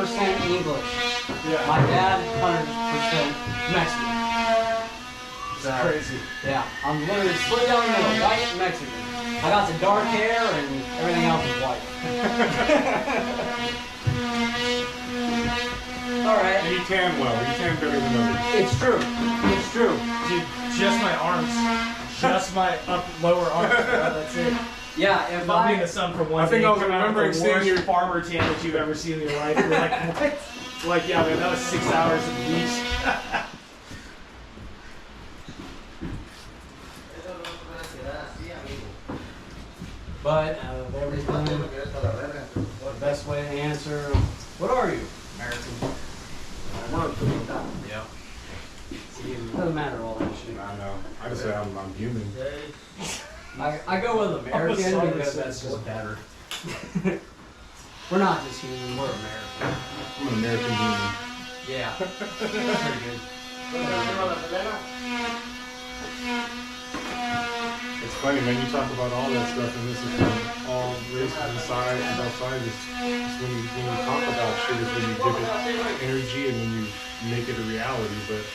[SPEAKER 1] English.
[SPEAKER 2] yeah.
[SPEAKER 1] My dad, 100% Mexican. So,
[SPEAKER 2] Crazy.
[SPEAKER 1] yeah, I'm literally split down the middle, white and Mexican. I got some dark hair and everything else is white. Alright.
[SPEAKER 7] And you tan well. You tan better than others.
[SPEAKER 1] It's true. It's true.
[SPEAKER 2] Dude, just my arms. Just my lower arms, bro. That's it.
[SPEAKER 1] Yeah, if
[SPEAKER 2] I'll be in
[SPEAKER 1] I
[SPEAKER 2] the sun for one
[SPEAKER 7] I think
[SPEAKER 2] day.
[SPEAKER 7] I was
[SPEAKER 2] come out with
[SPEAKER 7] remembering
[SPEAKER 2] the
[SPEAKER 7] seeing
[SPEAKER 2] worst
[SPEAKER 7] your-
[SPEAKER 2] farmer tan that you've ever seen in your life. You're like, what? Like, yeah, man, that was 6 hours at the beach.
[SPEAKER 1] But out of everything, the best way to answer, what are you? American. Yeah. See, it doesn't matter all that shit.
[SPEAKER 7] I know. I just say I'm human.
[SPEAKER 1] I go with American
[SPEAKER 2] sorry to
[SPEAKER 1] because
[SPEAKER 2] say
[SPEAKER 1] that's
[SPEAKER 2] so.
[SPEAKER 1] just better. We're not just human, we're American.
[SPEAKER 7] I'm an American human.
[SPEAKER 1] Yeah. Pretty good.
[SPEAKER 7] It's funny, man. You talk about all that stuff, and this is from all races and sides and both sides. It's when you talk about shit is when you give it energy and when you make it a reality. But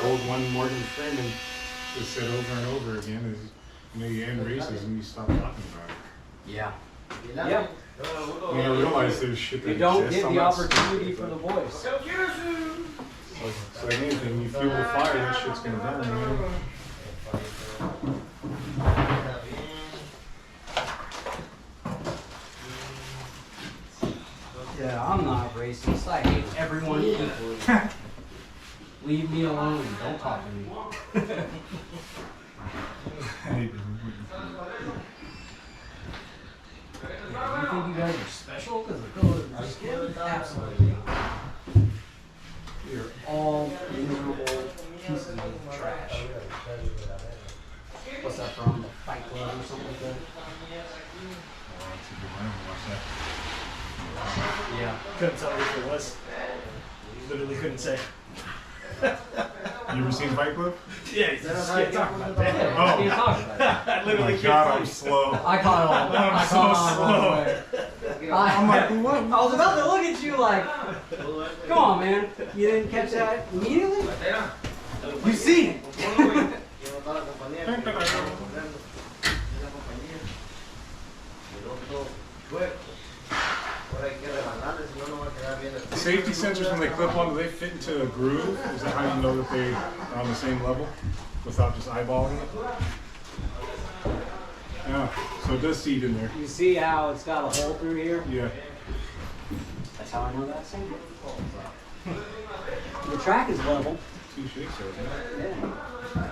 [SPEAKER 7] old one Morgan Freeman has said over and over again is, you know, you end racism, you stop talking about it.
[SPEAKER 1] Yeah. Yeah.
[SPEAKER 7] You know, realize there's shit that
[SPEAKER 1] You don't
[SPEAKER 7] exists.
[SPEAKER 1] get
[SPEAKER 7] I'm
[SPEAKER 1] the
[SPEAKER 7] not
[SPEAKER 1] opportunity
[SPEAKER 7] stupid,
[SPEAKER 1] for the
[SPEAKER 7] but
[SPEAKER 1] voice.
[SPEAKER 7] it's like anything, you fuel the fire, that shit's gonna burn, man.
[SPEAKER 1] racist. I hate everyone equally. Leave me alone and don't talk to me. You think you guys are special because of the color of your skin? Absolutely not. You're all miserable pieces of trash. What's that from? The Fight Club or something like that? Yeah.
[SPEAKER 2] Couldn't tell you if it was. Literally couldn't say.
[SPEAKER 7] You ever seen Fight Club?
[SPEAKER 2] Yeah, you just can't talk about that.
[SPEAKER 1] I can't talk about it.
[SPEAKER 2] I
[SPEAKER 7] Oh
[SPEAKER 2] literally
[SPEAKER 7] my
[SPEAKER 2] can't
[SPEAKER 7] god,
[SPEAKER 2] talk.
[SPEAKER 7] I'm slow.
[SPEAKER 1] I caught it all. I caught it all the way.
[SPEAKER 7] I'm like, what?
[SPEAKER 1] I was about to look at you like, come on, man. You didn't catch that immediately? You see it.
[SPEAKER 7] The safety sensors, when they clip on, do they fit into a groove? Is that how you know that they are on the same level without just eyeballing it? Yeah, so it does seed in there.
[SPEAKER 1] You see how it's got a hole through here?
[SPEAKER 7] Yeah.
[SPEAKER 1] That's how I know that's in. The track is level.
[SPEAKER 7] Two shakes there, isn't it?
[SPEAKER 1] Yeah.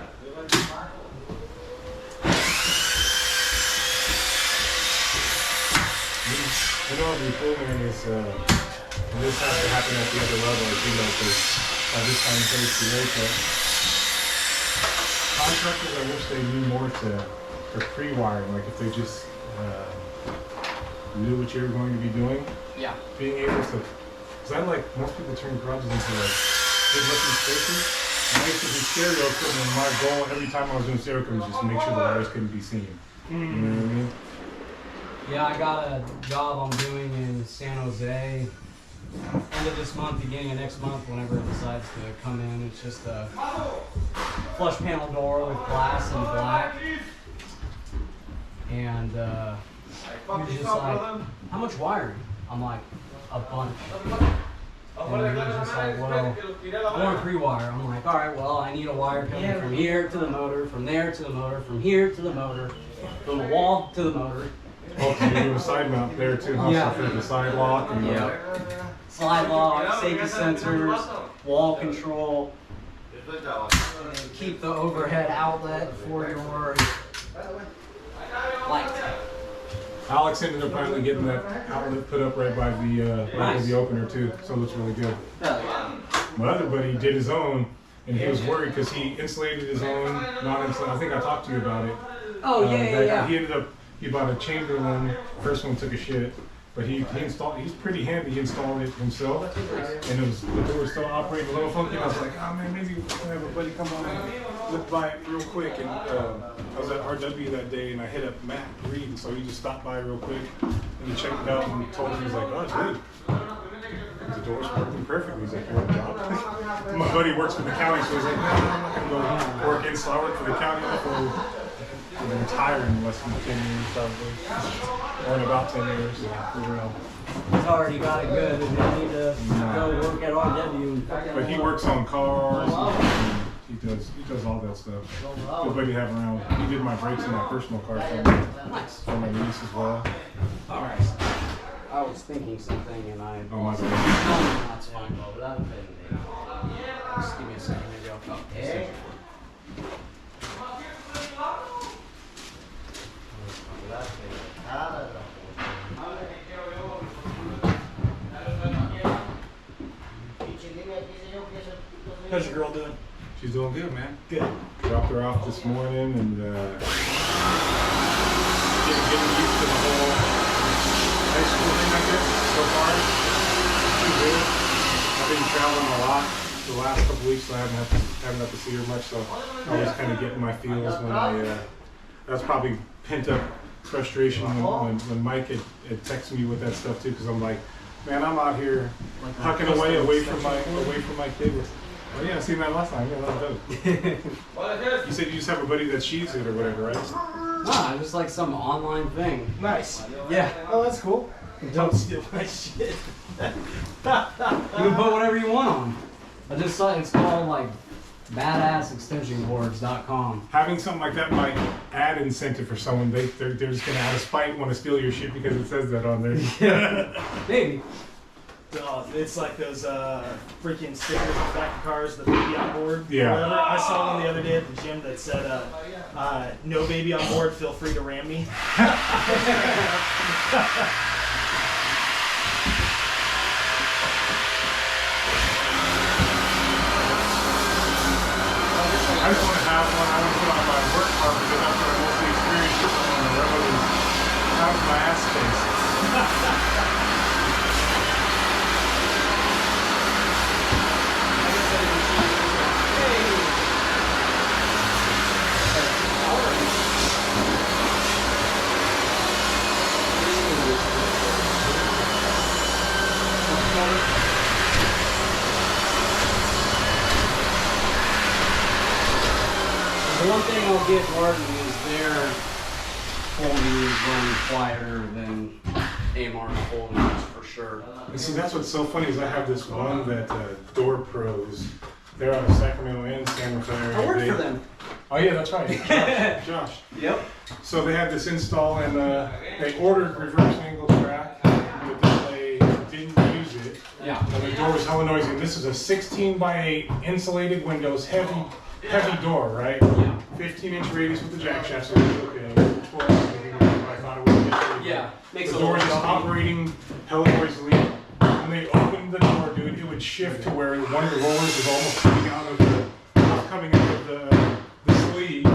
[SPEAKER 7] You know what would be cool, man, is this has to happen at the other level, as you know, because by this time it takes the aircut. Contractors, I wish they knew more for pre-wiring, like if they just knew what you were going to be doing.
[SPEAKER 1] Yeah.
[SPEAKER 7] Being able to, because I like, most people turn garages into like good looking spaces. And I used to do stereo equipment, and my goal every time I was doing stereo equipment was just to make sure the wires couldn't be seen. You know what I mean?
[SPEAKER 1] Yeah, I got a job I'm doing in San Jose. End of this month, beginning of next month, whenever it decides to come in. It's just a flush panel door with glass and black. And he was just like, how much wiring? I'm like, a bunch. And he was just like, well, I want a pre-wire. I'm like, all right, well, I need a wire coming from here to the motor, from there to the motor, from here to the motor, from the wall to the motor.
[SPEAKER 7] Oh, so you do a side mount there too, huh?
[SPEAKER 1] Yeah.
[SPEAKER 7] So for the side lock and
[SPEAKER 1] Slide lock, safety sensors, wall control, and keep the overhead outlet for your light.
[SPEAKER 7] Alex ended up finally getting that outlet put up right by the opener too, so it looks really good. My other buddy did his own, and he was worried because he insulated his own, non-insulated. I think I talked to you about it.
[SPEAKER 1] Oh, yeah.
[SPEAKER 7] He ended up, he bought a Chamberlain. First one took a shit, but he installed. He's pretty handy. He installed it himself, and the door was still operating a little funky. And I was like, oh man, maybe we can have a buddy come on and look by it real quick. And I was at RW that day, and I hit up Matt Reed, so he just stopped by real quick, and he checked it out and told me, he was like, oh, it's good. The door's working perfectly. He's like, you want a job? My buddy works for the county, so he's like, no, I'm not gonna go work in. So I work for the county. I'm going to retire in less than 10 years, probably. Or in about 10 years. Yeah,
[SPEAKER 1] He's already got it good, and they need to go work at RW.
[SPEAKER 7] but he works on cars. And he does all that stuff. Good buddy to have around. He did my brakes in my personal car for my niece as well.
[SPEAKER 1] All right. I was thinking something, and I.
[SPEAKER 7] Oh my God.
[SPEAKER 1] No, that's fine, but that would be. Just give me a second, maybe I'll come. Yeah.
[SPEAKER 2] How's your girl doing?
[SPEAKER 7] She's doing good, man.
[SPEAKER 2] Good.
[SPEAKER 7] Dropped her off this morning and getting used to the whole high school thing, I guess, so far. She's good. I've been traveling a lot the last couple weeks, so I haven't had to see her much, so I was kind of getting my feels when that's probably pent up frustration when Mike had texted me with that stuff too, because I'm like, man, I'm out here hucking away from my kid. Oh yeah, I seen that last time. Yeah, that was dope. You said you just have a buddy that sheets it or whatever, right?
[SPEAKER 1] Nah, just like some online thing.
[SPEAKER 2] Nice.
[SPEAKER 1] Yeah.
[SPEAKER 2] Oh, that's cool. Don't steal my shit.
[SPEAKER 1] You can put whatever you want on. I just saw it's called like badassextensionboards.com.
[SPEAKER 7] Having something like that might add incentive for someone. They're just gonna out of spite want to steal your shit because it says that on there.
[SPEAKER 1] Maybe.
[SPEAKER 2] It's like those freaking stickers on the back of cars, the baby on board.
[SPEAKER 7] Yeah.
[SPEAKER 2] Whatever. I saw one the other day at the gym that said, "No baby on board. Feel free to ram me."
[SPEAKER 7] I just want to have one. I want to put on my work car because that's what I mostly experience with on the road is out of my ass space.
[SPEAKER 1] The one thing I'll give Martin is their holdings run quieter than Amar's holdings for sure.
[SPEAKER 7] And see, that's what's so funny is I have this one that Door Pros. They're out of Sacramento and San Rafael.
[SPEAKER 1] I work for them.
[SPEAKER 7] Oh yeah, that's right. Josh.
[SPEAKER 1] Yep.
[SPEAKER 7] So they had this install and they ordered reverse angle track, but then they didn't use it.
[SPEAKER 1] Yeah.
[SPEAKER 7] And the door was hella noisy. And this is a 16x8 insulated windows, heavy door, right?
[SPEAKER 1] Yeah.
[SPEAKER 7] 15-inch radius with the jack shaft, so it's okay. 12, maybe I thought it was good.
[SPEAKER 1] Yeah. Makes
[SPEAKER 7] The
[SPEAKER 1] a
[SPEAKER 7] door is
[SPEAKER 1] little
[SPEAKER 7] operating hella noisily. When they opened the door, dude, it would shift to where one of the rollers was almost coming out of the sleeve,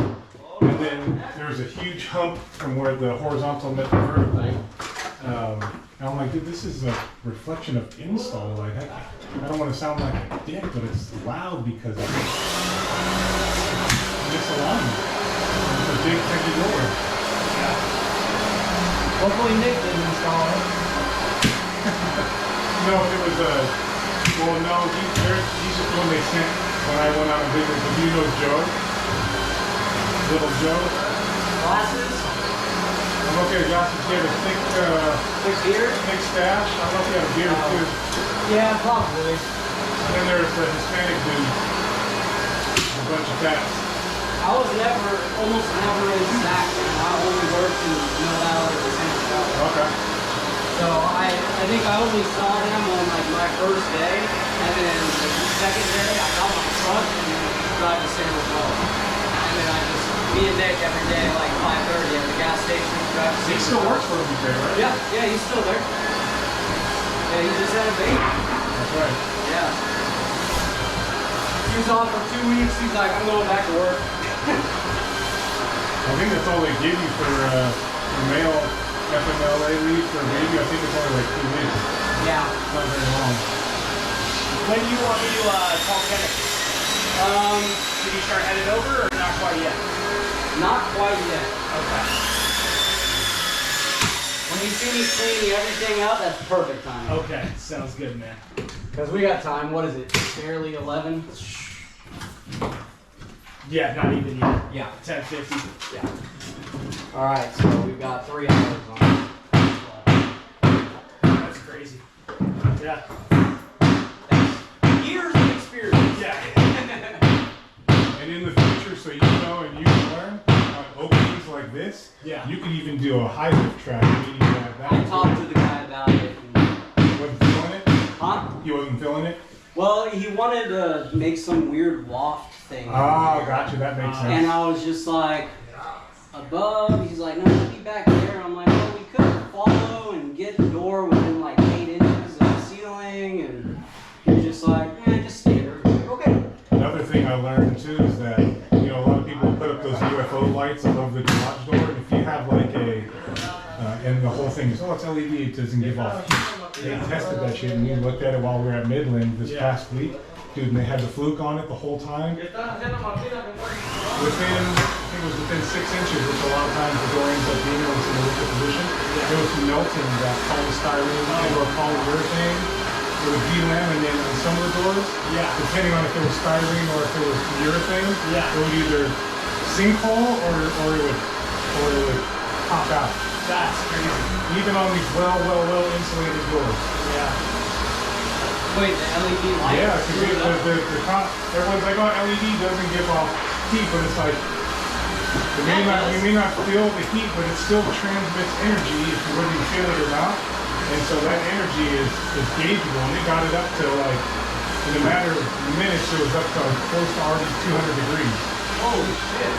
[SPEAKER 7] and then there was a huge hump from where the horizontal met the vertical. And I'm like, dude, this is a reflection of install. Like, I don't want to sound like a dick, but it's loud because it's misaligned. It's a big, heavy door.
[SPEAKER 4] Hopefully Nick didn't install it.
[SPEAKER 7] No, it was well, no, he's just the one they sent when I went on a visit. But you know Joe? Little Joe?
[SPEAKER 1] Glasses?
[SPEAKER 7] I'm looking at glasses. He had a
[SPEAKER 1] Thick beard?
[SPEAKER 7] thick stash. I don't know if he had a beard too.
[SPEAKER 1] Yeah, probably.
[SPEAKER 7] And then there's the Hispanic dude. A bunch of tats.
[SPEAKER 1] I was almost never in Sac, and I only worked in Mill Valley or San Francisco.
[SPEAKER 7] Okay.
[SPEAKER 1] So I think I only saw them on like my first day, and then the second day I got my truck and then drive to San Francisco. And then me and Nick every day like 5:30 at the gas station, drive to
[SPEAKER 7] He
[SPEAKER 1] San
[SPEAKER 7] still
[SPEAKER 1] Francisco.
[SPEAKER 7] works for him there, right?
[SPEAKER 1] Yeah, he's still there. Yeah, he just had a baby.
[SPEAKER 7] That's right.
[SPEAKER 1] Yeah. He was off for 2 weeks. He's like, I'm going back to work.
[SPEAKER 7] I think that's all they give you for male FMLA leave for a baby. I think it's only like 2 weeks.
[SPEAKER 1] Yeah.
[SPEAKER 7] It's not very long.
[SPEAKER 2] When do you want me to call Kenneth? Did you start headed over or not quite yet?
[SPEAKER 1] Not quite yet.
[SPEAKER 2] Okay.
[SPEAKER 1] When you see me cleaning everything out, that's perfect time.
[SPEAKER 2] Okay, sounds good, man.
[SPEAKER 1] Because we got time. What is it? Barely 11?
[SPEAKER 2] Yeah, not even yet.
[SPEAKER 1] Yeah.
[SPEAKER 2] 10:50.
[SPEAKER 1] Yeah. All right, so we've got 3 hours on.
[SPEAKER 2] That's crazy. Yeah.
[SPEAKER 1] That's years of experience.
[SPEAKER 2] Yeah.
[SPEAKER 7] And in the future, so you know and you learn on openings like this,
[SPEAKER 2] Yeah.
[SPEAKER 7] you can even do a high lift track, meaning that
[SPEAKER 1] I talked to the guy about it.
[SPEAKER 7] he wasn't feeling it.
[SPEAKER 1] Huh?
[SPEAKER 7] He wasn't feeling it.
[SPEAKER 1] Well, he wanted to make some weird loft thing.
[SPEAKER 7] Oh, gotcha. That makes sense.
[SPEAKER 1] And I was just like, above. He's like, no, it'll be back there. I'm like, well, we could follow and get the door within like 8 inches of the ceiling. And he's just like, just stay there. Okay.
[SPEAKER 7] Another thing I learned too is that a lot of people put up those UFO lights above the garage door, and if you have like and the whole thing is, it's LED, it doesn't give off heat. They tested that shit, and we looked at it while we were at Midland this past week, dude, and they had the fluke on it the whole time. Within 6 inches, which a lot of times the door ends up being when it's in a weaker position, it was melting that polystyrene or polyurethane. It would delaminate on some of the doors.
[SPEAKER 2] Yeah.
[SPEAKER 7] Depending on if it was styrene or if it was urethane.
[SPEAKER 2] Yeah.
[SPEAKER 7] It would either sinkhole or it would pop out.
[SPEAKER 2] That's crazy.
[SPEAKER 7] Even on these well insulated doors.
[SPEAKER 2] Yeah.
[SPEAKER 1] Wait, the LED light?
[SPEAKER 7] Yeah, because everyone's like, LED doesn't give off heat, but it's like, you may not feel the heat, but it still transmits energy if you whether you feel it or not. And so that energy is gaugeable, and they got it up to like, in a matter of minutes, it was up to close to already 200 degrees.
[SPEAKER 1] Holy shit.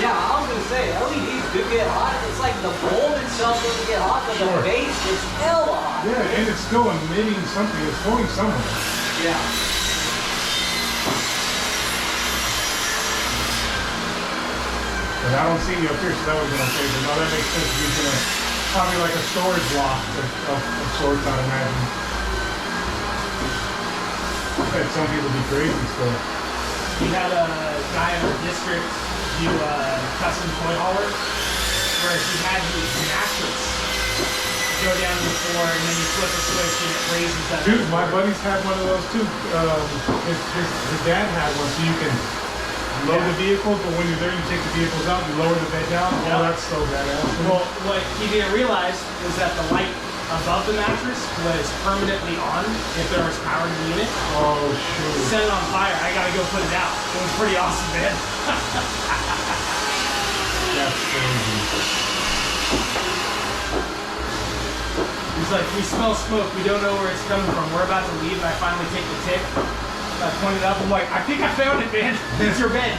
[SPEAKER 1] Yeah, I was gonna say, LEDs do get hot. It's like the bulb itself doesn't get hot, but the base gets hell hot.
[SPEAKER 7] Yeah, and it's still emitting something. It's going somewhere.
[SPEAKER 1] Yeah.
[SPEAKER 7] But I don't see you up here, so that was gonna say, but no, that makes sense. Using probably like a storage block of sorts, I'd imagine. I bet some people be crazy still.
[SPEAKER 2] We had a guy in our district do a custom toy hauler where he had his mattress go down to the floor and then you flip a switch and it raises that.
[SPEAKER 7] Dude, my buddies had one of those too. His dad had one, so you can load the vehicles, but when you're there, you take the vehicles out, you lower the bed down. Oh, that's so badass.
[SPEAKER 2] Well, what he didn't realize was that the light above the mattress was permanently on if there was power in the unit.
[SPEAKER 7] Oh, shoot.
[SPEAKER 2] Set it on fire. I gotta go put it out. It was pretty awesome, man.
[SPEAKER 7] That's crazy.
[SPEAKER 2] He's like, we smell smoke. We don't know where it's coming from. We're about to leave, and I finally take the tip. I point it up. I'm like, I think I found it, man. It's your bed.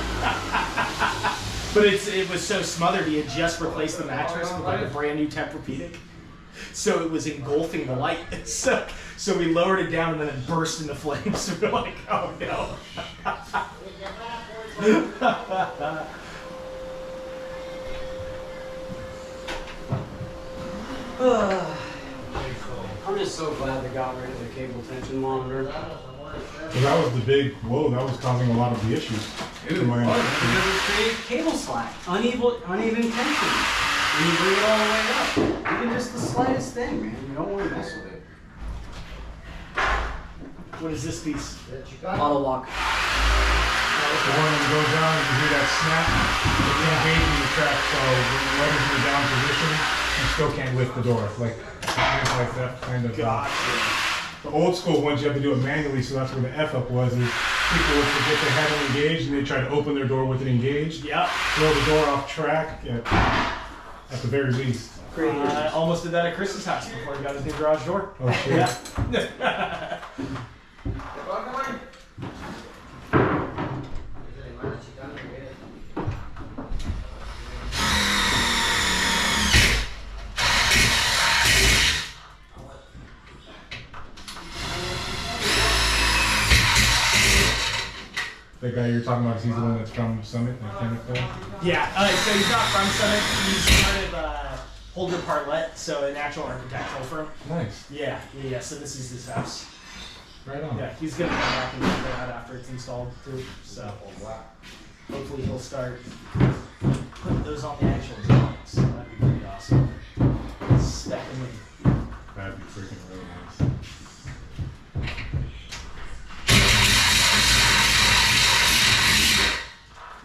[SPEAKER 2] But it was so smothered. He had just replaced the mattress with like a brand new Tempur-Pedic. So it was engulfing the light. So we lowered it down and then it burst into flames. So we're like, oh no.
[SPEAKER 1] I'm just so glad they got rid of the cable tension monitor.
[SPEAKER 7] So that was the big, that was causing a lot of the issues.
[SPEAKER 1] Dude, what? Because it created cable slack, uneven tension. And you bring it all the way up. Even just the slightest thing, man. You don't want to mess with it.
[SPEAKER 2] What is this piece?
[SPEAKER 1] Auto lock.
[SPEAKER 7] So when it goes down, you hear that snap, it's engaging the track, so when the lever's in the down position, you still can't lift the door. Like that kind of.
[SPEAKER 2] Gotcha.
[SPEAKER 7] The old school ones, you have to do it manually, so that's where the F up was. Is people would forget they had it engaged, and they try to open their door with it engaged.
[SPEAKER 2] Yep.
[SPEAKER 7] Throw the door off track, at the very least.
[SPEAKER 2] I almost did that at Chris's house before he got his new garage door.
[SPEAKER 7] Oh shit.
[SPEAKER 2] Yeah.
[SPEAKER 7] The guy you're talking about, is he the one that's from Summit, mechanical?
[SPEAKER 2] Yeah, so he's not from Summit. He's part of Holder Partlet, so a natural architectural firm.
[SPEAKER 7] Nice.
[SPEAKER 2] Yeah. So this is his house.
[SPEAKER 7] Right on.
[SPEAKER 2] Yeah, he's gonna come back and check it out after it's installed too. So hopefully he'll start putting those on the actual drawings. So that'd be pretty awesome. Spec them in.
[SPEAKER 7] That'd be freaking really nice.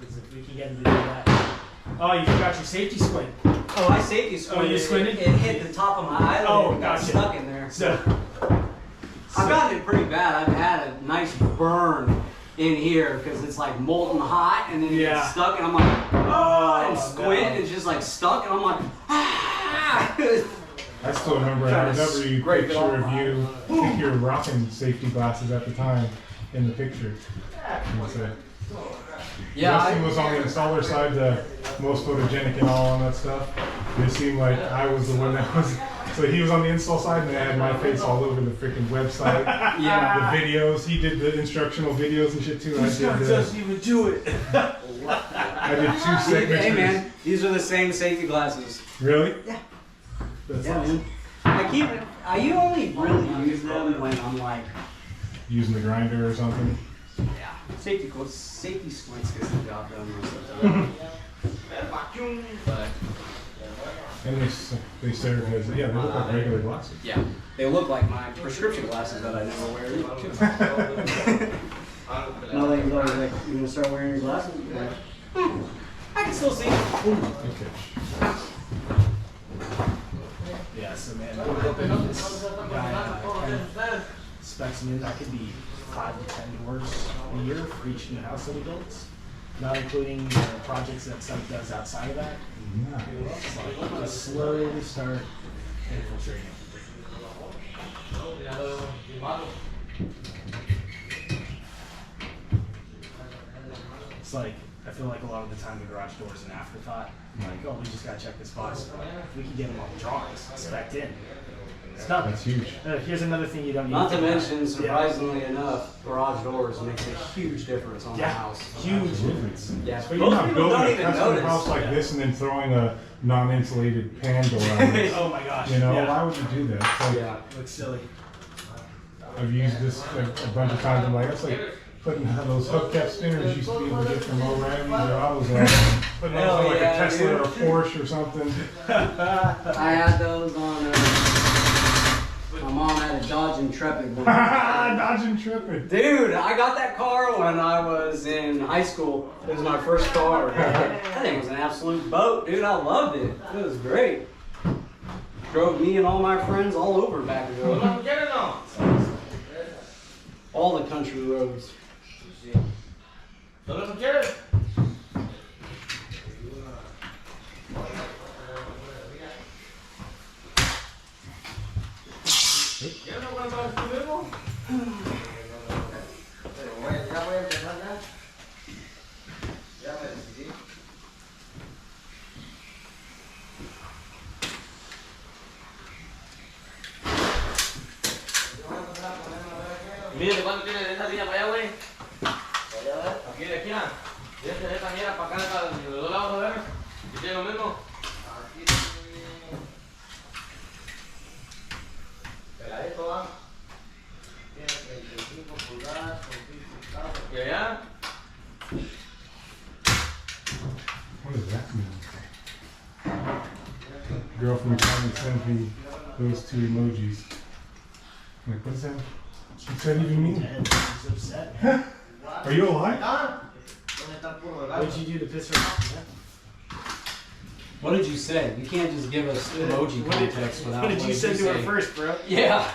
[SPEAKER 2] If we can get him to do that. Oh, you forgot your safety squint.
[SPEAKER 1] Oh, I safety squinted.
[SPEAKER 2] Oh, you squinted?
[SPEAKER 1] It hit the top of my eyelid
[SPEAKER 2] Oh,
[SPEAKER 1] and got
[SPEAKER 2] gotcha.
[SPEAKER 1] stuck in there.
[SPEAKER 2] So
[SPEAKER 1] I've gotten it pretty bad. I've had a nice burn in here because it's like molten hot and then it gets stuck and I'm like, and squint and it's just like stuck and I'm like, ah.
[SPEAKER 7] I still remember, I remember you picture of you, I think you were rocking safety glasses at the time in the picture. Justin was on the installer side, the most photogenic and all on that stuff. And it seemed like I was the one that was, so he was on the install side and I had my face all over the freaking website.
[SPEAKER 1] Yeah.
[SPEAKER 7] The videos, he did the instructional videos and shit too.
[SPEAKER 2] doesn't even do it.
[SPEAKER 7] I did 2 segments.
[SPEAKER 1] Hey man, these are the same safety glasses.
[SPEAKER 7] Really?
[SPEAKER 1] Yeah.
[SPEAKER 7] That's
[SPEAKER 1] Yeah,
[SPEAKER 7] awesome.
[SPEAKER 1] man. I only really use them when I'm like,
[SPEAKER 7] Using the grinder or something.
[SPEAKER 1] yeah, safety squints gets the job done most of the time. But
[SPEAKER 7] And they serve as, they look like regular glasses.
[SPEAKER 1] yeah, they look like my prescription glasses that I never wear too. Nothing's always like, you gonna start wearing your glasses? Like, I can still see.
[SPEAKER 7] Okay.
[SPEAKER 2] Yeah, so man, this guy kind of specs them in. That could be 5 to 10 doors a year for each new house that he builds, not including the projects that Site does outside of that.
[SPEAKER 7] Nice.
[SPEAKER 2] It's like just slowly start infiltrating. It's like, I feel like a lot of the time the garage door is an afterthought. Like, oh, we just gotta check this box. We can get them on the drawings, spec'd in. It's done.
[SPEAKER 7] That's huge.
[SPEAKER 2] Here's another thing you don't need.
[SPEAKER 1] Not to
[SPEAKER 2] think about.
[SPEAKER 1] mention, surprisingly enough, garage doors makes a huge difference on the
[SPEAKER 2] Yeah,
[SPEAKER 1] house.
[SPEAKER 2] huge difference.
[SPEAKER 1] Yeah,
[SPEAKER 7] But you're
[SPEAKER 1] most
[SPEAKER 7] not
[SPEAKER 1] people don't
[SPEAKER 7] building a
[SPEAKER 1] even
[SPEAKER 7] custom
[SPEAKER 1] notice.
[SPEAKER 7] house like this and then throwing a non-insulated pan door on it.
[SPEAKER 2] Oh my gosh.
[SPEAKER 7] You know,
[SPEAKER 2] yeah.
[SPEAKER 7] why would you do that? It's like,
[SPEAKER 1] Yeah.
[SPEAKER 2] Looks silly.
[SPEAKER 7] I've used this a bunch of times. I'm like, that's like putting those hubcap spinners used to be able to get from O'Reilly's or AutoZone. Putting those on like a Tesla or a Porsche or something.
[SPEAKER 1] I had those on. My mom had a Dodge Intrepid one.
[SPEAKER 7] Dodge Intrepid.
[SPEAKER 1] Dude, I got that car when I was in high school. It was my first car. That thing was an absolute boat, dude. I loved it. It was great. Drove me and all my friends all over Vacaville. All the country roads.
[SPEAKER 5] Mire, ¿cuánto tiene de esa línea para allá, güey? Aquí de aquí, ¿ah? De esta mierda para acá, para los dos lados, a ver. ¿Y tiene lo mismo? Peladito, ¿ah? Tiene 35 pulgadas, con 5 ¿Y allá?
[SPEAKER 7] What does that mean? Girl from the comment sent me those two emojis. I'm like, what does that? What's that even mean?
[SPEAKER 2] He's upset, man.
[SPEAKER 7] Are you alive?
[SPEAKER 2] What did you do to piss her off, man?
[SPEAKER 1] What did you say? You can't just give us emoji context without.
[SPEAKER 2] What did you send to her
[SPEAKER 1] say?
[SPEAKER 2] first, bro?
[SPEAKER 1] Yeah.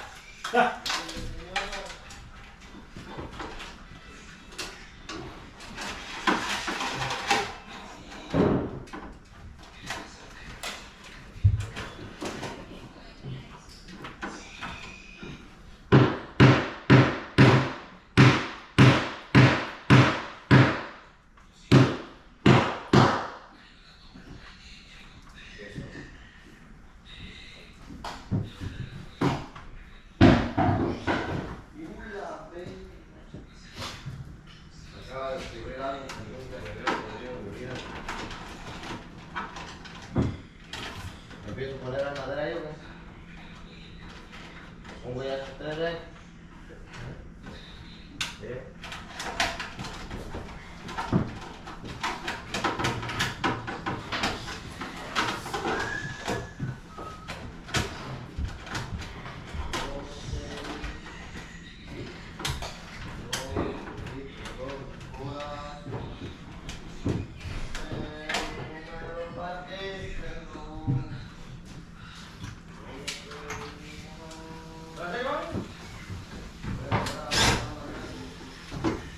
[SPEAKER 5] ¿Empiezo a poner la madera ahí o qué? ¿O voy a traer ahí?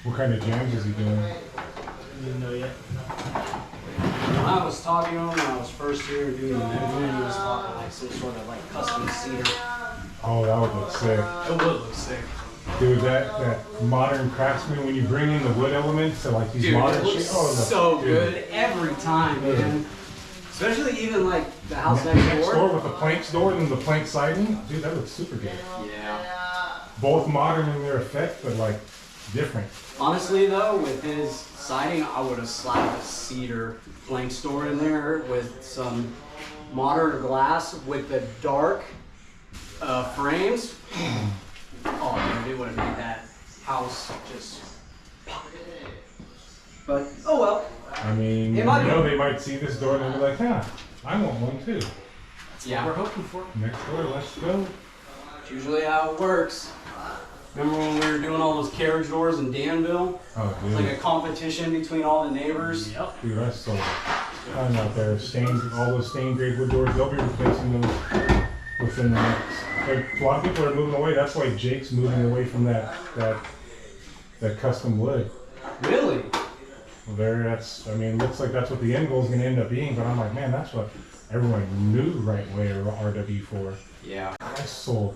[SPEAKER 7] What kind of jams is he doing?
[SPEAKER 2] You didn't know yet.
[SPEAKER 1] When I was talking to him when I was first here doing the measurement, he was talking like some sort of like custom cedar.
[SPEAKER 7] Oh, that would look sick.
[SPEAKER 2] It would look sick.
[SPEAKER 7] Dude, that modern craftsman, when you bring in the wood elements to like these
[SPEAKER 1] Dude,
[SPEAKER 7] modern
[SPEAKER 1] it looks
[SPEAKER 7] shit, oh,
[SPEAKER 1] so
[SPEAKER 7] dude.
[SPEAKER 1] good every time, man. Especially even like the house next
[SPEAKER 7] Next door
[SPEAKER 1] door.
[SPEAKER 7] with the planks door and the plank siding, dude, that looks super good.
[SPEAKER 1] Yeah.
[SPEAKER 7] Both modern in their effect, but like different.
[SPEAKER 1] Honestly though, with his siding, I would have slapped a cedar plank store in there with some modern glass with the dark frames. Oh, dude, it would have made that house just. But oh well.
[SPEAKER 7] I mean,
[SPEAKER 1] It
[SPEAKER 7] you
[SPEAKER 1] might be-
[SPEAKER 7] know, they might see this door and they'll be like, huh, I want one too.
[SPEAKER 1] Yeah.
[SPEAKER 2] We're hoping for.
[SPEAKER 7] Next door, let's go.
[SPEAKER 1] It's usually how it works. Remember when we were doing all those carriage doors in Danville?
[SPEAKER 7] Oh,
[SPEAKER 1] It's
[SPEAKER 7] dude.
[SPEAKER 1] like a competition between all the neighbors.
[SPEAKER 2] Yep.
[SPEAKER 7] Dude, I saw I'm out there, all those stained grade wood doors, they'll be replacing those within the next. Like, a lot of people are moving away. That's why Jake's moving away from that custom wood.
[SPEAKER 1] Really?
[SPEAKER 7] Well, I mean, looks like that's what the end goal is going to end up being. But I'm like, man, that's what everyone knew right way or RW for.
[SPEAKER 1] Yeah.
[SPEAKER 7] I sold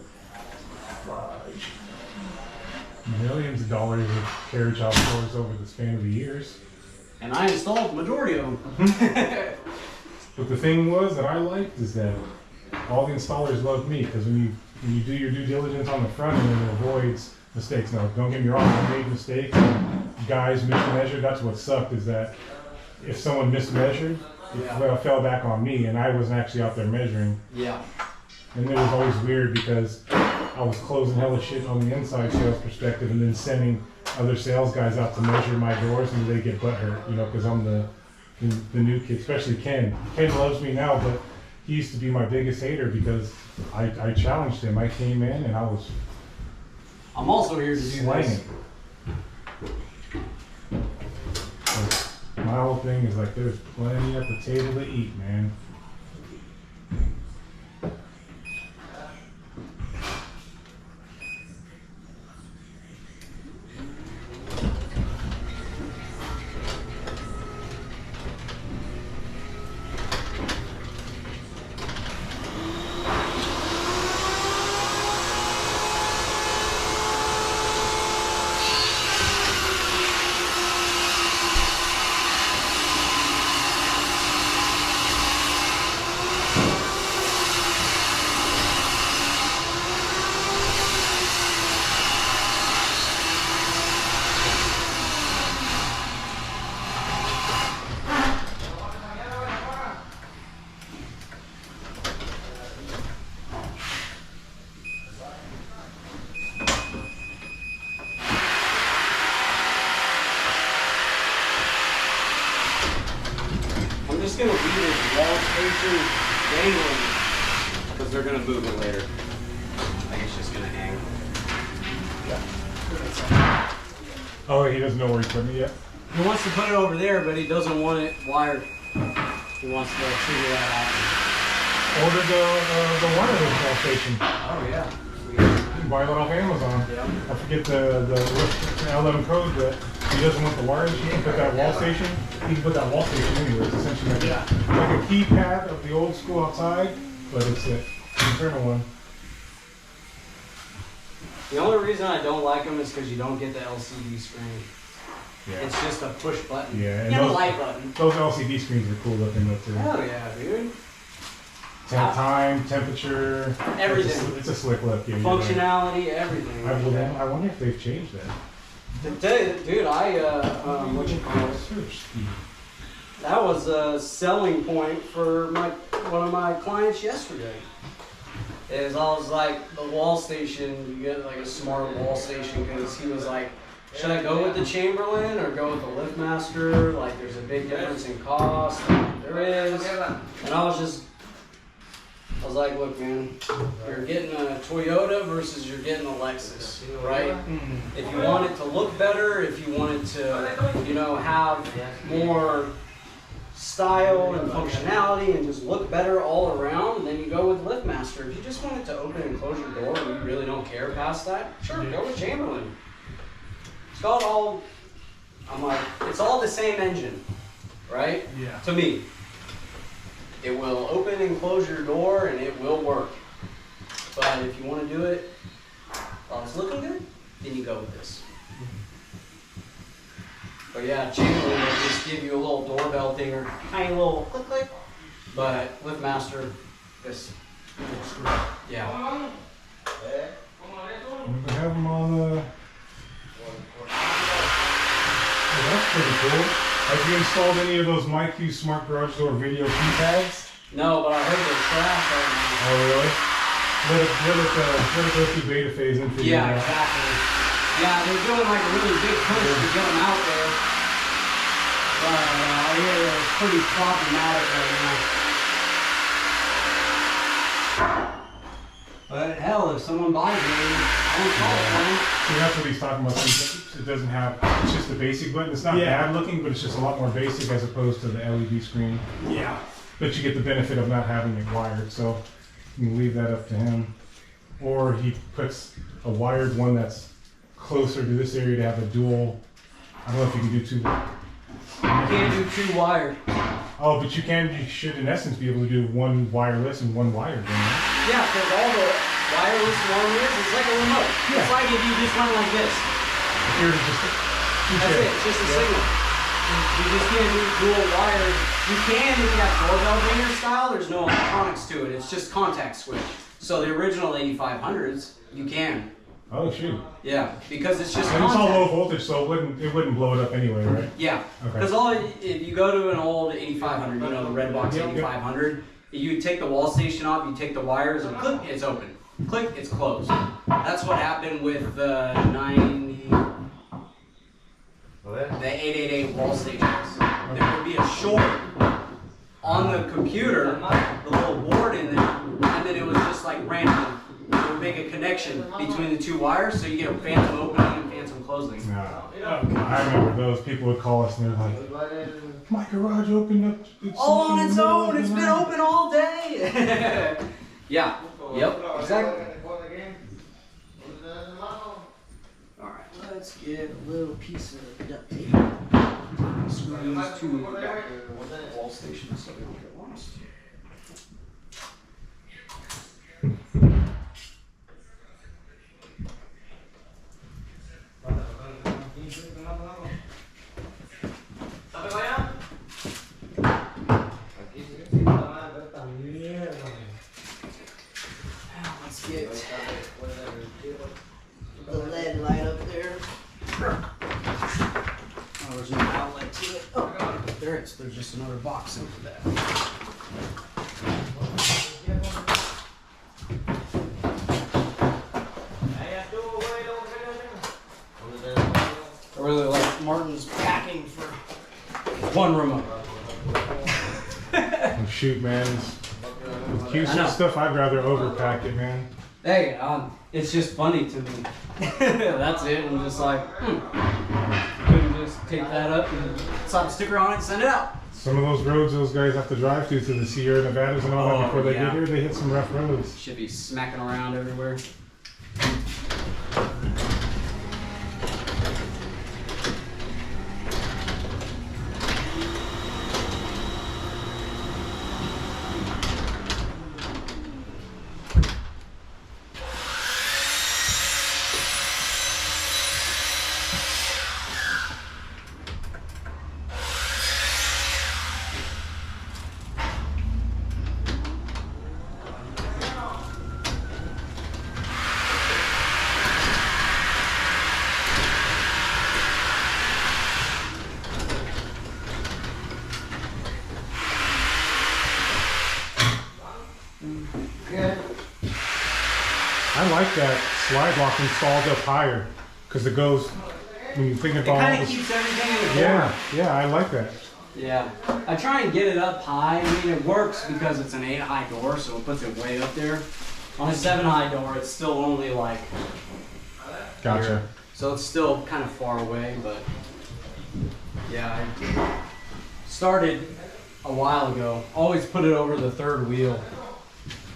[SPEAKER 7] millions of dollars of carriage outdoors over the span of the years.
[SPEAKER 1] And I installed the majority of them.
[SPEAKER 7] But the thing was that I liked is that all the installers loved me because when you do your due diligence on the front end, it avoids mistakes. Now, don't get me wrong, I made mistakes. Guys mismeasured. That's what sucked is that if someone mismeasured, it fell back on me, and I wasn't actually out there measuring.
[SPEAKER 1] Yeah.
[SPEAKER 7] And it was always weird because I was closing hella shit on the inside sales perspective, and then sending other sales guys out to measure my doors, and they get butthurt, you know, because I'm the new kid, especially Ken. Ken loves me now, but he used to be my biggest hater because I challenged him. I came in and I was
[SPEAKER 1] I'm also here to do
[SPEAKER 7] slanging.
[SPEAKER 1] this.
[SPEAKER 7] So my whole thing is like, there's plenty at the table to eat, man.
[SPEAKER 1] I'm just gonna leave this wall station dangling because they're gonna move it later. I think it's just gonna hang.
[SPEAKER 7] Oh, he doesn't know where he's putting it yet?
[SPEAKER 1] He wants to put it over there, but he doesn't want it wired. He wants to figure that
[SPEAKER 7] Order the wireless wall station.
[SPEAKER 1] out. Oh yeah.
[SPEAKER 7] You can buy that off Amazon.
[SPEAKER 1] Yeah.
[SPEAKER 7] I forget the LM code, but he doesn't want the wires. He can put that wall station. He can put that wall station anywhere. It's essentially like, like a keypad of the old school outside, but it's an internal one.
[SPEAKER 1] The only reason I don't like them is because you don't get the LCD screen.
[SPEAKER 7] Yeah.
[SPEAKER 1] It's just a push button.
[SPEAKER 7] Yeah, and
[SPEAKER 1] You have a
[SPEAKER 7] those-
[SPEAKER 1] light button.
[SPEAKER 7] Those LCD screens are cool looking though too.
[SPEAKER 1] Hell yeah, dude.
[SPEAKER 7] Time, temperature,
[SPEAKER 1] Everything.
[SPEAKER 7] It's a slick look. Yeah, you're right.
[SPEAKER 1] Functionality, everything.
[SPEAKER 7] I wonder if they've changed that.
[SPEAKER 1] To tell you, dude, what you call it?
[SPEAKER 7] Search speed.
[SPEAKER 1] That was a selling point for one of my clients yesterday. Is I was like, the wall station, you get like a smart wall station, because he was like, should I go with the Chamberlain or go with the LiftMaster? Like, there's a big difference in cost. There is. And I was like, look, man, you're getting a Toyota versus you're getting a Lexus, right? If you want it to look better, if you want it to, you know, have more style and functionality and just look better all around, then you go with LiftMaster. If you just want it to open and close your door and you really don't care past that, sure, go with Chamberlain. It's got all, I'm like, it's all the same engine, right?
[SPEAKER 2] Yeah.
[SPEAKER 1] To me. It will open and close your door and it will work. But if you want to do it while it's looking good, then you go with this. But yeah, Chamberlain will just give you a little doorbell dinger, tiny little click click. But LiftMaster, this, yeah.
[SPEAKER 7] They have them on oh, that's pretty cool. Have you installed any of those MyQ Smart Garage Door video keypads?
[SPEAKER 1] No, but I heard they're trash right now.
[SPEAKER 7] Oh, really? Let it go through beta phase and figure it
[SPEAKER 1] Yeah,
[SPEAKER 7] out.
[SPEAKER 1] exactly. Yeah, they're doing like a really big push to get them out there. But I hear it's pretty problematic right now. But hell, if someone buys it, I don't call it, man.
[SPEAKER 7] See, that's what he's talking about. It doesn't have, it's just a basic button. It's not
[SPEAKER 2] Yeah.
[SPEAKER 7] bad looking, but it's just a lot more basic as opposed to the LED screen.
[SPEAKER 2] Yeah.
[SPEAKER 7] But you get the benefit of not having it wired, so you can leave that up to him. Or he puts a wired one that's closer to this area to have a dual. I don't know if you can do two.
[SPEAKER 1] You can't do two wired.
[SPEAKER 7] Oh, but you should in essence be able to do one wireless and one wired. Right?
[SPEAKER 1] Yeah, because wireless one is, it's like a remote.
[SPEAKER 4] Yeah.
[SPEAKER 1] It's like if you just went like this.
[SPEAKER 4] Here's just
[SPEAKER 1] That's it, it's just a signal. You just can't do dual wires. You can if you have doorbell ringer style, there's no electronics to it. It's just contact switch. So the original 8500s, you can.
[SPEAKER 7] Oh shoot.
[SPEAKER 1] Yeah, because it's just
[SPEAKER 7] And it's all low
[SPEAKER 1] contact.
[SPEAKER 7] voltage, so it wouldn't blow it up anyway, right?
[SPEAKER 1] Yeah,
[SPEAKER 7] Okay.
[SPEAKER 1] because if you go to an old 8500, you know, the red box
[SPEAKER 7] Yep, yep.
[SPEAKER 1] 8500, you take the wall station off, you take the wires, and click, it's open. Click, it's closed. That's what happened with the 888 wall stations. There would be a short on the computer, the little board in there, and then it was just like random. It would make a connection between the two wires, so you get a phantom opening and phantom closing.
[SPEAKER 7] No. I remember those people would call us and they're like, my garage opened up.
[SPEAKER 1] All on its own. It's been open all day. Yeah. Yep. Exactly. All right. Let's get a little piece of duct tape. Screw these two back wall stations so we don't get lost. Let's get the lead light up there. Oh, there's no outlet to it. Oh, there is. There's just another box over that. I really like Martin's packing for one remote.
[SPEAKER 7] Oh, shoot, man. With
[SPEAKER 1] I know.
[SPEAKER 7] QC stuff, I'd rather overpack it, man.
[SPEAKER 1] Hey, it's just funny to me. That's it. I'm just like, couldn't just take that up and slap a sticker on it and send it out.
[SPEAKER 7] Some of those roads those guys have to drive through the Sierra Nevadas and all that
[SPEAKER 1] Oh,
[SPEAKER 7] before they
[SPEAKER 1] yeah.
[SPEAKER 7] get here, they hit some rough roads.
[SPEAKER 1] Should be smacking around everywhere.
[SPEAKER 7] I like that slide lock installed up higher because it goes when you think
[SPEAKER 1] It
[SPEAKER 7] about all
[SPEAKER 1] kind of
[SPEAKER 7] this.
[SPEAKER 1] keeps everything in the corner.
[SPEAKER 7] Yeah, I like that.
[SPEAKER 1] Yeah, I try and get it up high. I mean, it works because it's an 8 high door, so it puts it way up there. On a 7 high door, it's still only like
[SPEAKER 7] Gotcha.
[SPEAKER 1] here. So it's still kind of far away, but yeah, I started a while ago. Always put it over the 3rd wheel.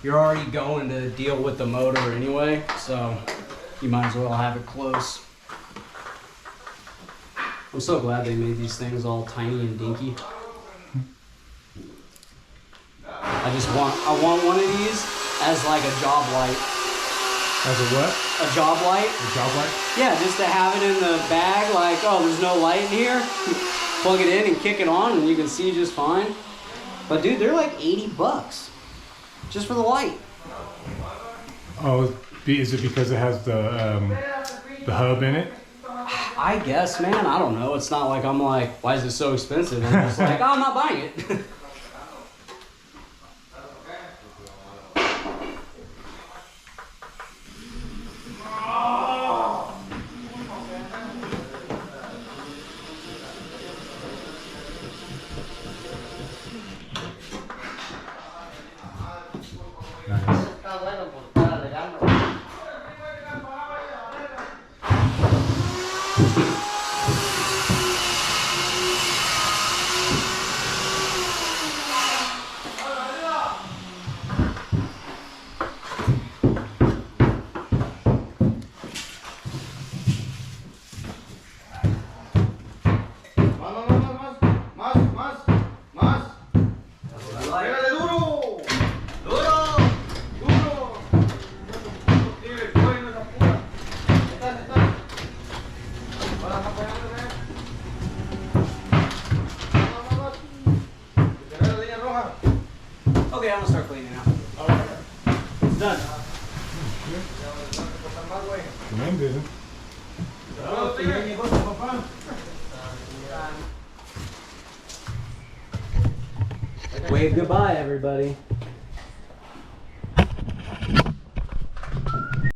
[SPEAKER 1] You're already going to deal with the motor anyway, so you might as well have it close. I'm so glad they made these things all tiny and dinky. I want one of these as like a job light.
[SPEAKER 7] As a what?
[SPEAKER 1] A job light?
[SPEAKER 7] A job light?
[SPEAKER 1] Yeah, just to have it in the bag, like, oh, there's no light in here. Plug it in and kick it on and you can see just fine. But dude, they're like $80 just for the light.
[SPEAKER 7] Oh, is it because it has the hub in it?
[SPEAKER 1] I guess, man, I don't know. It's not like I'm like, why is it so expensive? I'm just like, oh, I'm not buying it. Wave goodbye, everybody.